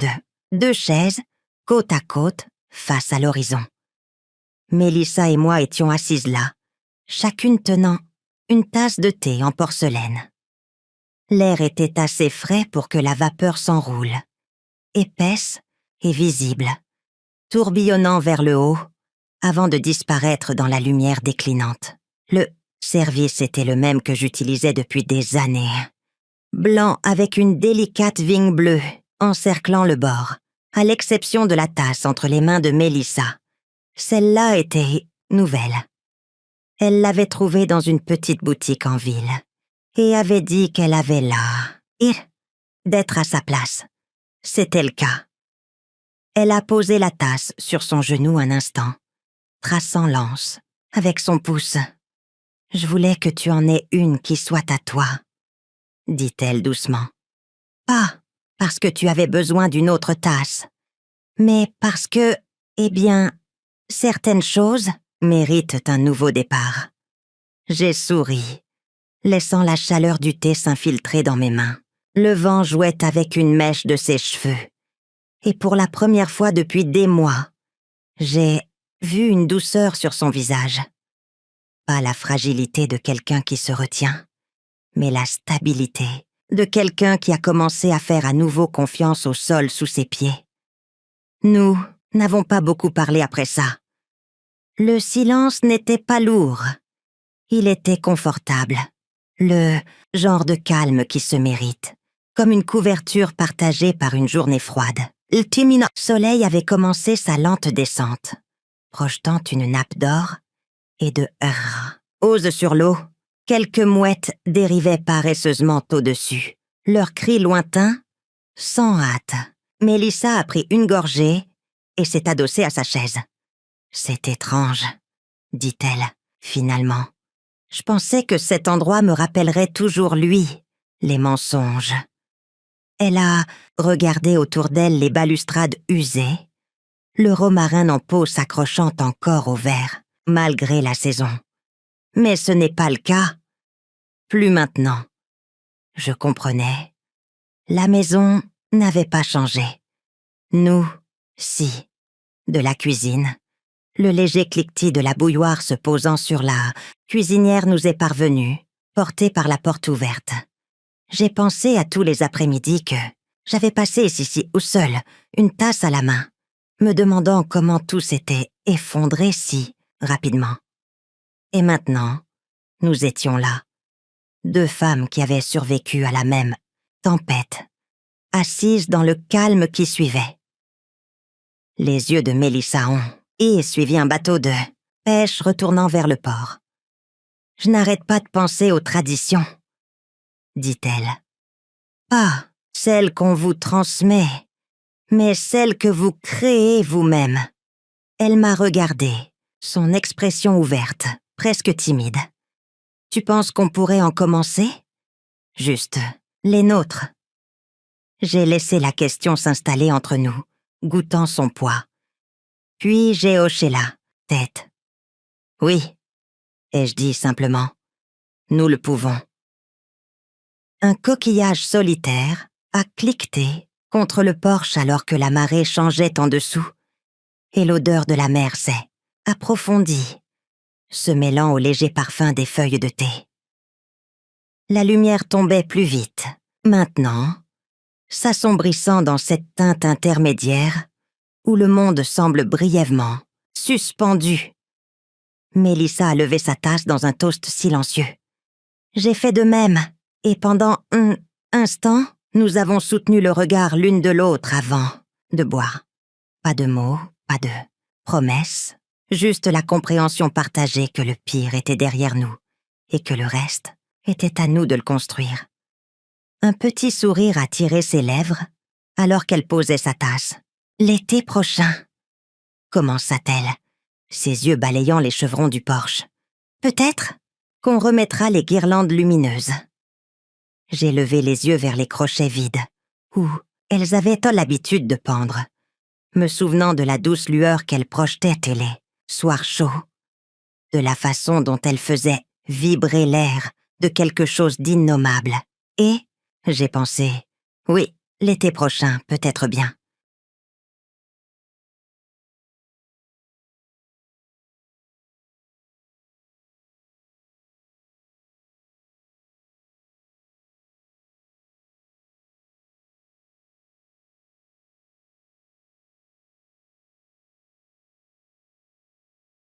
deux chaises, côte à côte, face à l'horizon. Mélissa et moi étions assises là, chacune tenant une tasse de thé en porcelaine. L'air était assez frais pour que la vapeur s'enroule, épaisse et visible, tourbillonnant vers le haut, avant de disparaître dans la lumière déclinante. Le service était le même que j'utilisais depuis des années. Blanc avec une délicate vigne bleue encerclant le bord, à l'exception de la tasse entre les mains de Mélissa. Celle-là était nouvelle. Elle l'avait trouvée dans une petite boutique en ville et avait dit qu'elle avait là d'être à sa place. C'était le cas. Elle a posé la tasse sur son genou un instant, traçant l'anse avec son pouce. « Je voulais que tu en aies une qui soit à toi. » dit-elle doucement. Pas parce que tu avais besoin d'une autre tasse, mais parce que, eh bien, certaines choses méritent un nouveau départ. J'ai souri, laissant la chaleur du thé s'infiltrer dans mes mains. Le vent jouait avec une mèche de ses cheveux. Et pour la première fois depuis des mois, j'ai vu une douceur sur son visage. Pas la fragilité de quelqu'un qui se retient, mais la stabilité de quelqu'un qui a commencé à faire à nouveau confiance au sol sous ses pieds. Nous n'avons pas beaucoup parlé après ça. Le silence n'était pas lourd. Il était confortable. Le genre de calme qui se mérite, comme une couverture partagée par une journée froide. Le soleil avait commencé sa lente descente, projetant une nappe d'or et de ose sur l'eau. Quelques mouettes dérivaient paresseusement au-dessus, leurs cris lointains, sans hâte. Mélissa a pris une gorgée et s'est adossée à sa chaise. « C'est étrange, dit-elle, finalement. Je pensais que cet endroit me rappellerait toujours lui, les mensonges. » Elle a regardé autour d'elle les balustrades usées, le romarin en pot s'accrochant encore au verre, malgré la saison. Mais ce n'est pas le cas. Plus maintenant. Je comprenais. La maison n'avait pas changé. Nous, si. De la cuisine. Le léger cliquetis de la bouilloire se posant sur la cuisinière nous est parvenu, porté par la porte ouverte. J'ai pensé à tous les après-midi que j'avais passé ici ou seul, une tasse à la main, me demandant comment tout s'était effondré si rapidement. Et maintenant, nous étions là, deux femmes qui avaient survécu à la même tempête, assises dans le calme qui suivait. Les yeux de Mélissa ont suivi un bateau de pêche retournant vers le port. « Je n'arrête pas de penser aux traditions, » dit-elle. « Pas celles qu'on vous transmet, mais celles que vous créez vous-même. » Elle m'a regardée, son expression ouverte, presque timide. « Tu penses qu'on pourrait en commencer ? Juste les nôtres. » J'ai laissé la question s'installer entre nous, goûtant son poids. Puis j'ai hoché la tête. « Oui, » ai-je dit simplement. « Nous le pouvons. » Un coquillage solitaire a cliqueté contre le porche alors que la marée changeait en dessous, et l'odeur de la mer s'est approfondie, se mêlant au léger parfum des feuilles de thé. La lumière tombait plus vite, maintenant, s'assombrissant dans cette teinte intermédiaire où le monde semble brièvement suspendu. Mélissa a levé sa tasse dans un toast silencieux. J'ai fait de même, et pendant un instant, nous avons soutenu le regard l'une de l'autre avant de boire. Pas de mots, pas de promesses, juste la compréhension partagée que le pire était derrière nous, et que le reste était à nous de le construire. Un petit sourire a tiré ses lèvres alors qu'elle posait sa tasse. « L'été prochain » commença-t-elle, ses yeux balayant les chevrons du porche. « Peut-être qu'on remettra les guirlandes lumineuses. » J'ai levé les yeux vers les crochets vides, où elles avaient l'habitude de pendre, me souvenant de la douce lueur qu'elles projetaient les soirs chauds, de la façon dont elles faisaient vibrer l'air de quelque chose d'innommable. Et j'ai pensé, oui, l'été prochain peut être bien.